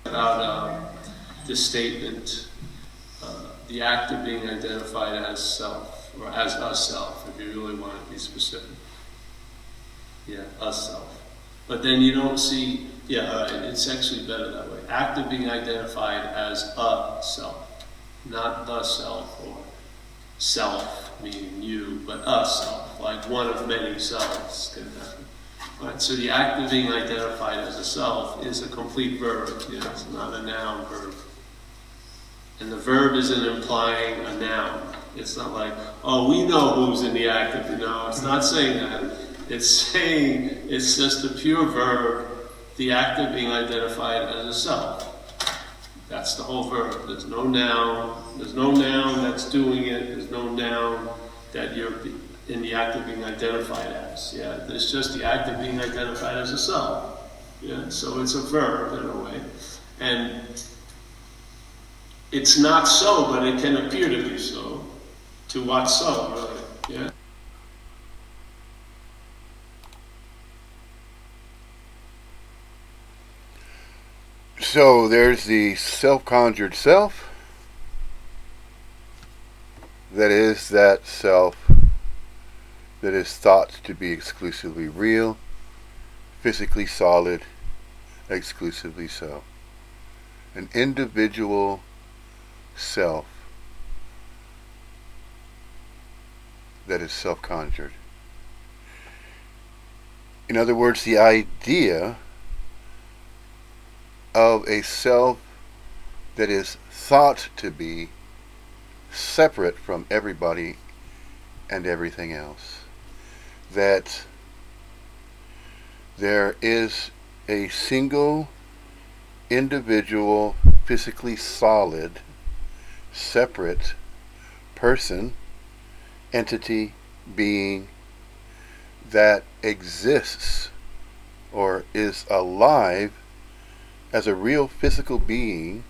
about this statement, the act of being identified as self, or as a self, if you really want to be specific. Yeah, a self. But then you don't see, it's actually better that way. Act of being identified as a self, not the self, or self meaning you, but a self, like one of many selves can happen. Right, so the act of being identified as a self is a complete verb. It's not a noun verb. And the verb isn't implying a noun. It's not like, oh, we know who's in the act of, no, it's not saying that. It's saying, it's just a pure verb, the act of being identified as a self. That's the whole verb. There's no noun. There's no noun that's doing it. There's no noun that you're in the act of being identified as. Yeah, it's just the act of being identified as a self. Yeah, so it's a verb in a way. And it's not so, but it can appear to be so. To what so, really? Yeah. So there's the self-conjured self. That is that self that is thought to be exclusively real, physically solid, exclusively so. An individual self that is self-conjured. In other words, the idea of a self that is thought to be separate from everybody and everything else. That there is a single individual, physically solid, separate person, entity, being that exists or is alive as a real physical being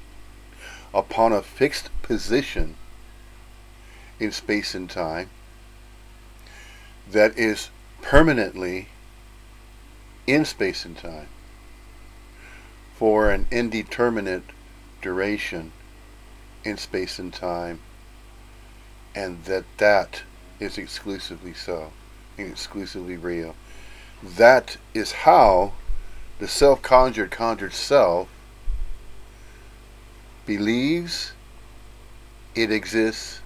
upon a fixed position in space and time that is permanently in space and time for an indeterminate duration in space and time, and that is exclusively so and exclusively real. That is how the self-conjured conjured self believes it exists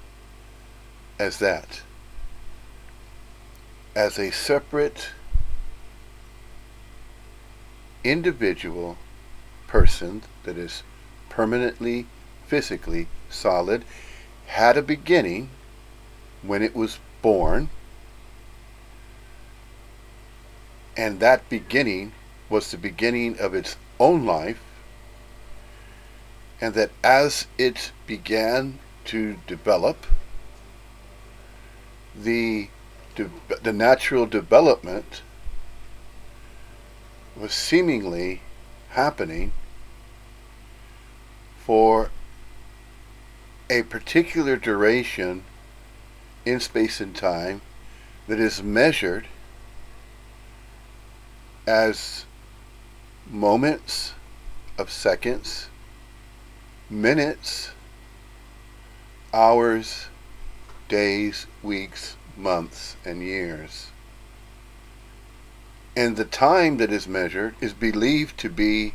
as that, as a separate individual person that is permanently, physically solid, had a beginning when it was born, and that beginning was the beginning of its own life, and that as it began to develop, the natural development was seemingly happening for a particular duration in space and time that is measured as moments of seconds, minutes, hours, days, weeks, months, and years. And the time that is measured is believed to be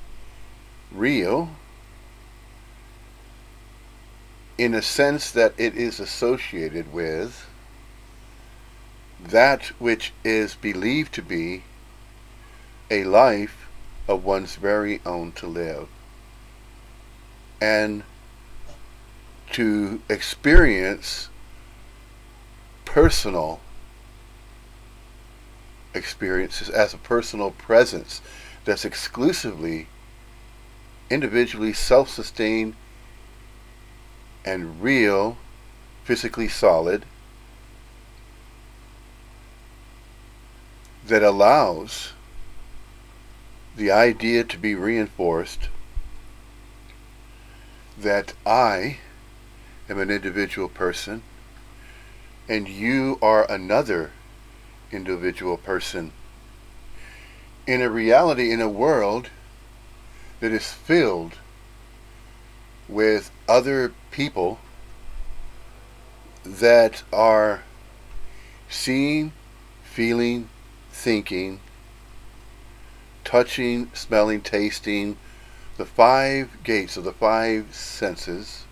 real in a sense that it is associated with that which is believed to be a life of one's very own to live and to experience personal experiences as a personal presence that's exclusively individually self-sustained and real, physically solid, that allows the idea to be reinforced that I am an individual person and you are another individual person in a reality, in a world that is filled with other people that are seeing, feeling, thinking, touching, smelling, tasting, the five gates of the five senses,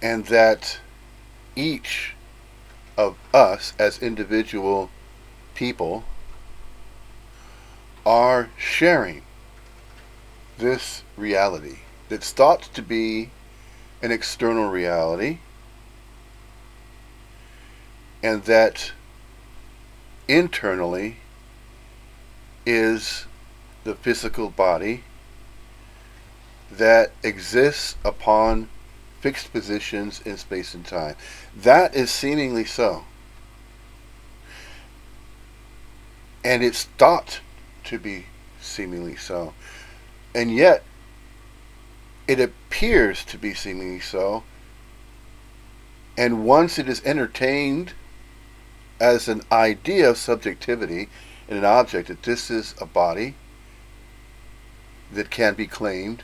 and that each of us as individual people are sharing this reality that's thought to be an external reality, and that internally is the physical body that exists upon fixed positions in space and time. That is seemingly so. And it's thought to be seemingly so. And yet, it appears to be seemingly so. And once it is entertained as an idea of subjectivity in an object, that this is a body that can be claimed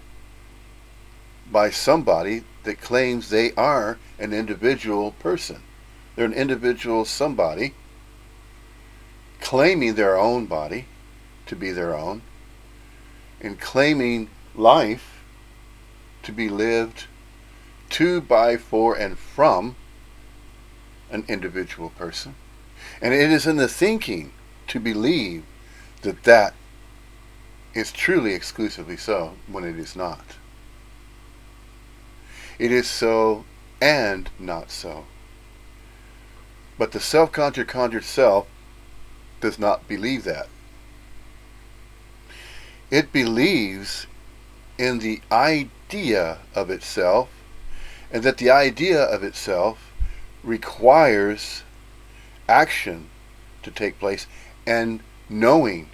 by somebody that claims they are an individual person. They're an individual somebody claiming their own body to be their own, and claiming life to be lived to, by, for, and from an individual person. And it is in the thinking to believe that that is truly exclusively so when it is not. It is so and not so. But the conjured self does not believe that. It believes in the idea of itself, and that the idea of itself requires action to take place and knowing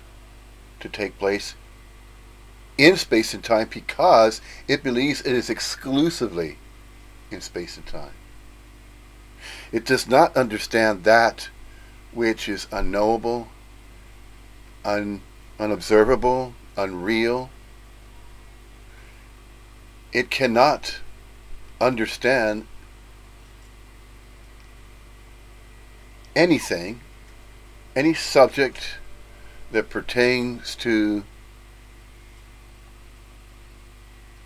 to take place in space and time, because it believes it is exclusively in space and time. It does not understand that which is unknowable, unobservable, unreal. It cannot understand anything, any subject that pertains to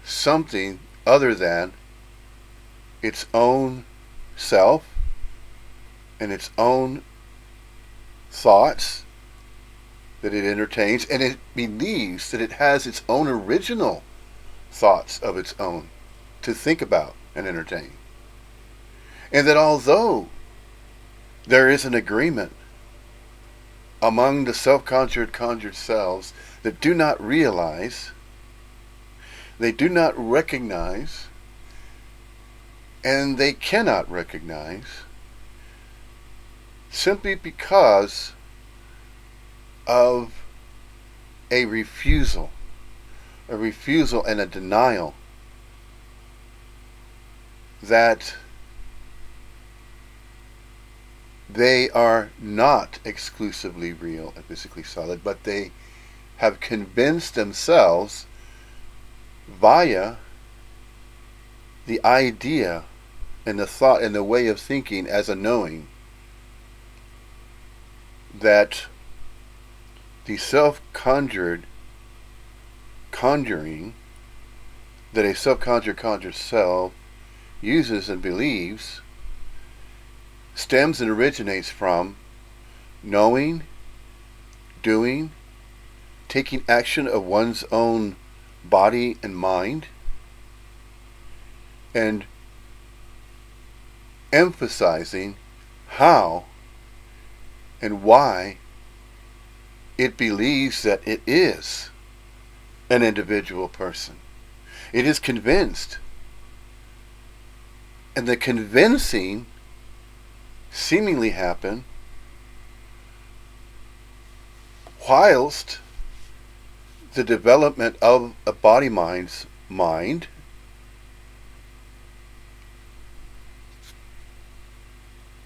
something other than its own self and its own thoughts that it entertains, and it believes that it has its own original thoughts of its own to think about and entertain. And that although there is an agreement among the conjured selves that do not realize, they do not recognize, and they cannot recognize, simply because of a refusal and a denial that they are not exclusively real and physically solid, but they have convinced themselves via the idea and the thought and the way of thinking as a knowing that the conjuring that a conjured self uses and believes stems and originates from knowing, doing, taking action of one's own body and mind, and emphasizing how and why it believes that it is an individual person. It is convinced. And the convincing seemingly happen whilst the development of a body-mind's mind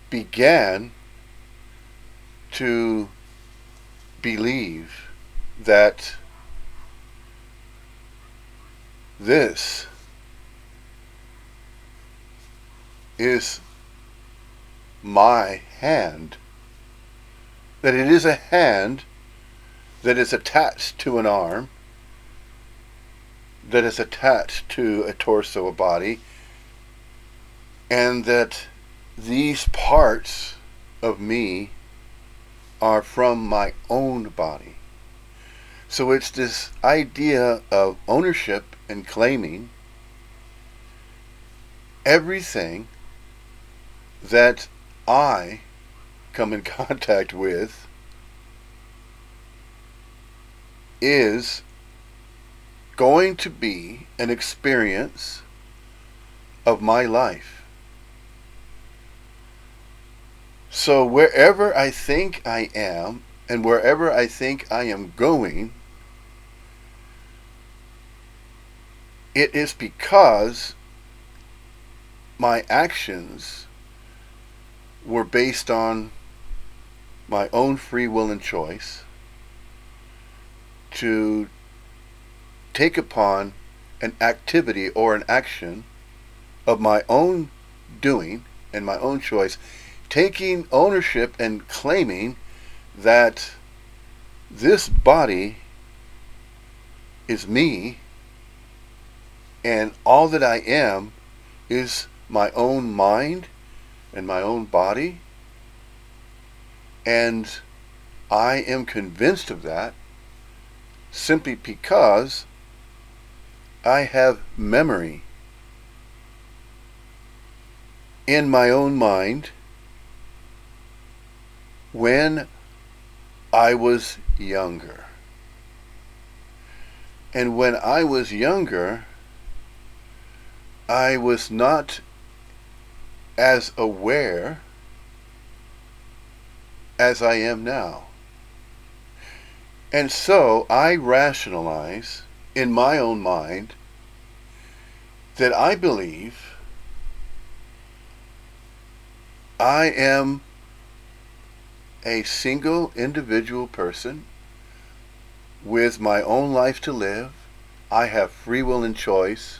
began to believe that this is my hand, that it is a hand that is attached to an arm, that is attached to a torso, a body, and that these parts of me are from my own body. So it's this idea of ownership and claiming everything that I come in contact with is going to be an experience of my life. So wherever I think I am and wherever I think I am going, it is because my actions were based on my own free will and choice to take upon an activity or an action of my own doing and my own choice, taking ownership and claiming that this body is me and all that I am is my own mind and my own body, and I am convinced of that simply because I have memory in my own mind when I was younger. And when I was younger, I was not as aware as I am now. And so I rationalize in my own mind that I believe I am a single individual person with my own life to live. I have free will and choice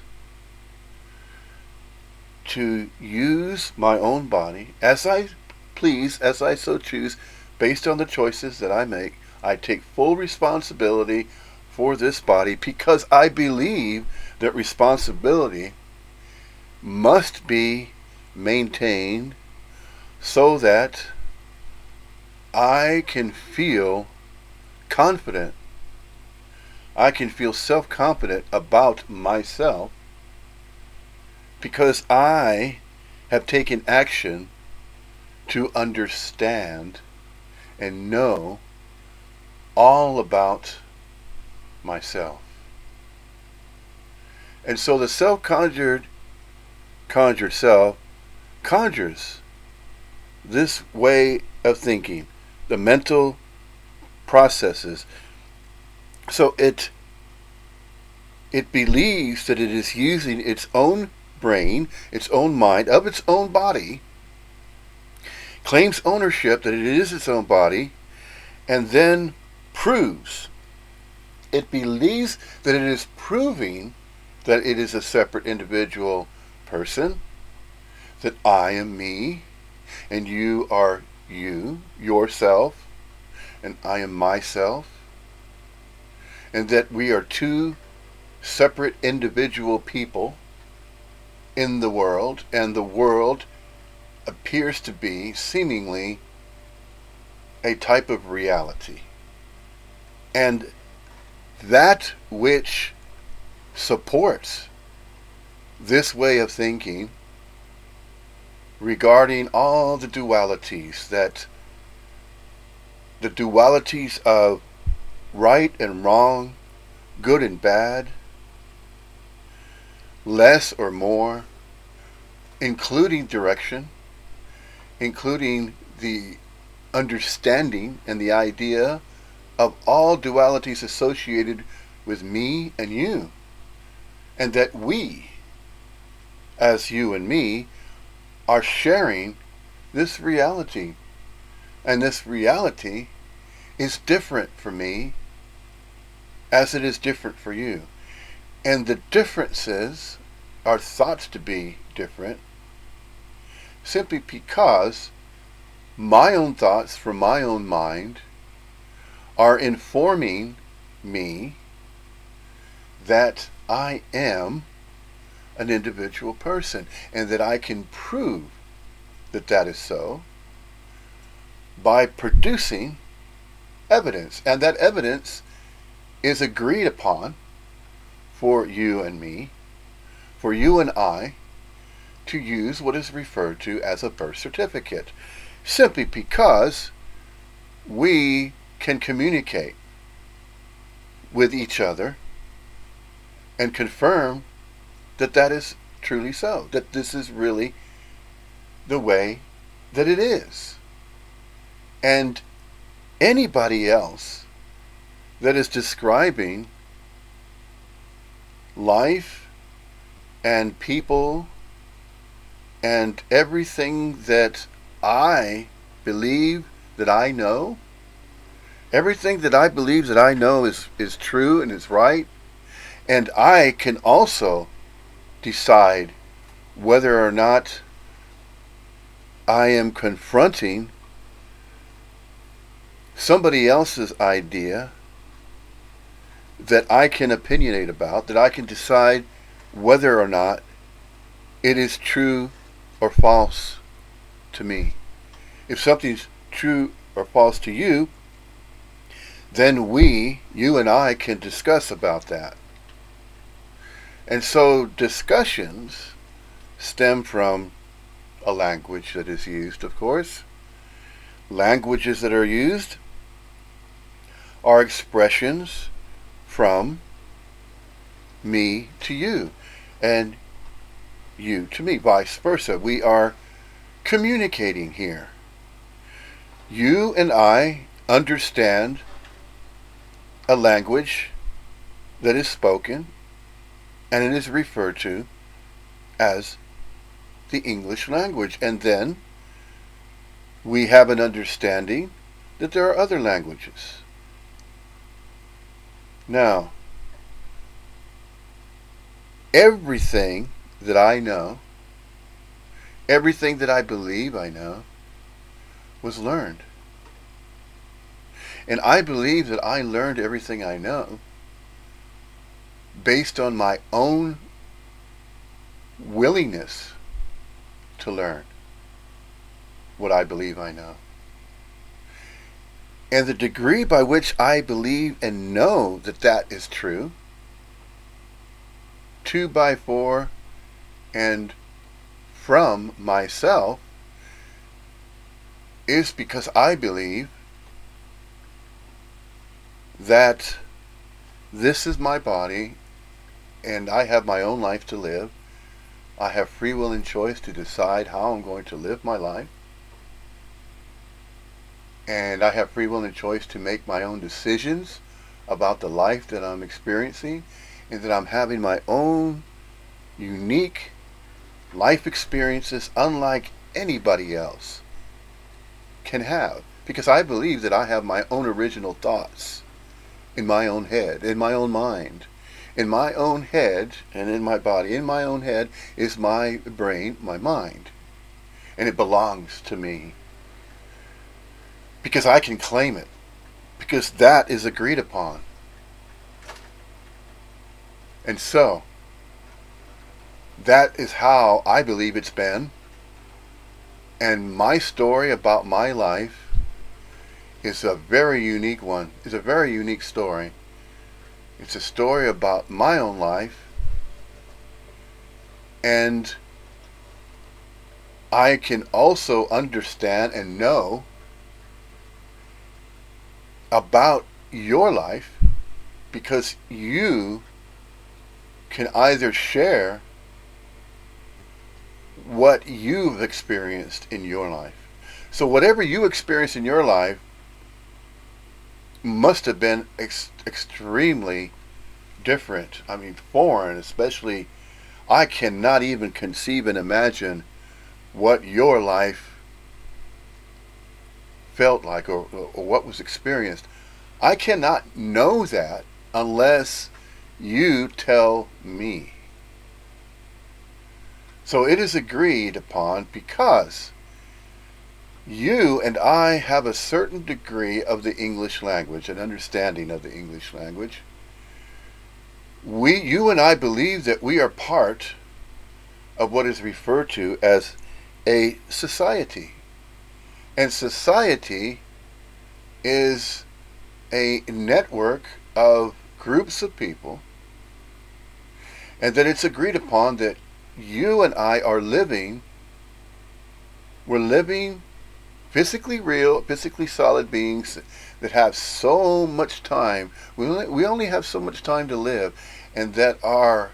to use my own body as I please, as I so choose, based on the choices that I make. I take full responsibility for this body because I believe that responsibility must be maintained so that I can feel confident. I can feel self-confident about myself because I have taken action to understand and know all about myself. And so the self-conjured self conjures this way of thinking, the mental processes. So it believes that it is using its own brain, its own mind, of its own body, claims ownership that it is its own body, and then proves. It believes that it is proving that it is a separate individual person, that I am me, and you are you, yourself, and I am myself, and that we are two separate individual people in the world, and the world appears to be seemingly a type of reality. And that which supports this way of thinking regarding all the dualities, that the dualities of right and wrong, good and bad, less or more, including direction, including the understanding and the idea of all dualities associated with me and you, and that we, as you and me, are sharing this reality, and this reality is different for me as it is different for you. And the differences are thought to be different simply because my own thoughts from my own mind are informing me that I am an individual person and that I can prove that that is so by producing evidence. And that evidence is agreed upon for you and me, for you and I, to use what is referred to as a birth certificate, simply because we can communicate with each other and confirm that that is truly so, that this is really the way that it is. And anybody else that is describing life and people and everything that I believe that I know, everything that I believe that I know is true and is right, and I can also decide whether or not I am confronting somebody else's idea that I can opinionate about, that I can decide whether or not it is true or false to me. If something's true or false to you, then you and I can discuss about that. And so discussions stem from a language that is used, of course. Languages that are used are expressions from me to you and you to me, vice versa. We are communicating here. You and I understand a language that is spoken, and it is referred to as the English language. And then we have an understanding that there are other languages. Now, everything that I know, everything that I believe I know, was learned. And I believe that I learned everything I know based on my own willingness to learn what I believe I know. And the degree by which I believe and know that that is true, 2x4 and from myself, is because I believe that this is my body and I have my own life to live. I have free will and choice to decide how I'm going to live my life. And I have free will and choice to make my own decisions about the life that I'm experiencing, and that I'm having my own unique life experiences unlike anybody else can have. Because I believe that I have my own original thoughts in my own head, in my own mind. In my own head and in my body, in my own head is my brain, my mind. And it belongs to me. Because I can claim it. Because that is agreed upon. And so, that is how I believe it's been. And my story about my life is a very unique one. It's a very unique story. It's a story about my own life. And I can also understand and know about your life because you can either share what you've experienced in your life. So whatever you experienced in your life must have been extremely different. I mean, foreign, especially. I cannot even conceive and imagine what your life felt like or what was experienced. I cannot know that unless You tell me. So it is agreed upon because you and I have a certain degree of the English language, an understanding of the English language. You and I believe that we are part of what is referred to as a society. And society is a network of groups of people, and that it's agreed upon that you and I are living, we're living physically real, physically solid beings that have so much time. We only have so much time to live, and that our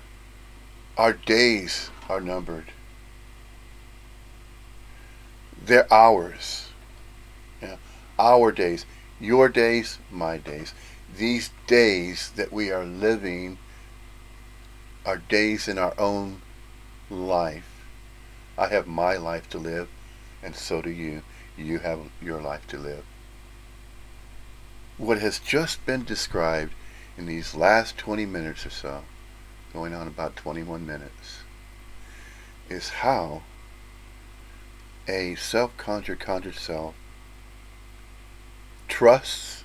days are numbered. They're ours. Yeah. Our days. Your days, my days. These days that we are living are days in our own life. I have my life to live, and so do you. You have your life to live. What has just been described in these last 20 minutes or so, going on about 21 minutes, is how a self-conjured self trusts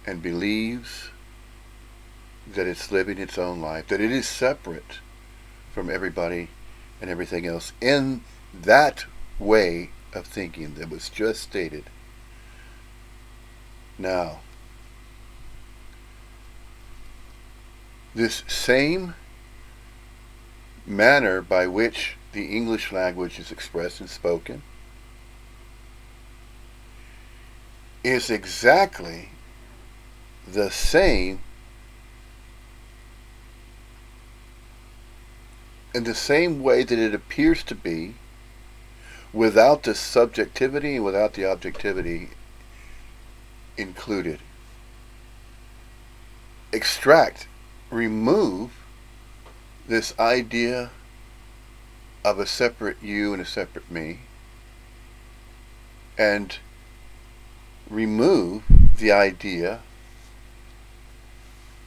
and believes that it's living its own life, that it is separate from everybody and everything else in that way of thinking that was just stated. Now, this same manner by which the English language is expressed and spoken is exactly the same in the same way that it appears to be, without the subjectivity and without the objectivity included. Extract, remove this idea of a separate you and a separate me, and remove the idea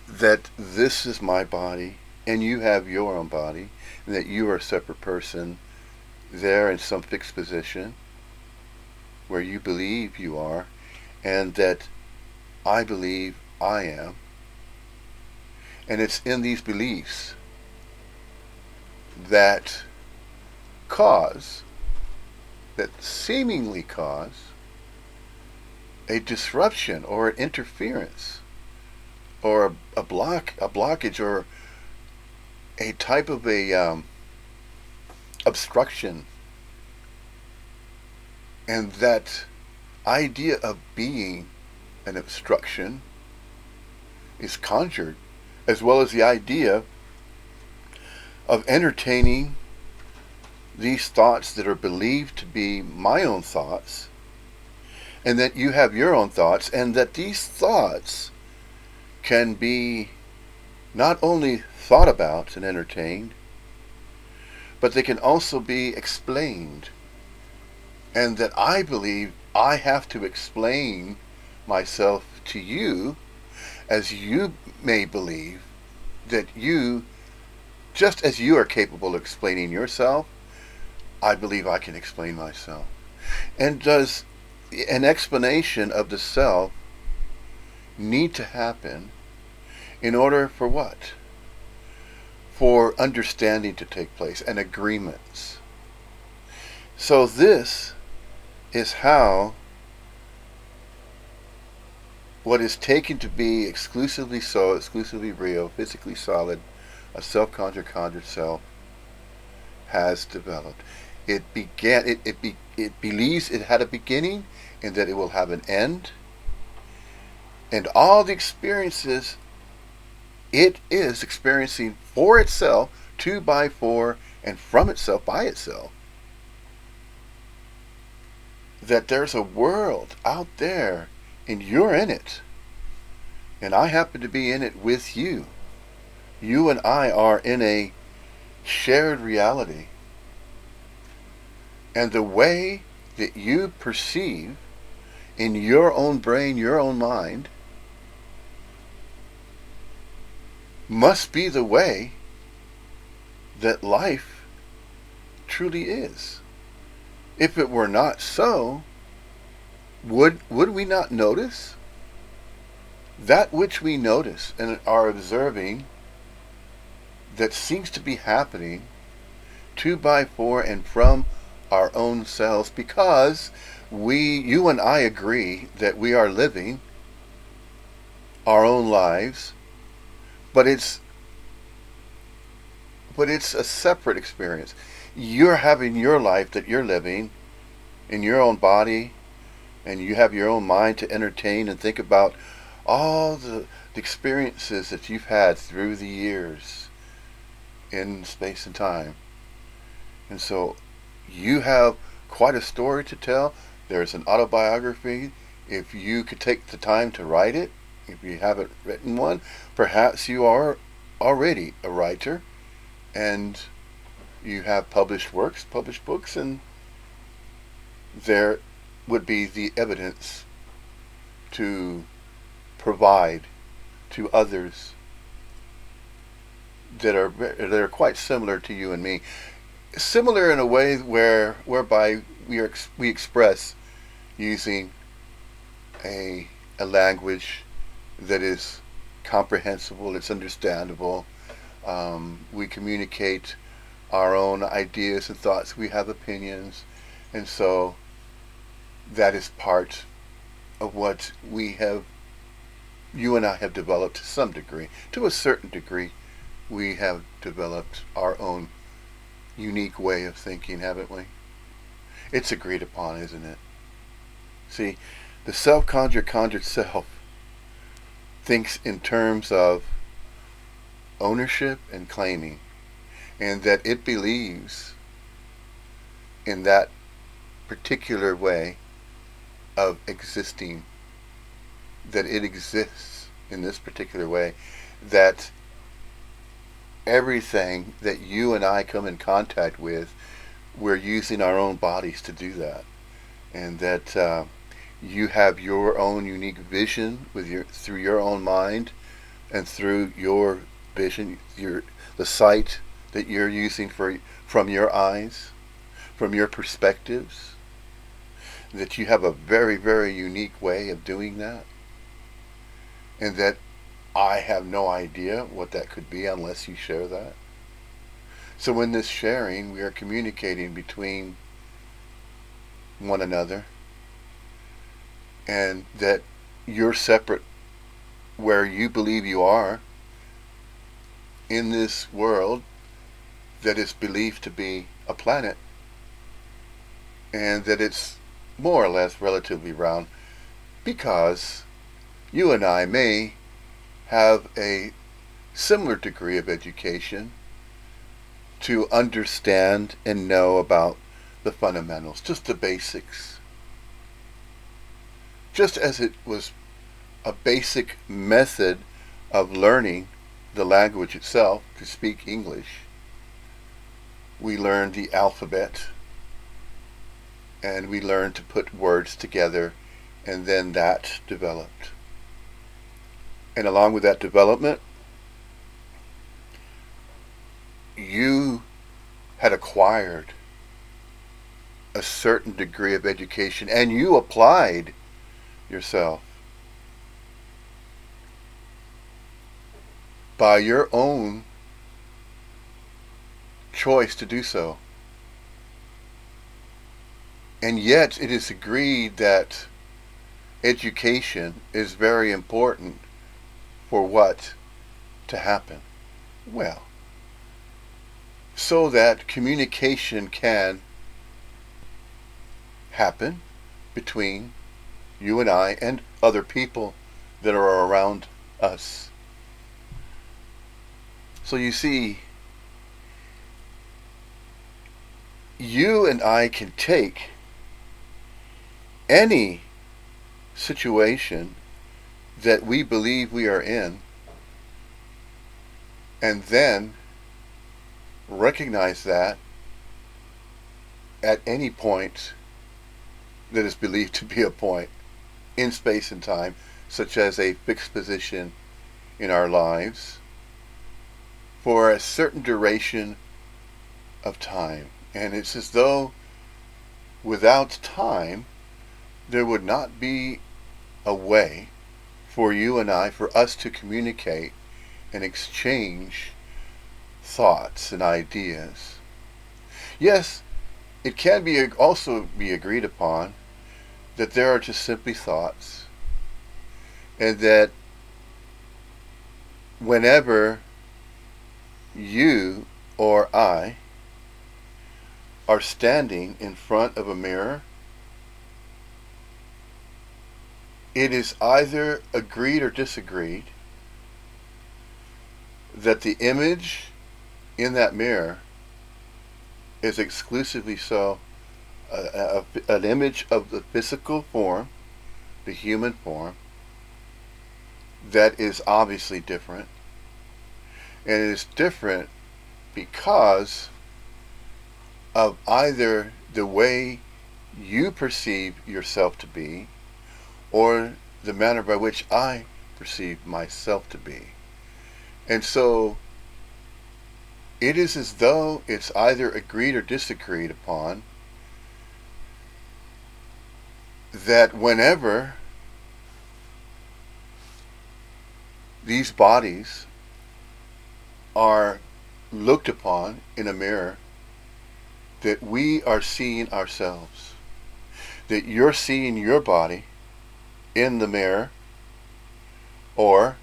that this is my body and you have your own body, and that you are a separate person there in some fixed position where you believe you are, and that I believe I am. And it's in these beliefs that seemingly cause a disruption or an interference or a blockage or a type of a obstruction. And that idea of being an obstruction is conjured, as well as the idea of entertaining these thoughts that are believed to be my own thoughts, and that you have your own thoughts, and that these thoughts can be not only thought about and entertained, but they can also be explained. And that I believe I have to explain myself to you, as you may believe that you, just as you are capable of explaining yourself, I believe I can explain myself. And does an explanation of the self need to happen in order for what? For understanding to take place and agreements. So this is how what is taken to be exclusively so, exclusively real, physically solid, a self-conjured self has developed. It believes it had a beginning and that it will have an end. And all the experiences it is experiencing for itself, to, by, for, and from itself, by itself, that there's a world out there and you're in it, and I happen to be in it with you. You and I are in a shared reality, and the way that you perceive in your own brain, your own mind, must be the way that life truly is. If it were not so, would we not notice? That which we notice and are observing that seems to be happening to, by, for, and from our own selves, because you and I agree that we are living our own lives, but it's a separate experience. You're having your life that you're living in your own body, and you have your own mind to entertain and think about all the experiences that you've had through the years in space and time. And so you have quite a story to tell. There's an autobiography. If you could take the time to write it, if you haven't written one, perhaps you are already a writer and you have published works, published books, and there would be the evidence to provide to others that are quite similar to you and me. Similar in a way whereby we express using a language that is comprehensible, it's understandable. We communicate our own ideas and thoughts. We have opinions, and so that is part of what you and I have developed to some degree. To a certain degree, we have developed our own unique way of thinking, haven't we? It's agreed upon, isn't it? See, the conjured self thinks in terms of ownership and claiming, and that it believes in that particular way of existing, that it exists in this particular way, that everything that you and I come in contact with, we're using our own bodies to do that, and that you have your own unique vision through your own mind, and through your vision, the sight that you're using from your eyes, from your perspectives, that you have a very, very unique way of doing that, and that I have no idea what that could be unless you share that. So in this sharing, we are communicating between one another, and that you're separate where you believe you are in this world that is believed to be a planet, and that it's more or less relatively round, because you and I may have a similar degree of education to understand and know about the fundamentals, just the basics. Just as it was a basic method of learning the language itself, to speak English, we learned the alphabet, and we learned to put words together, and then that developed. And along with that development, you had acquired a certain degree of education, and you applied yourself by your own choice to do so. And yet it is agreed that education is very important for what to happen? Well, so that communication can happen between you and I and other people that are around us. So you see, you and I can take any situation that we believe we are in, and then recognize that at any point that is believed to be a point in space and time, such as a fixed position in our lives, for a certain duration of time. And it's as though without time, there would not be a way for you and I, for us to communicate and exchange thoughts and ideas. Yes, it can be also be agreed upon that there are just simply thoughts, and that whenever you or I are standing in front of a mirror, it is either agreed or disagreed that the image in that mirror is exclusively an image of the physical form, the human form, that is obviously different. And it is different because of either the way you perceive yourself to be or the manner by which I perceive myself to be. And so it is as though it's either agreed or disagreed upon that whenever these bodies are looked upon in a mirror, that we are seeing ourselves. That you're seeing your body in the mirror, or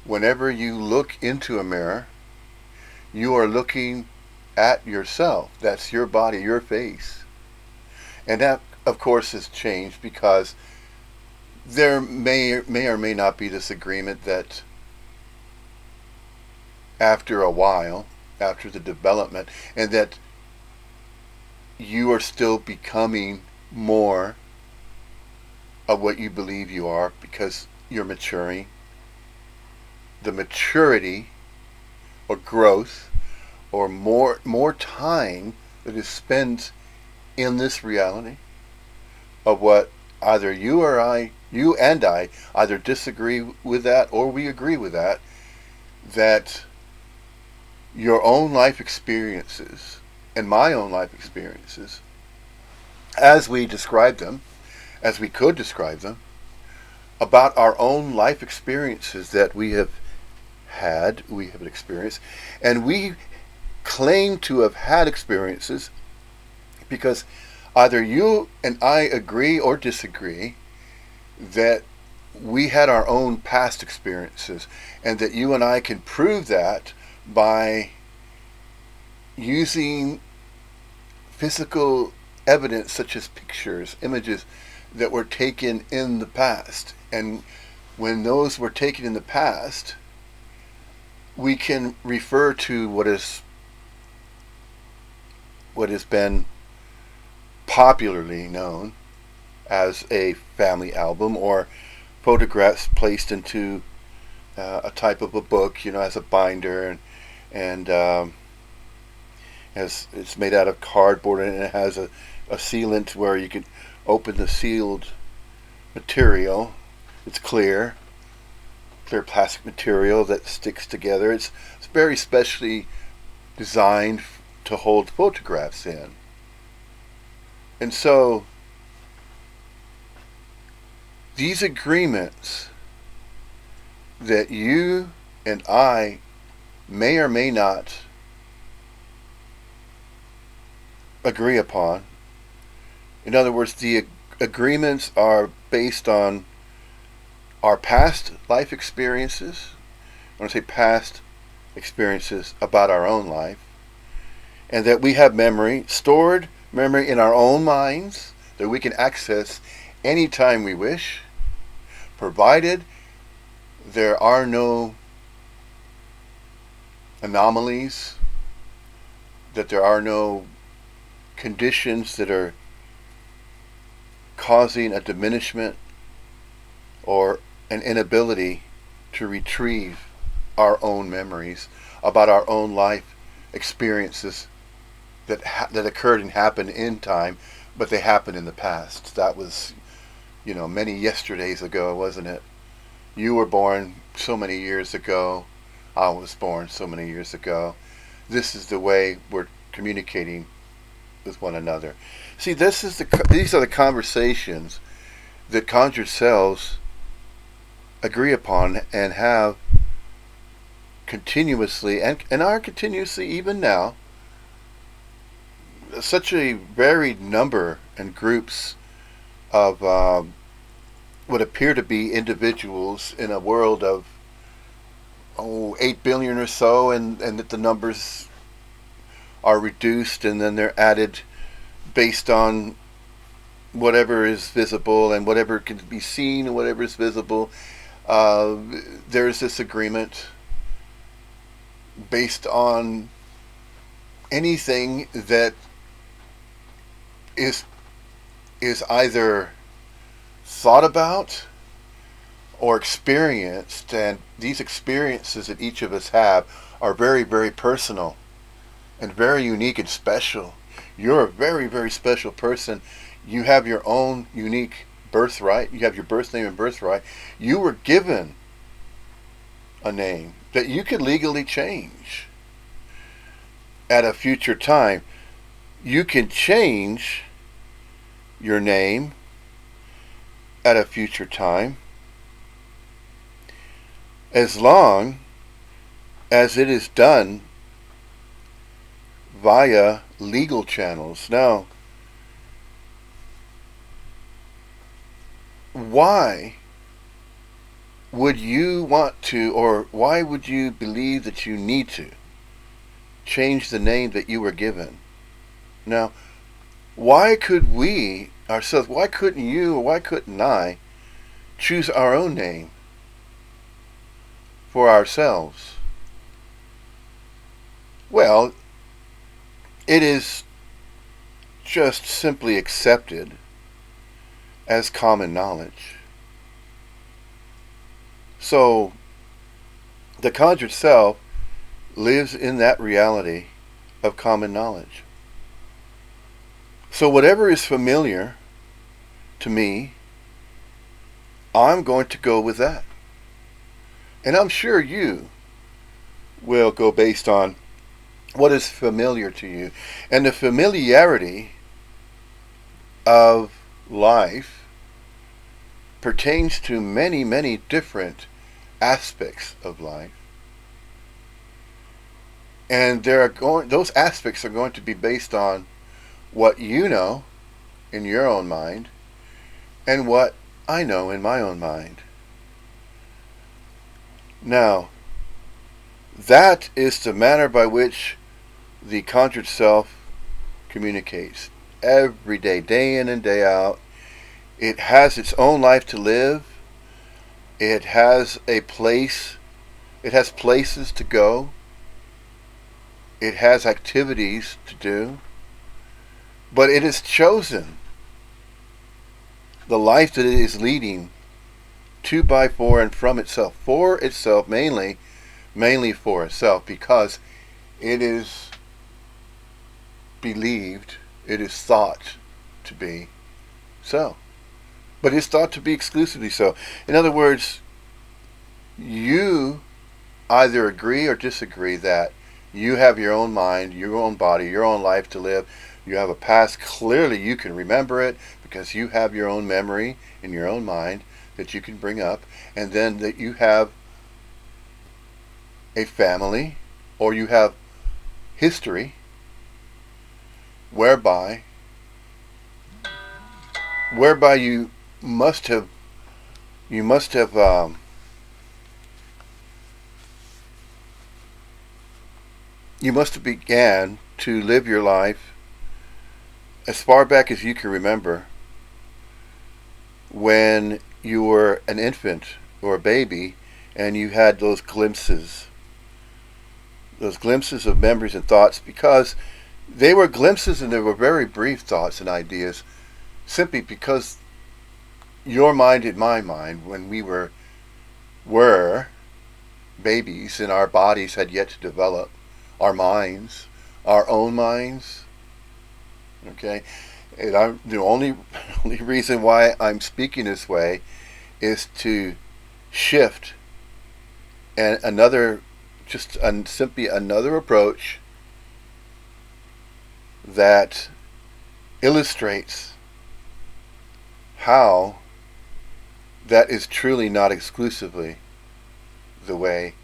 whenever you look into a mirror, you are looking at yourself. That's your body, your face. And that, of course, has changed because there may or may not be this agreement that after a while, after the development, and that you are still becoming more of what you believe you are because you're maturing. The maturity or growth or more time that is spent in this reality of what either you and I either disagree with that or we agree with that your own life experiences and my own life experiences, as we describe them, as we could describe them, about our own life experiences that we have experienced, and we claim to have had experiences because either you and I agree or disagree that we had our own past experiences, and that you and I can prove that by using physical evidence such as pictures, images that were taken in the past. And when those were taken in the past, we can refer to what has been popularly known as a family album, or photographs placed into a type of a book, as a binder, and it's made out of cardboard, and it has a sealant where you can open the sealed material. It's clear plastic material that sticks together. It's very specially designed to hold photographs in. And so these agreements that you and I may or may not agree upon, in other words, the agreements are based on our past life experiences. When I say past experiences about our own life, and that we have stored memory in our own minds that we can access anytime we wish, provided there are no anomalies, that there are no conditions that are causing a diminishment or an inability to retrieve our own memories about our own life experiences that occurred and happened in time, but they happened in the past. That was, many yesterdays ago, wasn't it? You were born so many years ago. I was born so many years ago. This is the way we're communicating with one another. See, these are the conversations that conjured selves agree upon and have continuously, and are continuously even now, such a varied number and groups of what appear to be individuals in a world of 8 billion or so, and that the numbers are reduced and then they're added based on whatever is visible and whatever can be seen and whatever is visible. There's this agreement based on anything that is either thought about or experienced, and these experiences that each of us have are very, very personal and very unique and special. You're a very, very special person. You have your own unique birthright. You have your birth name and birthright. You were given a name that you could legally change at a future time. You can change your name at a future time as long as it is done via legal channels. Now, why would you want to, or why would you believe that you need to change the name that you were given? Now, why could we ourselves, why couldn't you, or why couldn't I choose our own name for ourselves? Well, it is just simply accepted as common knowledge. So, the conjured self lives in that reality of common knowledge. So whatever is familiar to me, I'm going to go with that. And I'm sure you will go based on what is familiar to you. And the familiarity of life pertains to many, many different aspects of life. And those aspects are going to be based on what you know in your own mind and what I know in my own mind. Now, that is the manner by which the conjured self communicates every day, day in and day out. It has its own life to live. It has a place. It has places to go. It has activities to do. But it has chosen the life that it is leading to, by, for, and from itself. For itself, mainly for itself, because it is believed, it is thought to be so. But it's thought to be exclusively so. In other words, you either agree or disagree that you have your own mind, your own body, your own life to live. You have a past. Clearly you can remember it because you have your own memory in your own mind that you can bring up. And then that you have a family, or you have history whereby you must have began to live your life as far back as you can remember, when you were an infant or a baby and you had those glimpses of memories and thoughts, because they were glimpses and they were very brief thoughts and ideas, simply because your mind and my mind, when we were babies and our bodies had yet to develop, our minds, our own minds. Okay, and the only reason why I'm speaking this way is to shift and another just simply another approach that illustrates how that is truly not exclusively the way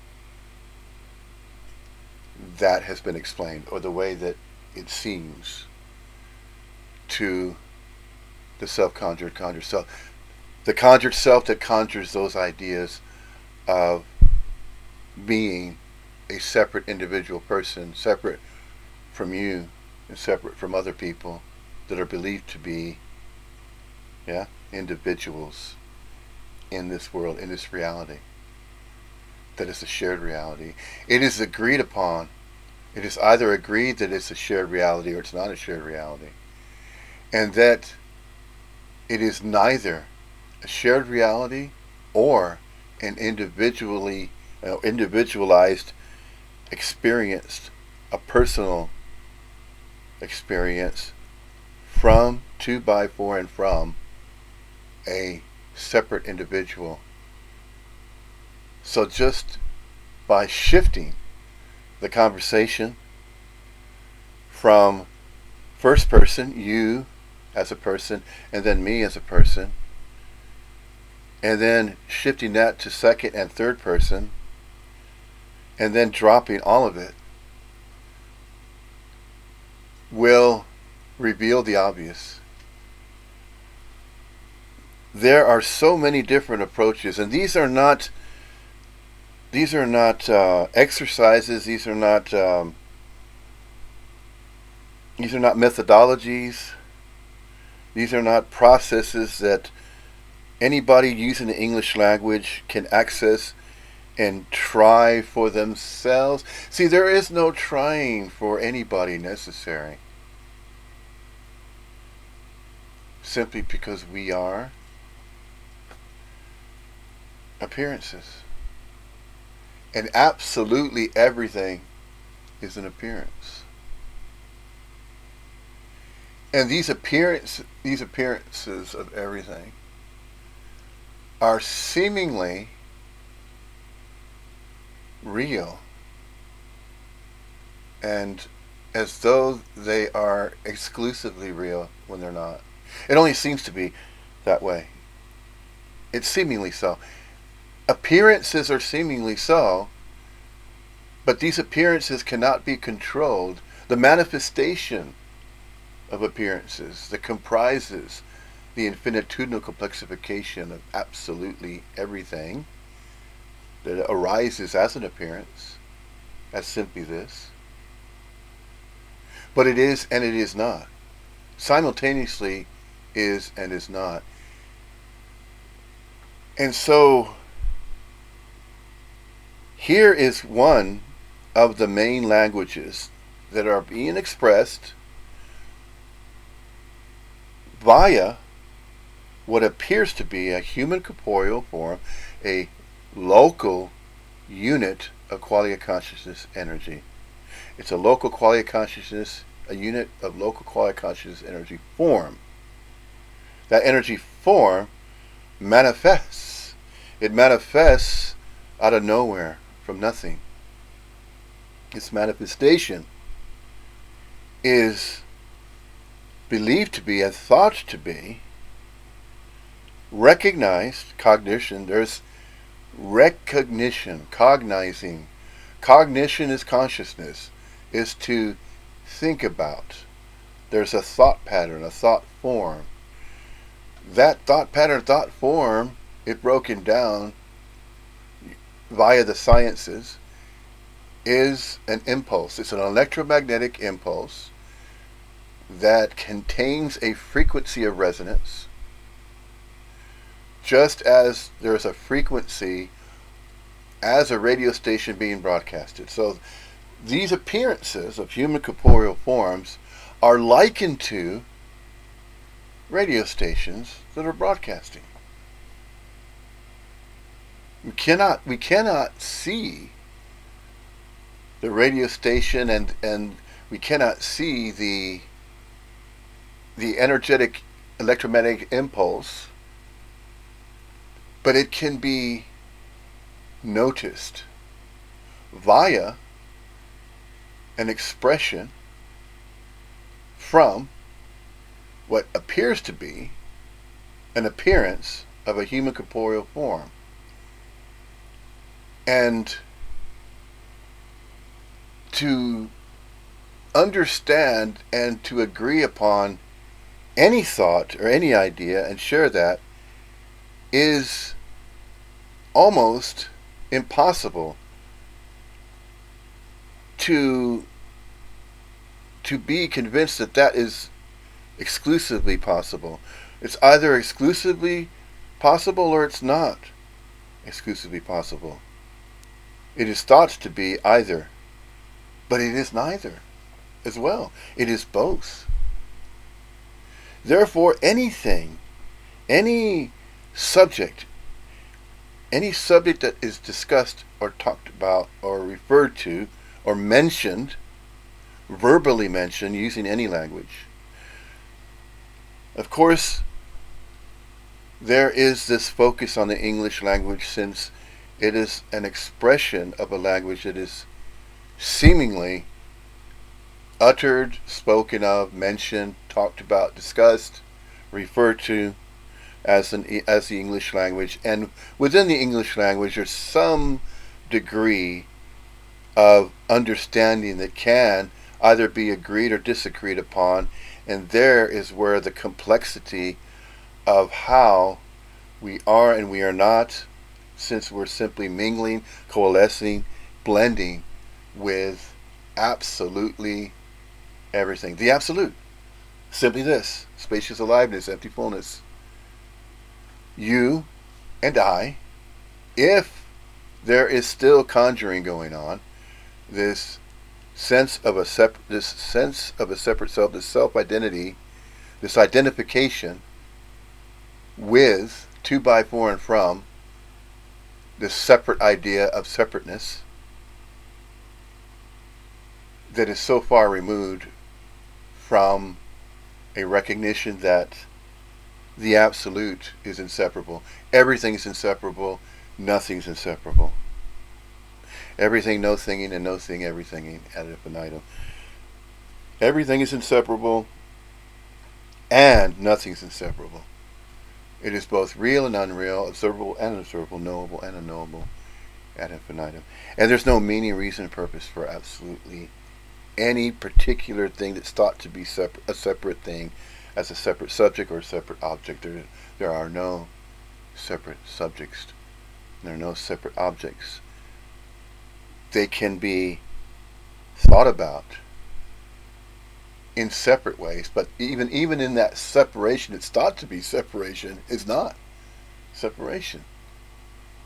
that has been explained, or the way that it seems to the self-conjured conjured self. The conjured self that conjures those ideas of being a separate individual person, separate from you and separate from other people that are believed to be, yeah, individuals in this world, in this reality. That is a shared reality. It is agreed upon. It is either agreed that it's a shared reality or it's not a shared reality. And that it is neither a shared reality or an individualized experienced, a personal experience from, to, by, for, and from a separate individual. So just by shifting the conversation from first person, you as a person, and then me as a person, and then shifting that to second and third person, and then dropping all of it, will reveal the obvious. There are so many different approaches, and these are not exercises. These are not methodologies. These are not processes that anybody using the English language can access and try for themselves. See, there is no trying for anybody necessary. Simply because we are appearances. And absolutely everything is an appearance. And these appearances of everything are seemingly real, and as though they are exclusively real when they're not. It only seems to be that way. It's seemingly so. Appearances are seemingly so, but these appearances cannot be controlled. The manifestation of appearances that comprises the infinitudinal complexification of absolutely everything that arises as an appearance, as simply this. But it is and it is not. Simultaneously is and is not. And so here is one of the main languages that are being expressed via what appears to be a human corporeal form, a local unit of quality of consciousness energy. It's a local quality of consciousness, a unit of local quality of consciousness energy form. That energy form manifests. It manifests out of nowhere, from nothing. Its manifestation is believed to be and thought to be recognized, cognition. There's recognition, cognizing. Cognition is consciousness, is to think about. There's a thought pattern, a thought form. That thought pattern, thought form, if broken down via the sciences, is an impulse. It's an electromagnetic impulse that contains a frequency of resonance, just as there's a frequency as a radio station being broadcasted. So these appearances of human corporeal forms are likened to radio stations that are broadcasting. We cannot see the radio station, and we cannot see the energetic electromagnetic impulse, but it can be noticed via an expression from what appears to be an appearance of a human corporeal form. And to understand and to agree upon any thought or any idea and share that is almost impossible. To be convinced that that is exclusively possible. It's either exclusively possible or it's not exclusively possible. It is thought to be either, but it is neither as well. It is both. Therefore, anything, any subject that is discussed or talked about or referred to or mentioned, verbally mentioned using any language. Of course, there is this focus on the English language since it is an expression of a language that is seemingly uttered, spoken of, mentioned, talked about, discussed, referred to as the English language. And within the English language there's some degree of understanding that can either be agreed or disagreed upon, and there is where the complexity of how we are and we are not, since we're simply mingling, coalescing, blending with absolutely everything. The absolute. Simply this: spacious aliveness, empty fullness. You and I, if there is still conjuring going on, this sense of a separate self, this self-identity, this identification with, to, by, for, and from, this separate idea of separateness that is so far removed from a recognition that the absolute is inseparable. Everything is inseparable. Nothing is inseparable. Everything, no thinging, and no thing, everything ad infinitum. Everything is inseparable, and nothing is inseparable. It is both real and unreal, observable and unobservable, knowable and unknowable, ad infinitum. And there's no meaning, reason, purpose for absolutely any particular thing that's thought to be a separate thing, as a separate subject or a separate object. There are no separate subjects. There are no separate objects. They can be thought about in separate ways, but even in that separation, it's thought to be separation, is not separation,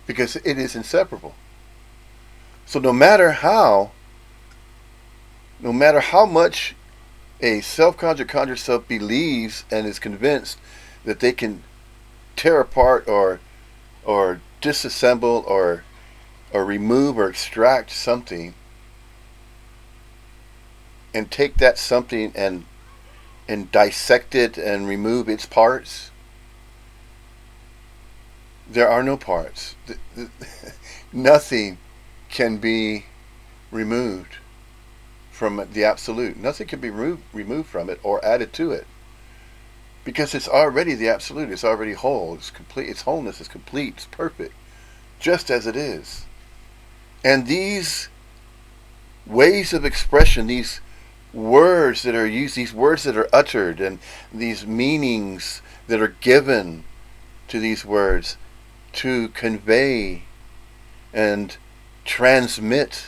because it is inseparable. So no matter how much a self-conjured conjured self believes and is convinced that they can tear apart or disassemble or remove or extract something and take that something and dissect it and remove its parts, there are no parts. Nothing can be removed from the absolute. Nothing can be removed from it or added to it, because it's already the absolute. It's already whole. It's complete. Its wholeness is complete. It's perfect, just as it is. And these ways of expression, these words that are used, these words that are uttered, and these meanings that are given to these words to convey and transmit,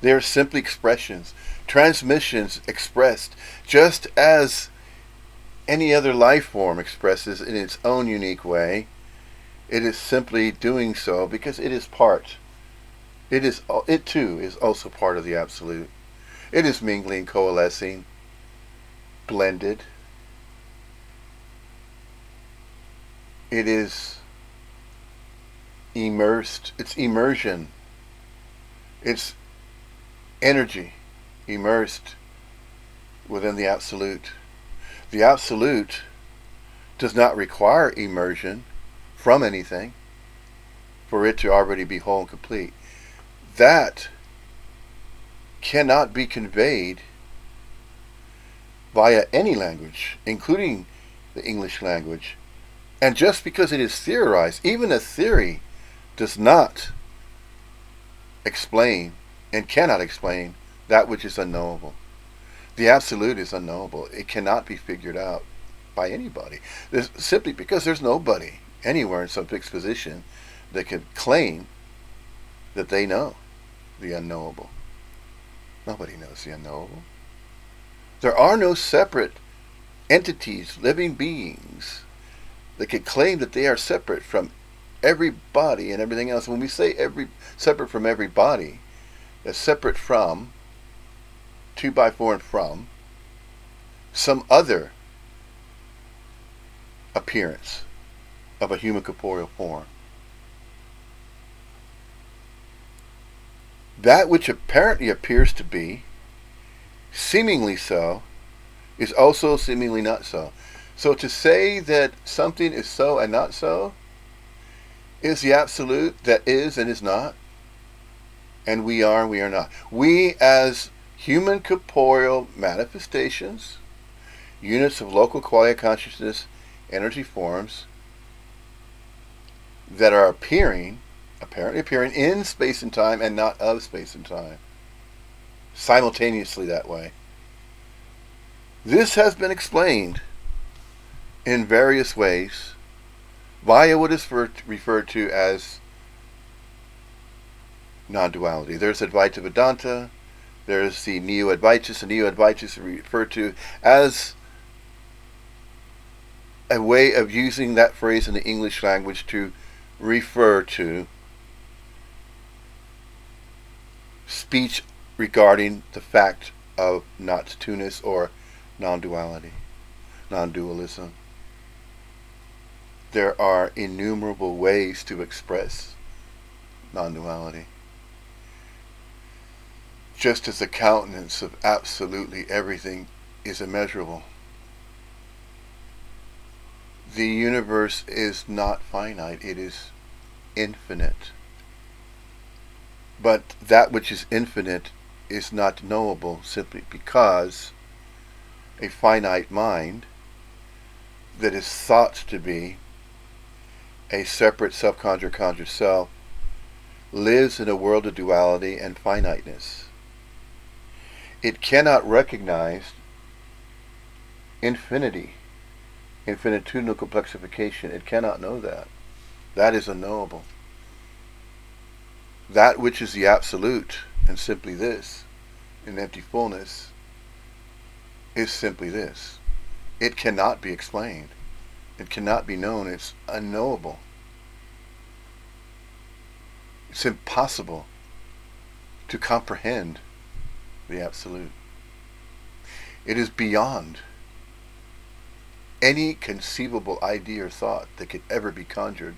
they are simply expressions, transmissions expressed, just as any other life form expresses in its own unique way. It is simply doing so because it is part. It too is also part of the absolute. It is mingling, coalescing, blended. It is immersed. It's immersion. It's energy immersed within the absolute. The absolute does not require immersion from anything for it to already be whole and complete. that cannot be conveyed via any language, including the English language. And just because it is theorized, even a theory does not explain and cannot explain that which is unknowable. The absolute is unknowable. It cannot be figured out by anybody. Simply because there's nobody anywhere in some fixed position that can claim that they know the unknowable. Nobody knows the unknowable. There are no separate entities, living beings, that can claim that they are separate from every body and everything else. When we say separate from every body, that's separate from, 2 by 4 and from, some other appearance of a human corporeal form. That which apparently appears to be, seemingly so, is also seemingly not so. So to say that something is so and not so is the absolute that is and is not, and we are and we are not. We as human corporeal manifestations, units of local quality of consciousness, energy forms that are apparently appearing in space and time and not of space and time, simultaneously that way. This has been explained in various ways via what is referred to as non-duality. There's Advaita Vedanta, there's the Neo-Advaitas. The Neo-Advaitas are referred to as a way of using that phrase in the English language to refer to speech regarding the fact of not two-ness or non-duality, non-dualism. There are innumerable ways to express non-duality. Just as the countenance of absolutely everything is immeasurable, the universe is not finite, it is infinite. But that which is infinite is not knowable simply because a finite mind that is thought to be a separate self-conjured self lives in a world of duality and finiteness. It cannot recognize infinity, infinitudinal complexification. It cannot know that. That is unknowable. That which is the absolute, and simply this, in empty fullness, is simply this. It cannot be explained. It cannot be known. It's unknowable. It's impossible to comprehend the absolute. It is beyond any conceivable idea or thought that could ever be conjured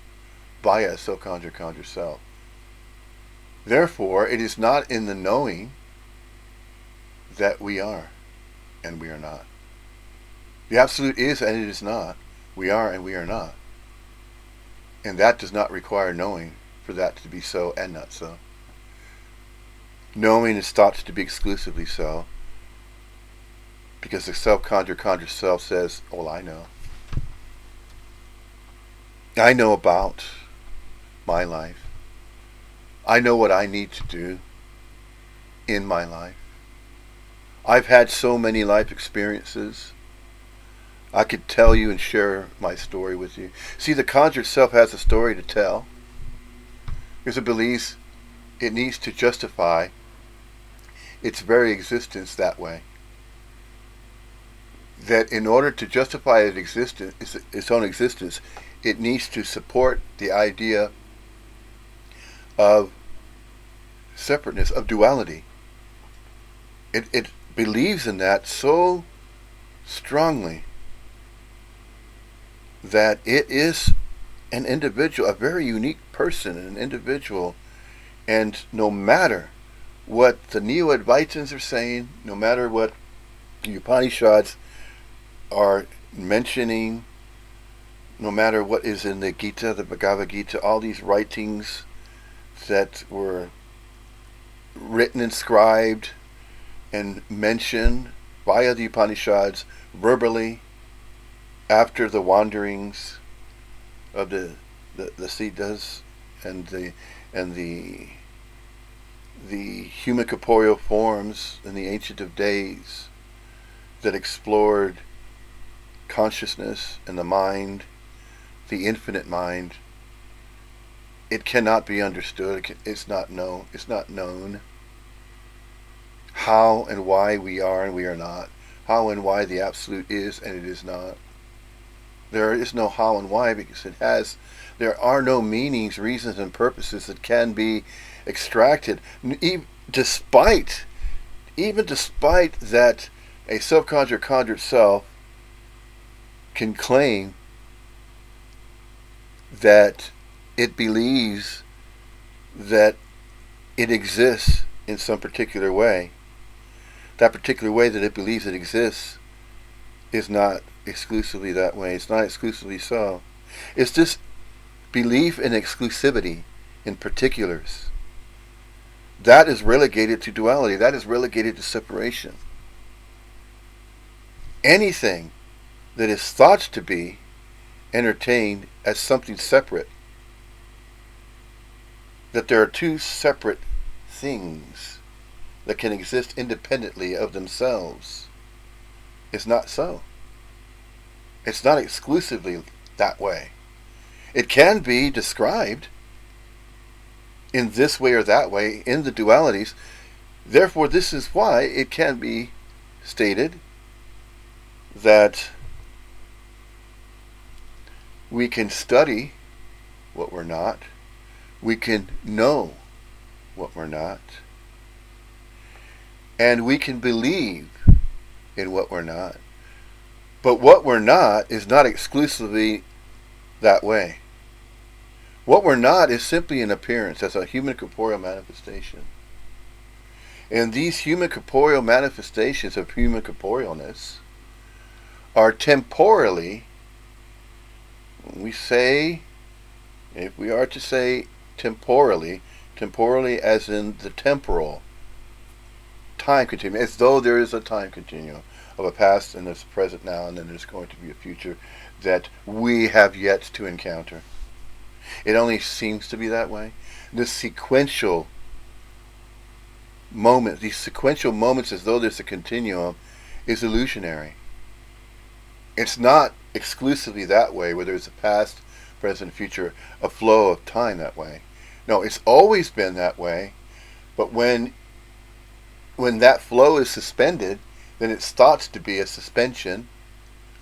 by a self-conjured self. Therefore, it is not in the knowing that we are and we are not. The absolute is and it is not. We are and we are not. And that does not require knowing for that to be so and not so. Knowing is thought to be exclusively so because the self-conjured self says, "Oh, I know. I know about my life. I know what I need to do in my life. I've had so many life experiences. I could tell you and share my story with you." See, the conjured self has a story to tell because it believes it needs to justify its very existence that way. That in order to justify its own existence, it needs to support the idea of separateness, of duality. It believes in that so strongly that it is an individual, a very unique person, an individual, and no matter what the Neo-Advaitans are saying, no matter what the Upanishads are mentioning, no matter what is in the Gita, the Bhagavad Gita, all these writings that were written, inscribed, and mentioned via the Upanishads verbally after the wanderings of the Siddhas and the human corporeal forms in the ancient of days that explored consciousness and the mind, the infinite mind. It cannot be understood. It's not known. It's not known how and why we are and we are not. How and why the absolute is and it is not. There is no how and why because there are no meanings, reasons, and purposes that can be extracted. Despite that a conjured self can claim that it believes that it exists in some particular way. That particular way that it believes it exists is not exclusively that way. It's not exclusively so. It's this belief in exclusivity in particulars. That is relegated to duality. That is relegated to separation. Anything that is thought to be entertained as something separate, that there are two separate things that can exist independently of themselves, is not so. It's not exclusively that way. It can be described in this way or that way in the dualities. Therefore, this is why it can be stated that we can study what we're not, we can know what we're not, and we can believe in what we're not. But what we're not is not exclusively that way. What we're not is simply an appearance, as a human corporeal manifestation. And these human corporeal manifestations of human corporealness are temporally, we say, if we are to say temporally as in the temporal time continuum, as though there is a time continuum of a past and there's a present now and then there's going to be a future that we have yet to encounter. It only seems to be that way. This sequential moment, these sequential moments as though there's a continuum, is illusionary. It's not exclusively that way where there's a past, present, future, a flow of time that way. No, it's always been that way, but when that flow is suspended, then it's thought to be a suspension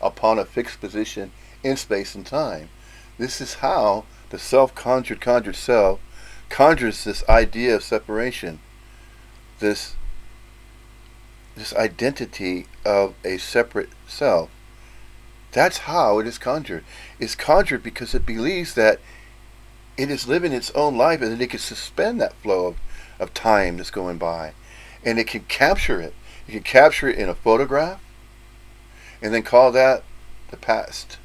upon a fixed position in space and time. This is how the conjured self conjures this idea of separation, this identity of a separate self. That's how it is conjured. It's conjured because it believes that it is living its own life and that it can suspend that flow of time that's going by. And it can capture it. You can capture it in a photograph and then call that the past.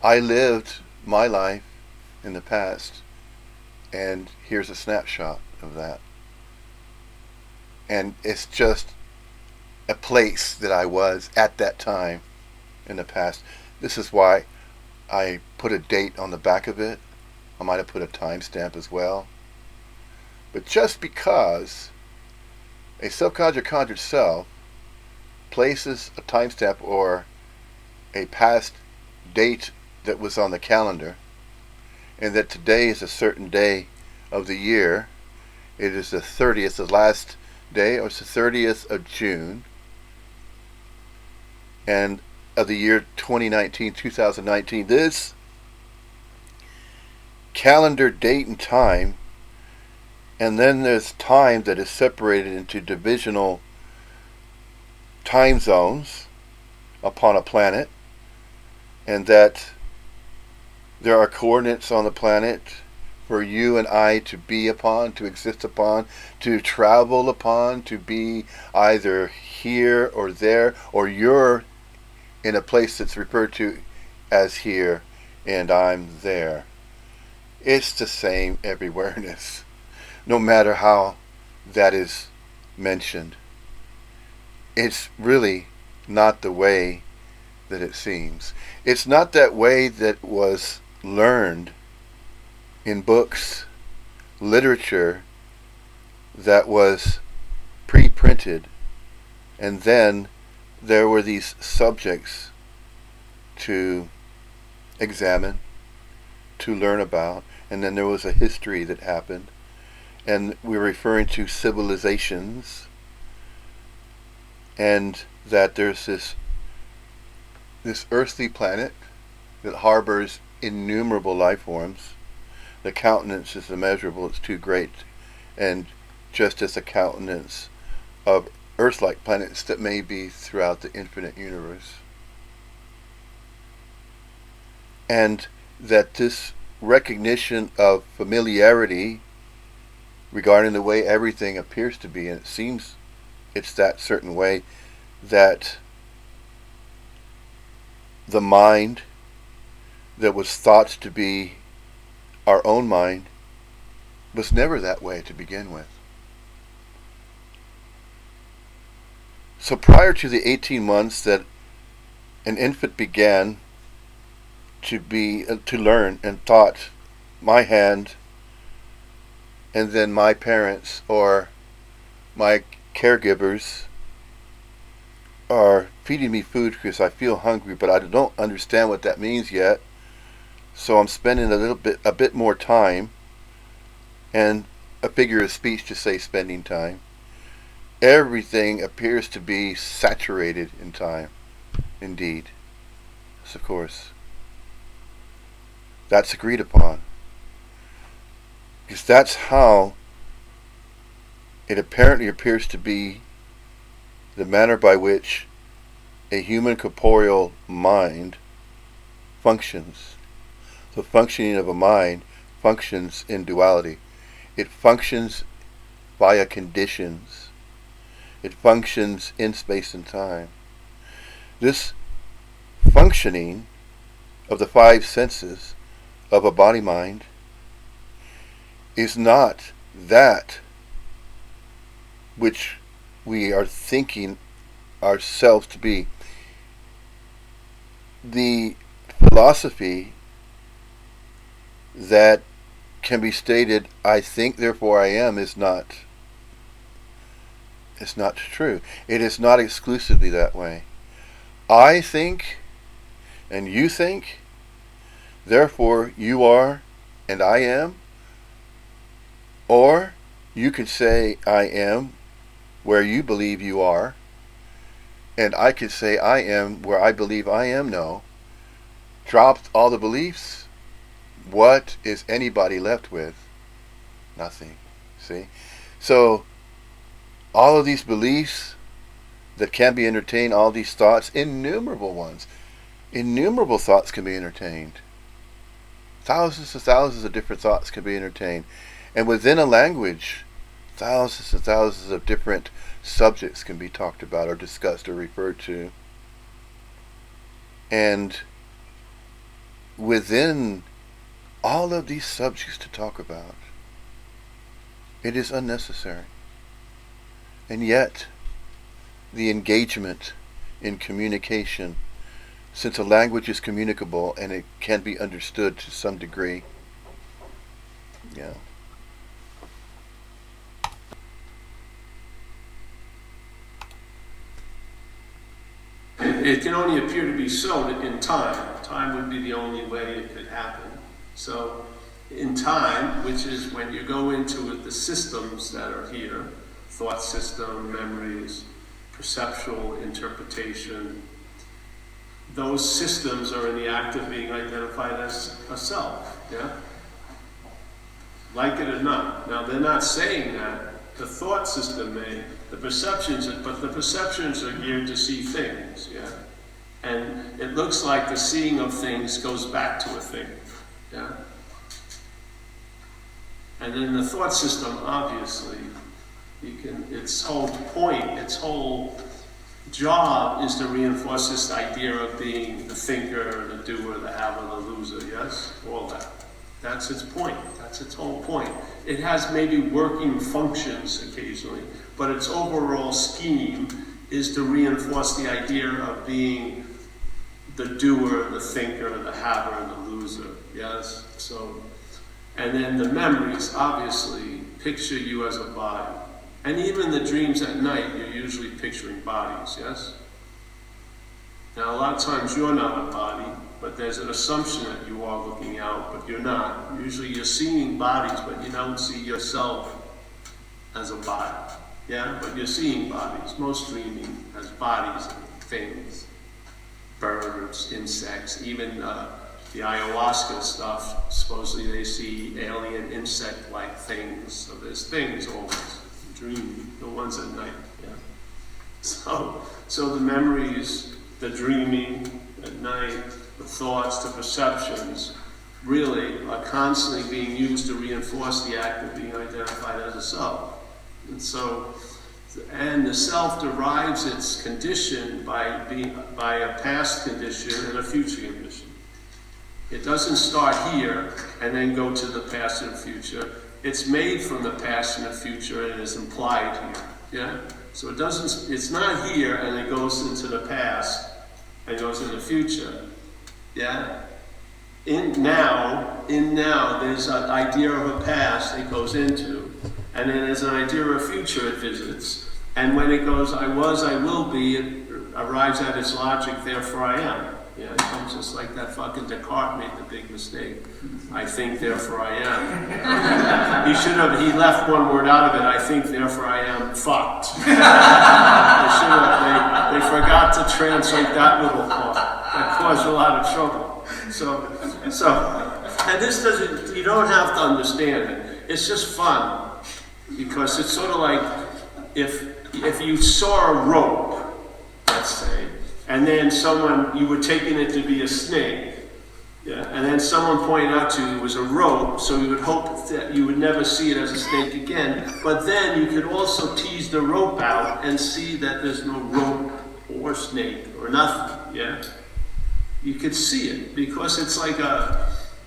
I lived my life in the past and here's a snapshot of that. And it's just a place that I was at that time in the past. This is why I put a date on the back of it. I might have put a timestamp as well. But just because a conjured self places a timestamp or a past date that was on the calendar, and that today is a certain day of the year, it is the 30th, the last day, or it's the 30th of June, and of the year 2019, this calendar date and time, and then there's time that is separated into divisional time zones upon a planet, and that there are coordinates on the planet for you and I to be upon, to exist upon, to travel upon, to be either here or there, or you're in a place that's referred to as here and I'm there. It's the same everywhere. no matter how that is mentioned. It's really not the way that it seems. It's not that way that was learned in books, literature that was pre-printed, and then there were these subjects to examine, to learn about, and then there was a history that happened, and we're referring to civilizations, and that there's this earthly planet that harbors innumerable life forms. The countenance is immeasurable, it's too great, and just as the countenance of Earth-like planets that may be throughout the infinite universe. And that this recognition of familiarity regarding the way everything appears to be, and it seems it's that certain way, that the mind that was thought to be our own mind was never that way to begin with. So prior to the 18 months that an infant began to learn and taught my hand, and then my parents or my caregivers are feeding me food because I feel hungry, but I don't understand what that means yet. So I'm spending a bit more time, and a figure of speech to say spending time. Everything appears to be saturated in time. Indeed. Yes, of course. That's agreed upon. Because that's how it apparently appears to be the manner by which a human corporeal mind functions. The functioning of a mind functions in duality. It functions via conditions. It functions in space and time. This functioning of the five senses of a body-mind is not that which we are thinking ourselves to be. The philosophy that can be stated, I think, therefore I am, is not. It's not true. It is not exclusively that way. I think, and you think, therefore you are, and I am. Or you could say I am where you believe you are, and I could say I am where I believe I am. No. Dropped all the beliefs. What is anybody left with? Nothing. See? So, all of these beliefs that can be entertained, all these thoughts, innumerable ones, innumerable thoughts can be entertained. Thousands and thousands of different thoughts can be entertained. And within a language, thousands and thousands of different subjects can be talked about or discussed or referred to. And within all of these subjects to talk about, it is unnecessary. And yet, the engagement in communication, since a language is communicable and it can be understood to some degree, yeah. It can only appear to be so in time. Time would be the only way it could happen. So in time, which is when you go into the systems that are here, thought system, memories, perceptual interpretation, those systems are in the act of being identified as a self, yeah? Like it or not. Now, they're not saying that. The thought system may, the perceptions, but the perceptions are geared to see things, yeah? And it looks like the seeing of things goes back to a thing, yeah? And then the thought system, obviously, its whole point, its whole job is to reinforce this idea of being the thinker, the doer, the haver, the loser, yes? All that. That's its point. That's its whole point. It has maybe working functions occasionally, but its overall scheme is to reinforce the idea of being the doer, the thinker, the haver, and the loser. Yes? So, and then the memories obviously picture you as a body. And even the dreams at night, you're usually picturing bodies, yes? Now, a lot of times you're not a body, but there's an assumption that you are looking out, but you're not. Usually you're seeing bodies, but you don't see yourself as a body. Yeah? But you're seeing bodies. Most dreaming has bodies and things. Birds, insects, even the ayahuasca stuff, supposedly they see alien insect-like things. So there's things always. Dreaming, the ones at night. Yeah? So the memories, the dreaming at night, the thoughts, the perceptions, really are constantly being used to reinforce the act of being identified as a self. And the self derives its condition by a past condition and a future condition. It doesn't start here and then go to the past and future. It's made from the past and the future and is implied here. Yeah? So it's not here and it goes into the past and goes into the future. Yeah? In now, there's an idea of a past it goes into, and then there's an idea of a future it visits. And when it goes, I was, I will be, it arrives at its logic, therefore I am. Yeah, it comes just like that fucking Descartes made the big mistake. I think, therefore I am. He left one word out of it, I think, therefore I am fucked. They forgot to translate that little part. That caused a lot of trouble. And this doesn't, you don't have to understand it. It's just fun. Because it's sort of like if you saw a rope, let's say, and then you were taking it to be a snake, yeah, and then someone pointed out to you it was a rope, so you would hope that you would never see it as a snake again, but then you could also tease the rope out and see that there's no rope or snake or nothing, yeah? You could see it, because it's like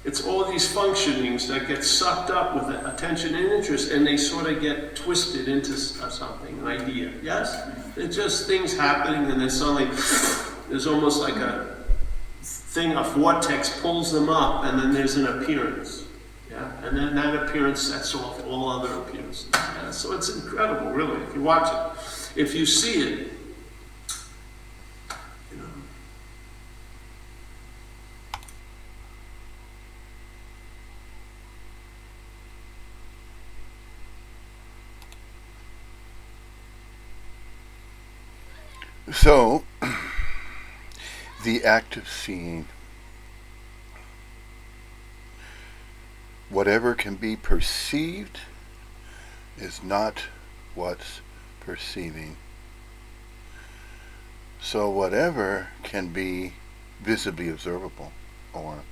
it's all these functionings that get sucked up with attention and interest, and they sort of get twisted into something, an idea, yes? It's just things happening, and then suddenly there's almost like a vortex pulls them up, and then there's an appearance, yeah? And then that appearance sets off all other appearances, yeah? So it's incredible, really, if you watch it. If you see it, So, the act of seeing, whatever can be perceived is not what's perceiving. So whatever can be visibly observable, or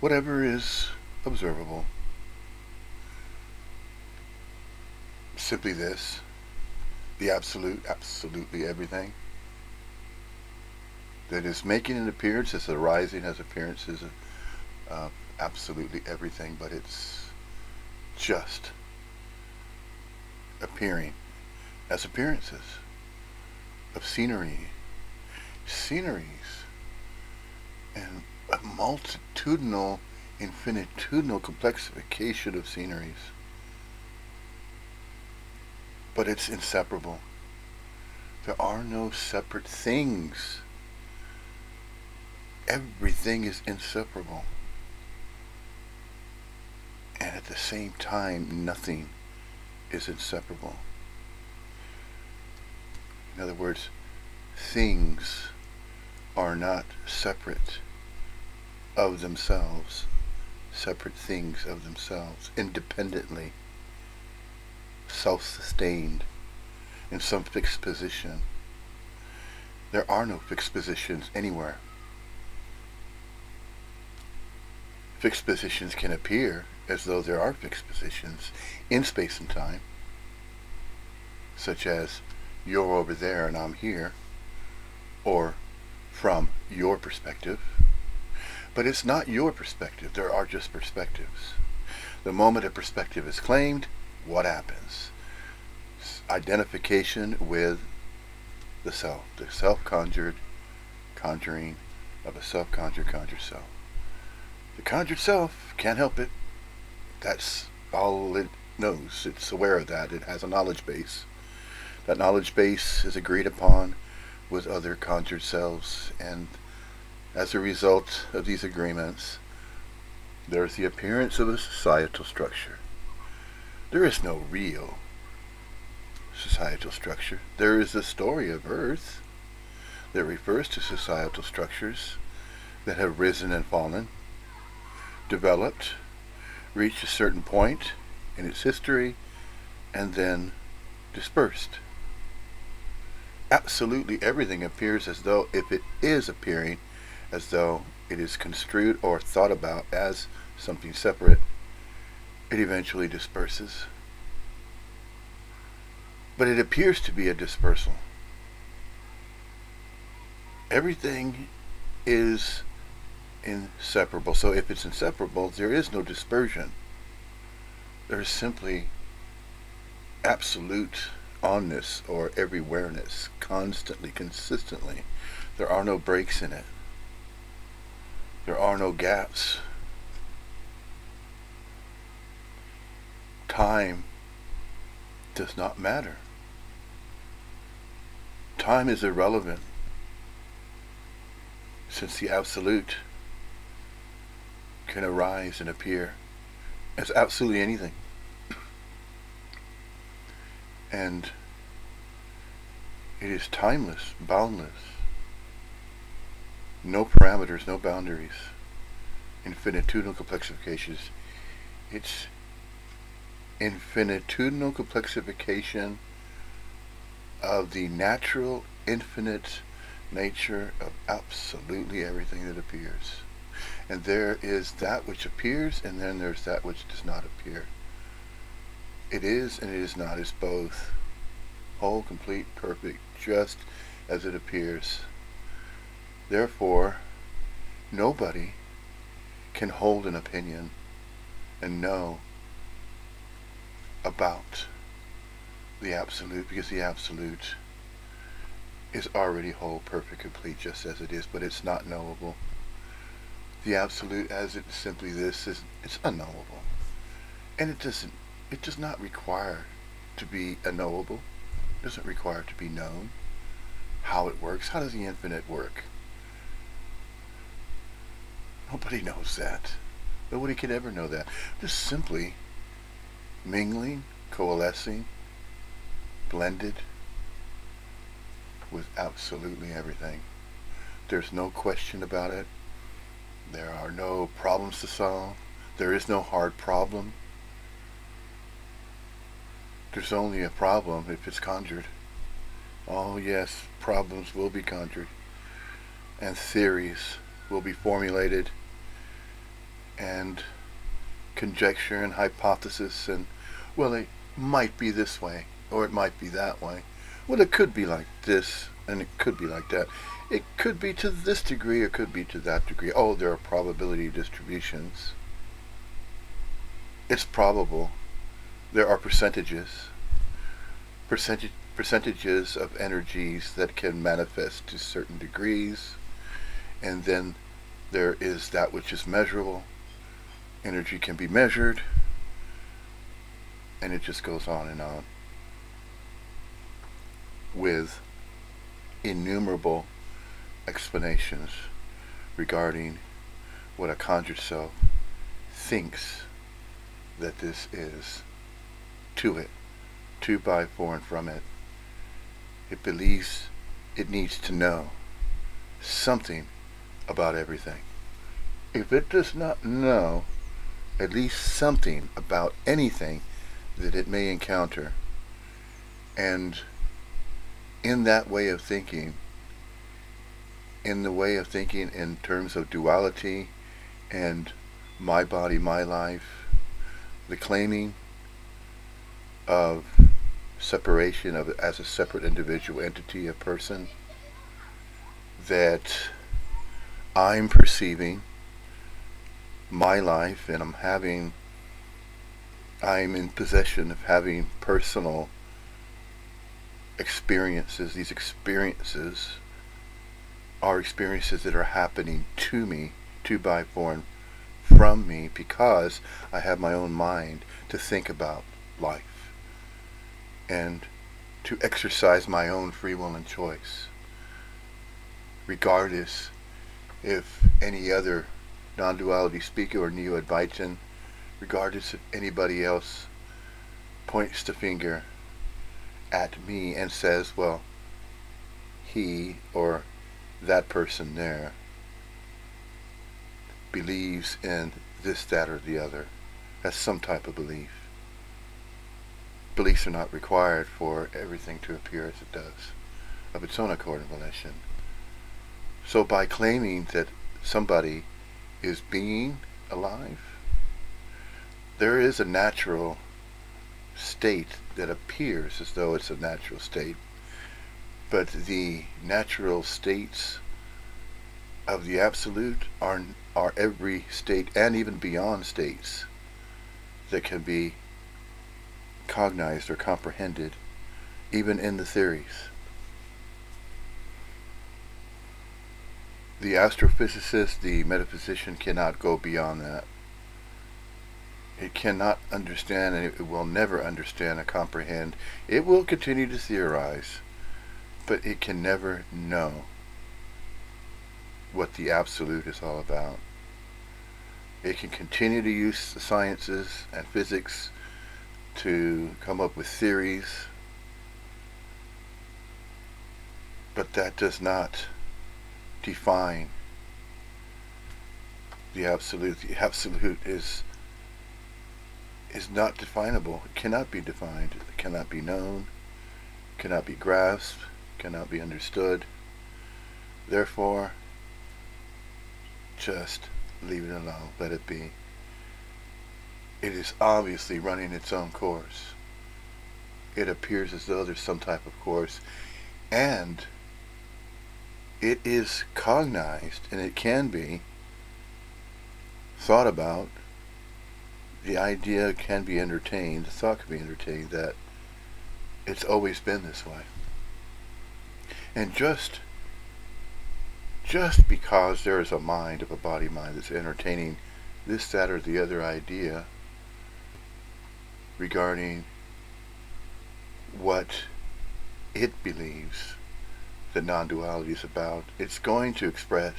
whatever is observable, simply this, the absolute, absolutely everything that is making an appearance, is arising as appearances of absolutely everything, but it's just appearing as appearances of sceneries, and a multitudinal, infinitudinal complexification of sceneries. But it's inseparable. There are no separate things. Everything is inseparable. And at the same time, nothing is inseparable. In other words, things are not separate of themselves, separate things of themselves, independently, self-sustained, in some fixed position. There are no fixed positions anywhere. Fixed positions can appear as though there are fixed positions in space and time, such as you're over there and I'm here, or from your perspective. But it's not your perspective. There are just perspectives. The moment a perspective is claimed, what happens? Identification with the self-conjured conjuring of a self-conjured conjured self. The conjured self can't help it. That's all it knows. It's aware of that. It has a knowledge base. That knowledge base is agreed upon with other conjured selves, and as a result of these agreements, there's the appearance of a societal structure. There is no real societal structure. There is the story of Earth that refers to societal structures that have risen and fallen, developed, reached a certain point in its history, and then dispersed. Absolutely everything appears as though, if it is appearing, as though it is construed or thought about as something separate, it eventually disperses. But it appears to be a dispersal. Everything is inseparable. So if it's inseparable, there is no dispersion. There is simply absolute onness or everywhereness, constantly, consistently. There are no breaks in it. There are no gaps. Time does not matter. Time is irrelevant, since the absolute can arise and appear as absolutely anything. And it is timeless, boundless. No parameters, no boundaries. Infinitudinal complexifications. It's infinitudinal complexification of the natural, infinite nature of absolutely everything that appears. And there is that which appears, and then there's that which does not appear. It is and it is not. It's both. Whole, complete, perfect, just as it appears. Therefore, nobody can hold an opinion and know about the absolute, because the absolute is already whole, perfect, complete, just as it is, but it's not knowable. The absolute, as it's simply this, it's unknowable. And it does not require to be unknowable. It doesn't require to be known. How it works. How does the infinite work? Nobody knows that. Nobody can ever know that. Just simply mingling, coalescing, blended with absolutely everything. There's no question about it. There are no problems to solve. There is no hard problem. There's only a problem if it's conjured. Oh yes, problems will be conjured, and theories will be formulated, and conjecture and hypothesis, and, well, it might be this way, or it might be that way. Well, it could be like this, and it could be like that. It could be to this degree, or it could be to that degree. Oh, there are probability distributions. It's probable. There are percentages of energies that can manifest to certain degrees, and then there is that which is measurable. Energy can be measured, and it just goes on with innumerable explanations regarding what a conjured self thinks that this is to it, to, by, for, and from it. It believes it needs to know something about everything. If it does not know at least something about anything that it may encounter, and in that way of thinking, in the way of thinking in terms of duality and my body, my life, the claiming of separation of it as a separate individual entity, a person, that I'm perceiving my life, and I'm in possession of having personal experiences. These experiences are experiences that are happening to me, to, by, for, and from me, because I have my own mind to think about life and to exercise my own free will and choice, regardless if any other non-duality speaker or neo-Advaitan, regardless if anybody else points the finger at me and says, well, he or that person there believes in this, that, or the other. That's some type of belief. Beliefs are not required for everything to appear as it does, of its own accord and volition. So by claiming that somebody is being alive, there is a natural state that appears as though it's a natural state, but the natural states of the absolute are every state and even beyond states that can be cognized or comprehended, even in the theories. The astrophysicist, the metaphysician cannot go beyond that. It cannot understand, and it will never understand or comprehend. It will continue to theorize, but it can never know what the absolute is all about. It can continue to use the sciences and physics to come up with theories, but that does not define the absolute. The absolute is not definable. It cannot be defined. It cannot be known, cannot be grasped, cannot be understood. Therefore, just leave it alone. Let it be. It is obviously running its own course. It appears as though there's some type of course, and it is cognized, and it can be thought about. The idea can be entertained, the thought can be entertained that it's always been this way. And just because there is a mind of a body mind that's entertaining this, that, or the other idea regarding what it believes that non-duality is about, it's going to express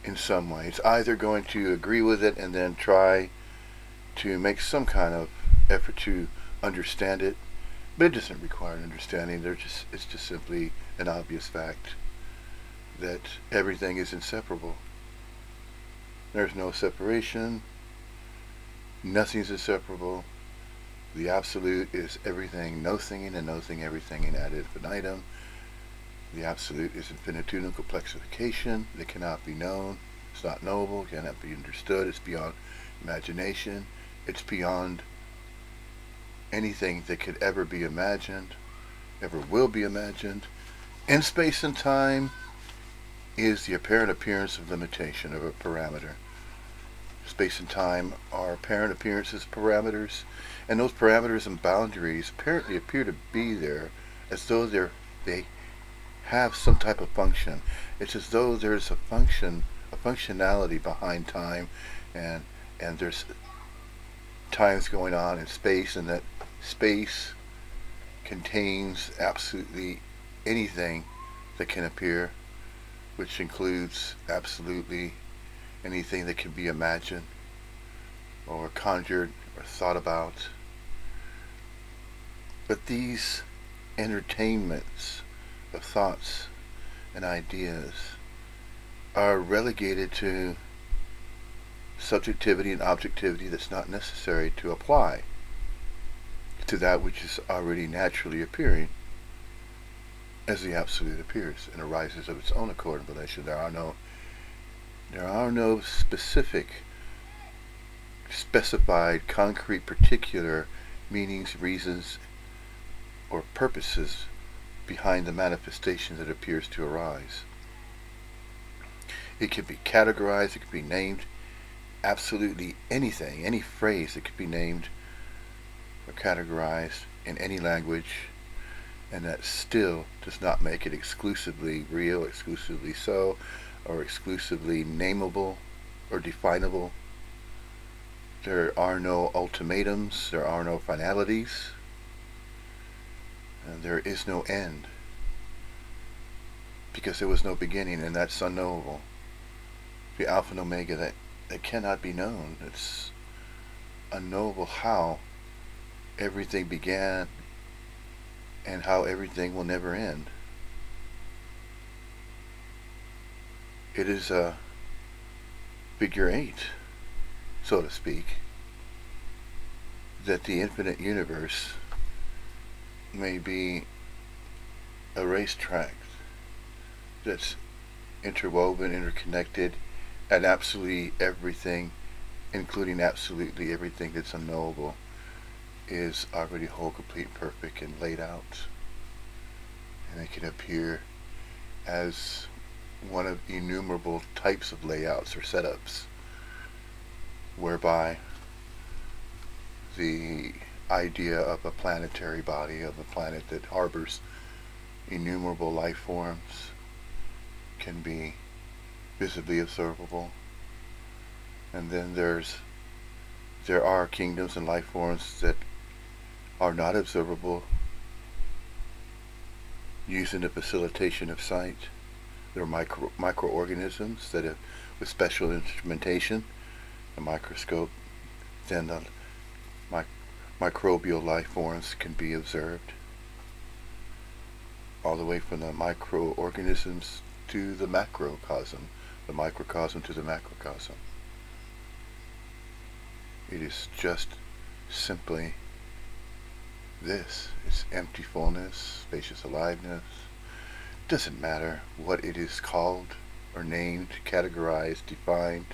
in some way. It's either going to agree with it and then try to make some kind of effort to understand it, but it doesn't require an understanding. It's just simply an obvious fact that everything is inseparable. There's no separation. Nothing's inseparable. The absolute is everything, no thinging, and no thing, everything, and ad infinitum. The absolute is infinitudinal complexification that cannot be known. It's not knowable, cannot be understood. It's beyond imagination. It's beyond anything that could ever be imagined, ever will be imagined. In space and time is the apparent appearance of limitation of a parameter. Space and time are apparent appearances of parameters, and those parameters and boundaries apparently appear to be there as though they have some type of function. It's as though there's a functionality behind time, and there's times going on in space, and that space contains absolutely anything that can appear, which includes absolutely anything that can be imagined or conjured or thought about. But these entertainments of thoughts and ideas are relegated to subjectivity and objectivity that's not necessary to apply to that which is already naturally appearing as the absolute appears and arises of its own accord and volition. There are no specific, specified, concrete, particular meanings, reasons, or purposes behind the manifestation that appears to arise. It can be categorized, it can be named, absolutely anything, any phrase that could be named or categorized in any language, and that still does not make it exclusively real, exclusively so, or exclusively nameable or definable. There are no ultimatums, there are no finalities, and there is no end, because there was no beginning, and that's unknowable. The Alpha and Omega that cannot be known. It's unknowable how everything began and how everything will never end. It is a figure eight, so to speak, that the infinite universe may be a racetrack that's interwoven, interconnected, and absolutely everything, including absolutely everything that's unknowable, is already whole, complete, perfect, and laid out. And it can appear as one of innumerable types of layouts or setups, whereby the idea of a planetary body, of a planet that harbors innumerable life forms, can be visibly observable. And then there are kingdoms and life forms that are not observable using the facilitation of sight. There are microorganisms that have, with special instrumentation, a microscope, then the microbial life forms can be observed, all the way from the microorganisms to the macrocosm, the microcosm to the macrocosm. It is just simply this. It's empty fullness, spacious aliveness. Doesn't matter what it is called or named, categorized, defined.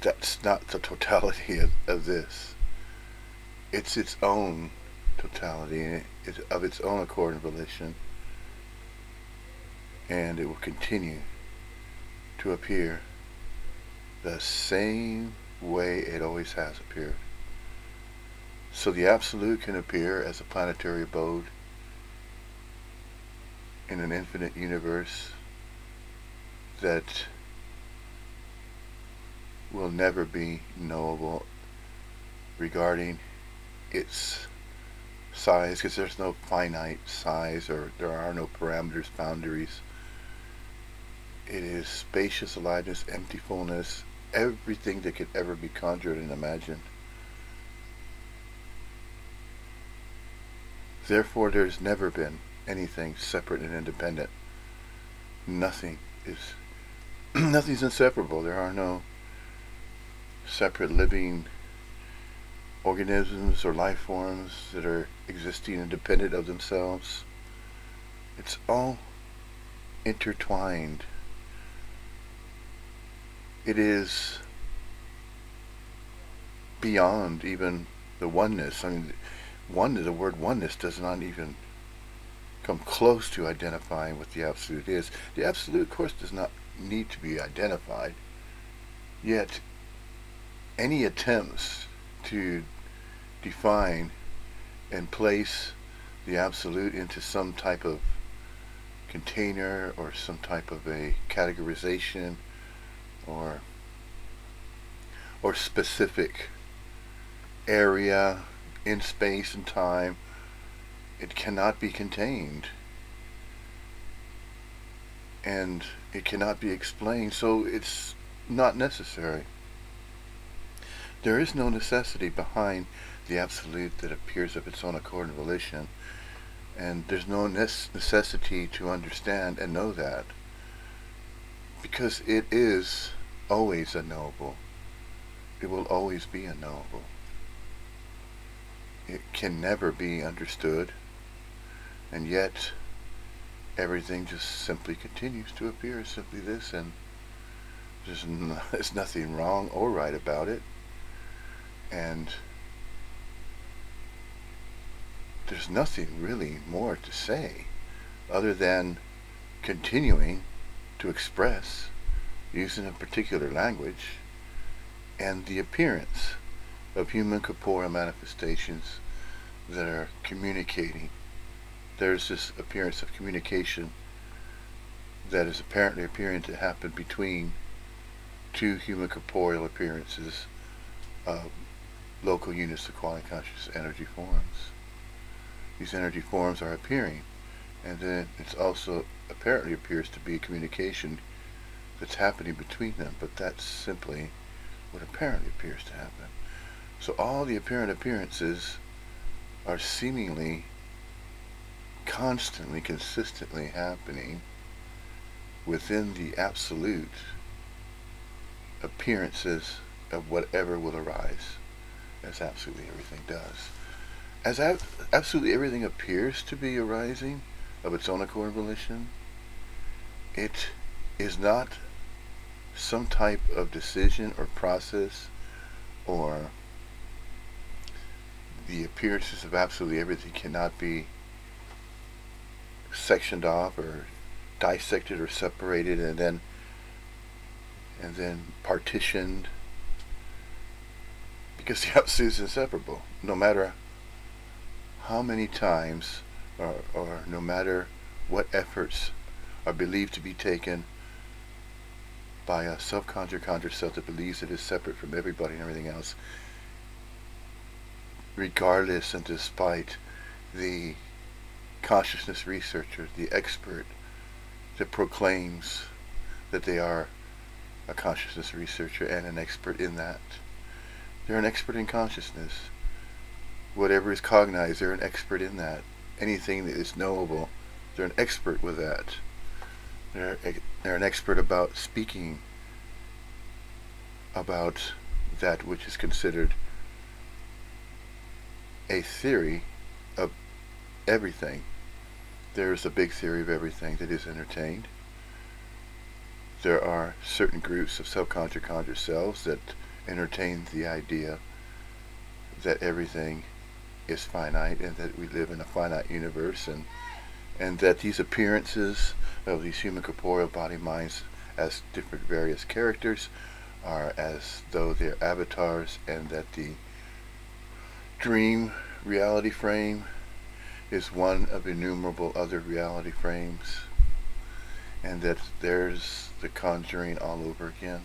That's not the totality of this. It's its own totality, it's of its own accord and volition, and it will continue to appear the same way it always has appeared. So the Absolute can appear as a planetary abode in an infinite universe that will never be knowable regarding its size, because there's no finite size, or there are no parameters, boundaries. It is spacious aliveness, empty fullness, everything that could ever be conjured and imagined. Therefore, there's never been anything separate and independent. Nothing is nothing's inseparable. There are no separate living organisms or life forms that are existing independent of themselves. It's all intertwined. It is beyond even the oneness. I mean, the word oneness does not even come close to identifying what the Absolute is. The Absolute, of course, does not need to be identified. Yet, any attempts to define and place the Absolute into some type of container or some type of a categorization or specific area in space and time, it cannot be contained, and it cannot be explained, so it's not necessary. There is no necessity behind the Absolute that appears of its own accord and volition, and there's no necessity to understand and know that, because it is always unknowable. It will always be unknowable. It can never be understood, and yet everything just simply continues to appear as simply this, and there's nothing wrong or right about it, and there's nothing really more to say other than continuing to express using a particular language and the appearance of human corporeal manifestations that are communicating. There's this appearance of communication that is apparently appearing to happen between two human corporeal appearances of local units of quantum conscious energy forms. These energy forms are appearing, and then it also apparently appears to be communication that's happening between them, but that's simply what apparently appears to happen. So all the apparent appearances are seemingly constantly, consistently happening within the absolute appearances of whatever will arise, as absolutely everything does. As absolutely everything appears to be arising of its own accord volition, it is not some type of decision or process, or the appearances of absolutely everything cannot be sectioned off or dissected or separated and then partitioned, because the absolute is inseparable. No matter how many times or no matter what efforts are believed to be taken by a self-conscious conscious self that believes it is separate from everybody and everything else, regardless and despite the consciousness researcher, the expert that proclaims that they are a consciousness researcher and an expert in that. They're an expert in consciousness. Whatever is cognized, they're an expert in that. Anything that is knowable, they're an expert with that. They're an expert about speaking about that which is considered a theory of everything. There's a big theory of everything that is entertained. There are certain groups of self-conscious conscious selves that entertain the idea that everything is finite and that we live in a finite universe, and that these appearances of these human corporeal body minds as different various characters are as though they're avatars, and that the dream reality frame is one of innumerable other reality frames, and that there's the conjuring all over again.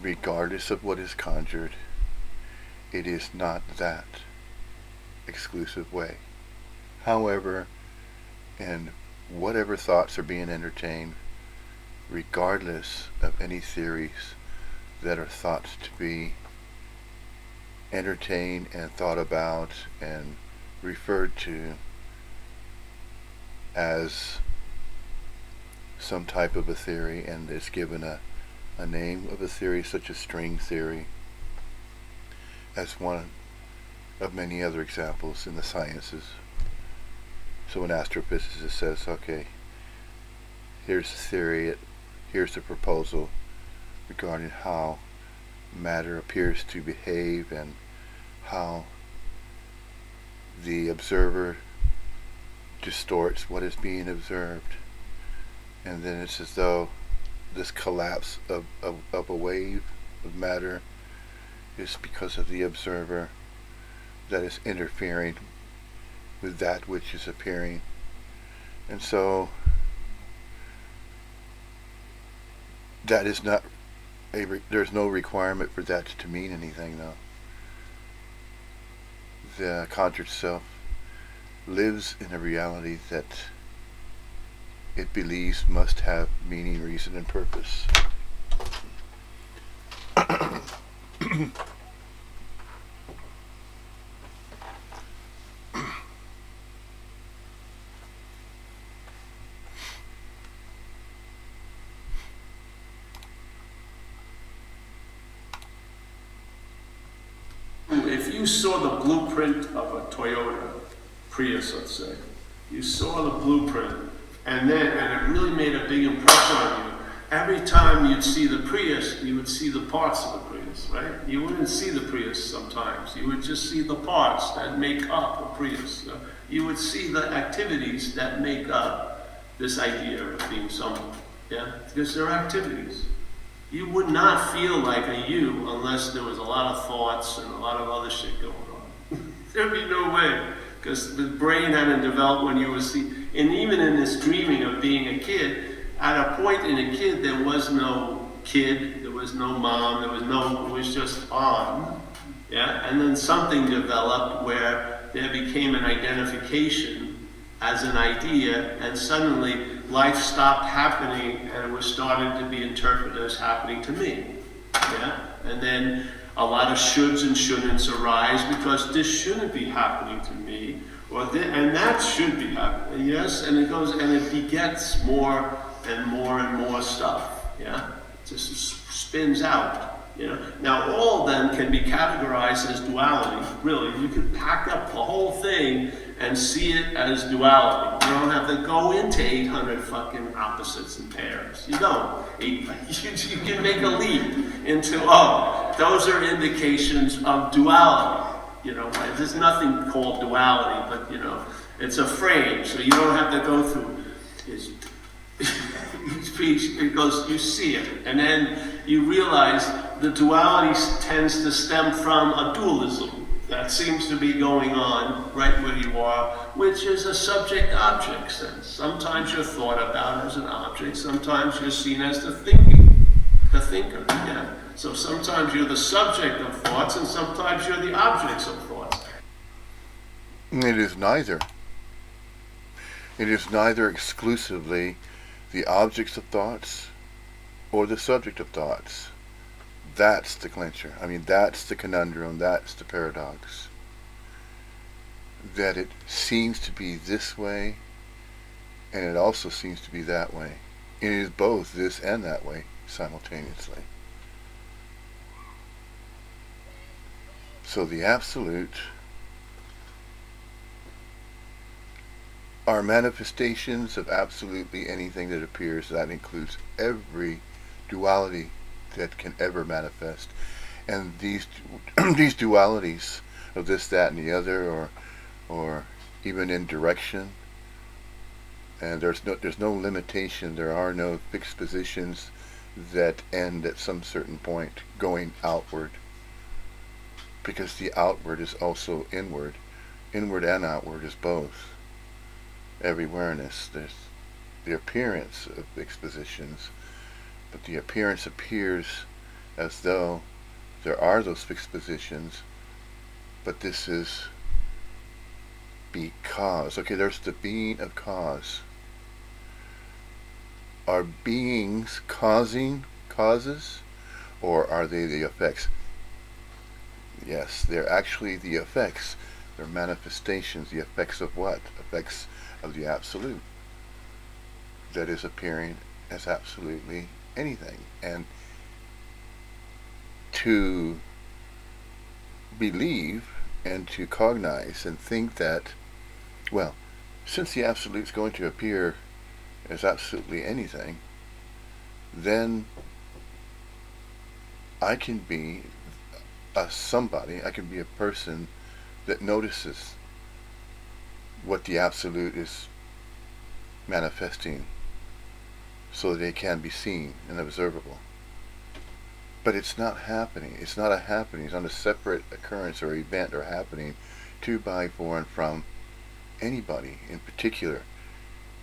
Regardless of what is conjured, it is not that exclusive way. However, and whatever thoughts are being entertained, regardless of any theories that are thought to be entertained and thought about and referred to as some type of a theory, and is given a name of a theory such as string theory as one of many other examples in the sciences. So an astrophysicist says, okay, here's the theory, here's the proposal regarding how matter appears to behave and how the observer distorts what is being observed. And then it's as though this collapse of a wave of matter is because of the observer that is interfering with that which is appearing. And so that is not there's no requirement for that to mean anything, though. The conjured self lives in a reality that it believes must have meaning, reason, and purpose. If you saw the blueprint of a Toyota Prius, let's say, you saw the blueprint, and it really made a big impression on you. Every time you'd see the Prius, you would see the parts of the Prius, right? You wouldn't see the Prius sometimes. You would just see the parts that make up a Prius. You would see the activities that make up this idea of being someone, yeah? Because there are activities. You would not feel like a you unless there was a lot of thoughts and a lot of other shit going on. There'd be no way, because the brain hadn't developed when you were and even in this dreaming of being a kid, at a point in a kid there was no kid, there was no mom, it was just on, yeah, and then something developed where there became an identification as an idea, and suddenly life stopped happening and it was started to be interpreted as happening to me. Yeah? And then a lot of shoulds and shouldn'ts arise because this shouldn't be happening to me, and that should be happening. Yes? And it goes and it begets more and more and more stuff. Yeah? It just spins out. You know? Now all of them can be categorized as duality. Really, you could pack up the whole thing and see it as duality. You don't have to go into 800 fucking opposites and pairs. You don't. You can make a leap into, those are indications of duality. You know, there's nothing called duality, but you know, it's a frame, so you don't have to go through it goes, you see it, and then you realize the duality tends to stem from a dualism that seems to be going on right where you are, which is a subject-object sense. Sometimes you're thought about as an object, sometimes you're seen as the thinker, yeah. So sometimes you're the subject of thoughts, and sometimes you're the objects of thoughts. It is neither. It is neither exclusively the objects of thoughts or the subject of thoughts. That's the clincher. I mean, that's the conundrum, that's the paradox. That it seems to be this way, and it also seems to be that way. It is both this and that way simultaneously. So the absolute are manifestations of absolutely anything that appears. That includes every duality that can ever manifest. And these these dualities of this, that, and the other, or even in direction, and there's no limitation. There are no fixed positions that end at some certain point going outward, because the outward is also inward. Inward and outward is both. Everywhereness. There's the appearance of fixed positions, but the appearance appears as though there are those fixed positions, but this is because. Okay, there's the being of cause. Are beings causing causes, or are they the effects? Yes, they're actually the effects. They're manifestations. The effects of what? Effects of the absolute that is appearing as absolutely anything. And to believe and to cognize and think that, well, since the absolute is going to appear as absolutely anything, then I can be somebody, I can be a person that notices what the absolute is manifesting so that it can be seen and observable. But it's not happening. It's not a happening. It's not a separate occurrence or event or happening to, by, for, and from anybody in particular.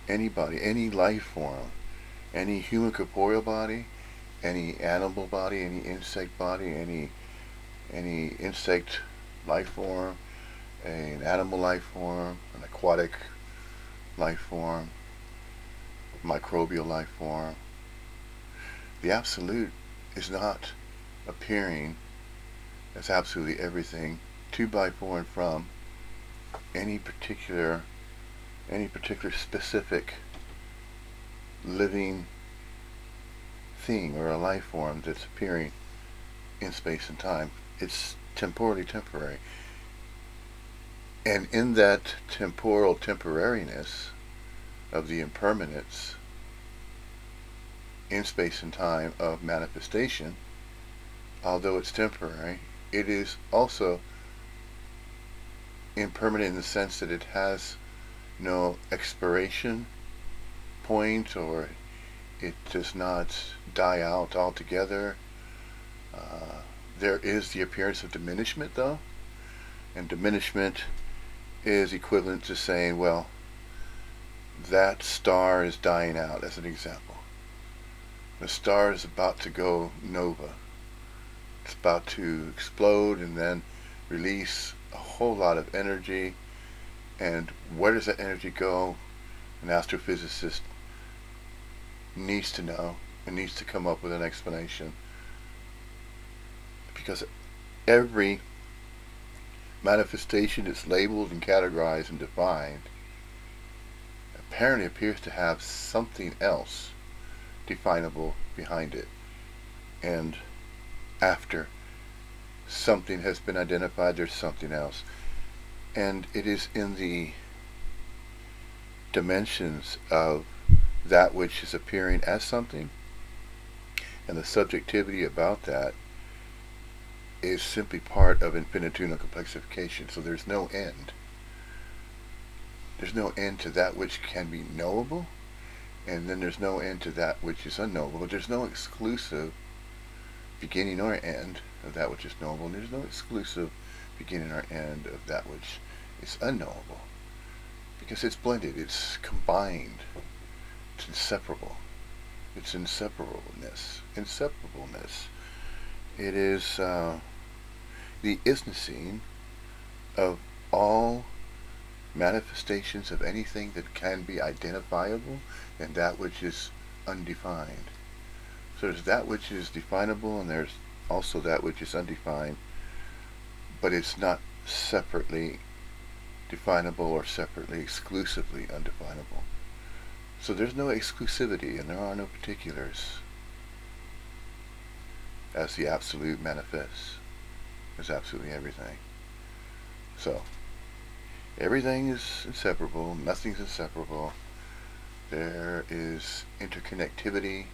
Anybody, any life form, any human corporeal body, any animal body, any insect body, any insect life form, an animal life form, an aquatic life form, microbial life form. The absolute is not appearing as absolutely everything to, by, for, and from any particular specific living thing or a life form that's appearing in space and time. It's temporally temporary. And in that temporal temporariness of the impermanence in space and time of manifestation, although it's temporary, it is also impermanent in the sense that it has no expiration point or It does not die out altogether. There is the appearance of diminishment, though, and diminishment is equivalent to saying, well, that star is dying out, as an example. The star is about to go nova. It's about to explode and then release a whole lot of energy. And where does that energy go? An astrophysicist needs to know and needs to come up with an explanation. Because every manifestation that's labeled and categorized and defined apparently appears to have something else definable behind it. And after something has been identified, there's something else. And it is in the dimensions of that which is appearing as something, and the subjectivity about that is simply part of infinitesimal complexification. So there's no end. There's no end to that which can be knowable, and then there's no end to that which is unknowable. But there's no exclusive beginning or end of that which is knowable, and there's no exclusive beginning or end of that which is unknowable. Because it's blended, it's combined, it's inseparable. It's inseparableness. Inseparableness. It is the isnessing of all manifestations of anything that can be identifiable and that which is undefined. So there's that which is definable and there's also that which is undefined, but it's not separately definable or separately exclusively undefinable. So there's no exclusivity and there are no particulars as the absolute manifests. There's absolutely everything. So everything is inseparable, nothing's inseparable. There is interconnectivity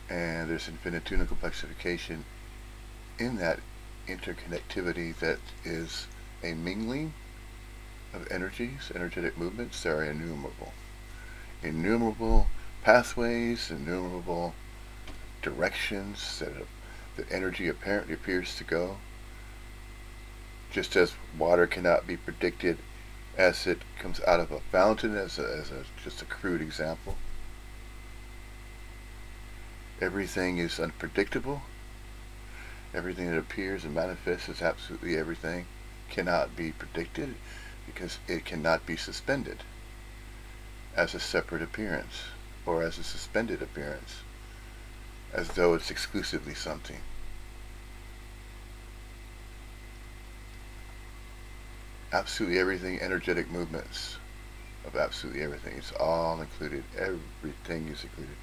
and there's infinitesimal complexification in that interconnectivity that is a mingling of energies, energetic movements. There are innumerable. Innumerable pathways, innumerable directions that energy apparently appears to go. Just as water cannot be predicted as it comes out of a fountain, as just a crude example. Everything is unpredictable. Everything that appears and manifests as absolutely everything cannot be predicted because it cannot be suspended as a separate appearance or as a suspended appearance, as though it's exclusively something. Absolutely everything, energetic movements of absolutely everything. It's all included. Everything is included.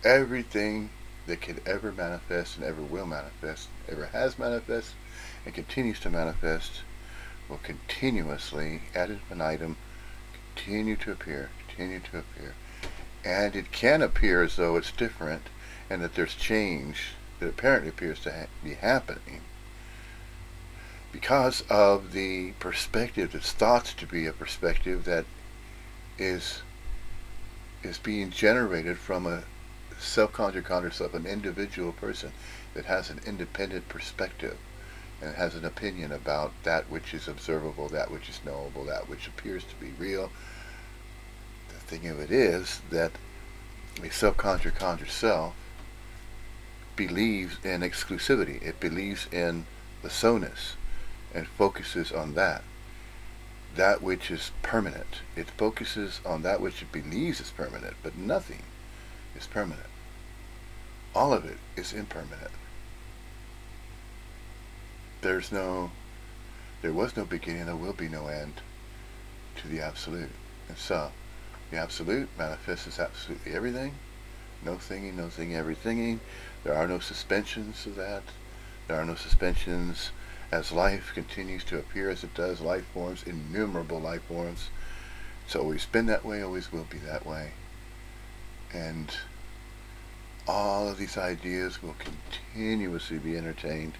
Everything that could ever manifest and ever will manifest, ever has manifest and continues to manifest, will continuously, ad infinitum, continue to appear. And it can appear as though it's different and that there's change that apparently appears to be happening because of the perspective that's thought to be a perspective that is being generated from a self-conjured self, an individual person that has an independent perspective and has an opinion about that which is observable, that which is knowable, that which appears to be real. The thing of it is that a self-conjured self believes in exclusivity. It believes in the so-ness and focuses on that which is permanent. It focuses on that which it believes is permanent, but nothing is permanent. All of it is impermanent. There was no beginning, there will be no end to the absolute. And so, the absolute manifests as absolutely everything. No thinking, everythinging. There are no suspensions of that. There are no suspensions as life continues to appear as it does. Life forms, innumerable life forms. It's always been that way, always will be that way. And all of these ideas will continuously be entertained,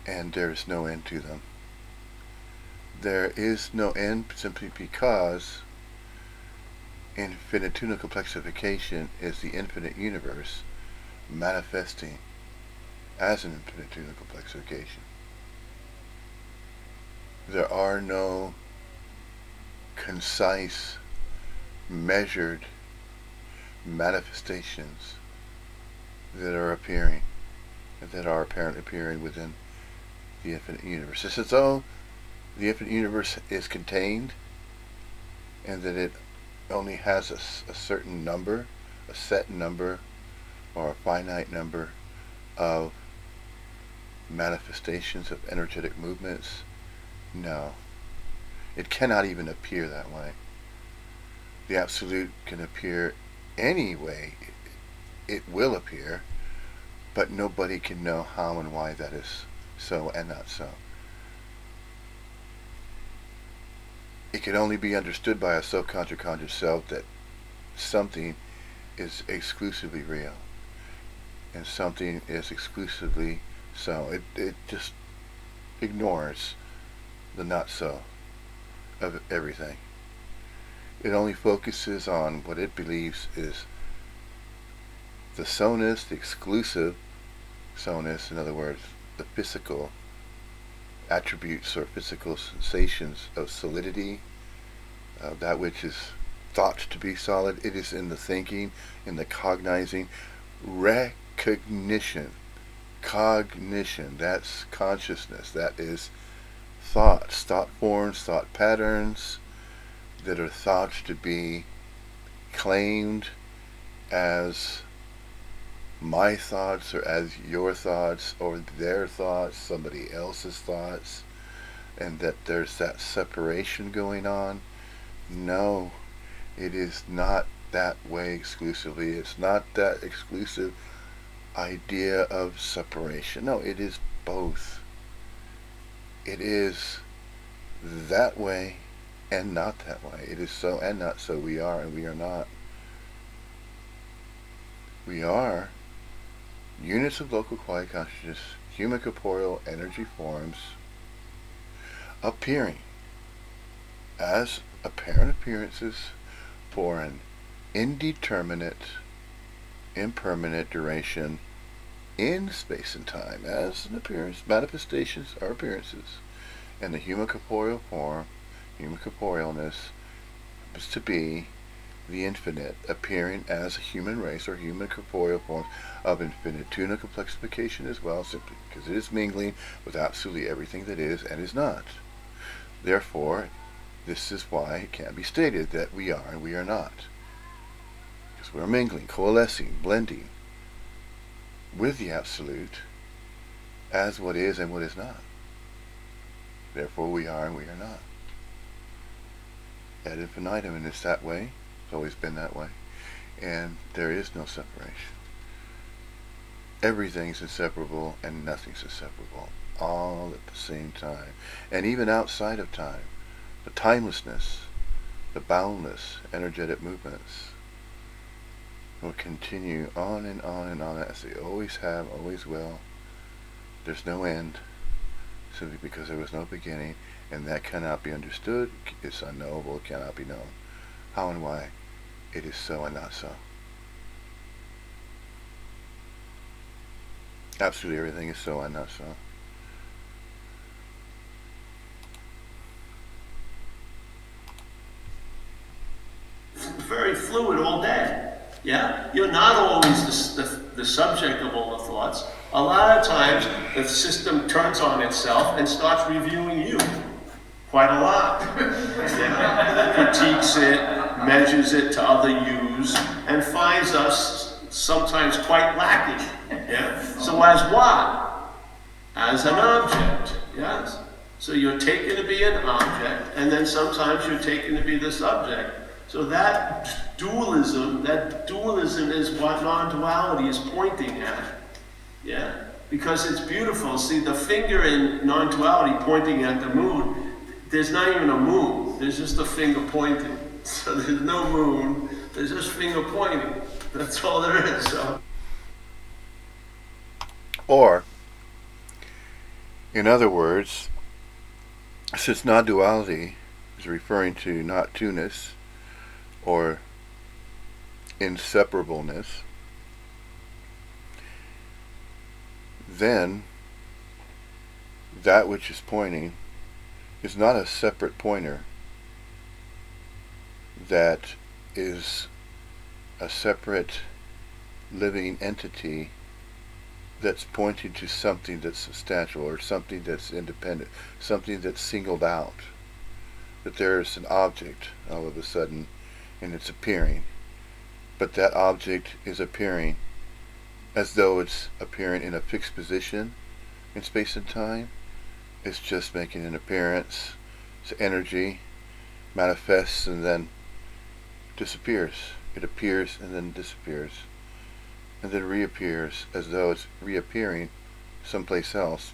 and there's no end to them. There is no end simply because Infinituna complexification is the infinite universe manifesting as an infinituna complexification. There are no concise, measured manifestations that are appearing, that are apparently appearing within the infinite universe. It's as though the infinite universe is contained and that it only has a certain number, a set number, or a finite number of manifestations of energetic movements. No, it cannot even appear that way. The Absolute can appear any way it will appear, but nobody can know how and why that is so and not so. It can only be understood by a subconscious conscious self that something is exclusively real and something is exclusively so. It just ignores the not so of everything. It only focuses on what it believes is the soness, the exclusive soness, in other words, the physical attributes or physical sensations of solidity, that which is thought to be solid. It is in the thinking, in the cognizing, recognition, cognition, that's consciousness, that is thoughts, thought forms, thought patterns that are thought to be claimed as my thoughts or as your thoughts or their thoughts, somebody else's thoughts, and that there's that separation going on. No, it is not that way exclusively. It's not that exclusive idea of separation. No, it is both. It is that way and not that way. It is so and not so. We are and we are not. We are units of local quiet consciousness, human corporeal energy forms appearing as apparent appearances for an indeterminate, impermanent duration in space and time as an appearance. Manifestations are appearances, and the human corporeal form, human corporealness, is to be the infinite appearing as a human race or human corporeal forms of infinituna complexification as well, simply because it is mingling with absolutely everything that is and is not. Therefore, this is why it can be stated that we are and we are not. Because we're mingling, coalescing, blending with the Absolute as what is and what is not. Therefore, we are and we are not. Ad infinitum, and it's that way. It's always been that way. And there is no separation. Everything's inseparable and nothing's inseparable, all at the same time. And even outside of time, the timelessness, the boundless energetic movements will continue on and on and on as they always have, always will. There's no end, simply because there was no beginning, and that cannot be understood. It's unknowable, it cannot be known. How and why it is so and not so. Absolutely everything is so and not so. Very fluid all day. Yeah? You're not always the subject of all the thoughts. A lot of times the system turns on itself and starts reviewing you. Quite a lot. Yeah? Critiques it, measures it to other yous, and finds us sometimes quite lacking. Yeah? So as what? As an object. Yes? So you're taken to be an object, and then sometimes you're taken to be the subject. So that dualism is what non-duality is pointing at. Yeah? Because it's beautiful. See, the finger in non-duality pointing at the moon, there's not even a moon. There's just a finger pointing. So there's no moon. There's just finger pointing. That's all there is. So. Or, in other words, since non-duality is referring to not two-ness, or inseparableness, then that which is pointing is not a separate pointer that is a separate living entity that's pointing to something that's substantial or something that's independent, something that's singled out. That there's an object all of a sudden and it's appearing, but that object is appearing as though it's appearing in a fixed position in space and time. It's just making an appearance. It's energy, manifests and then disappears. It appears and then disappears, and then reappears as though it's reappearing someplace else,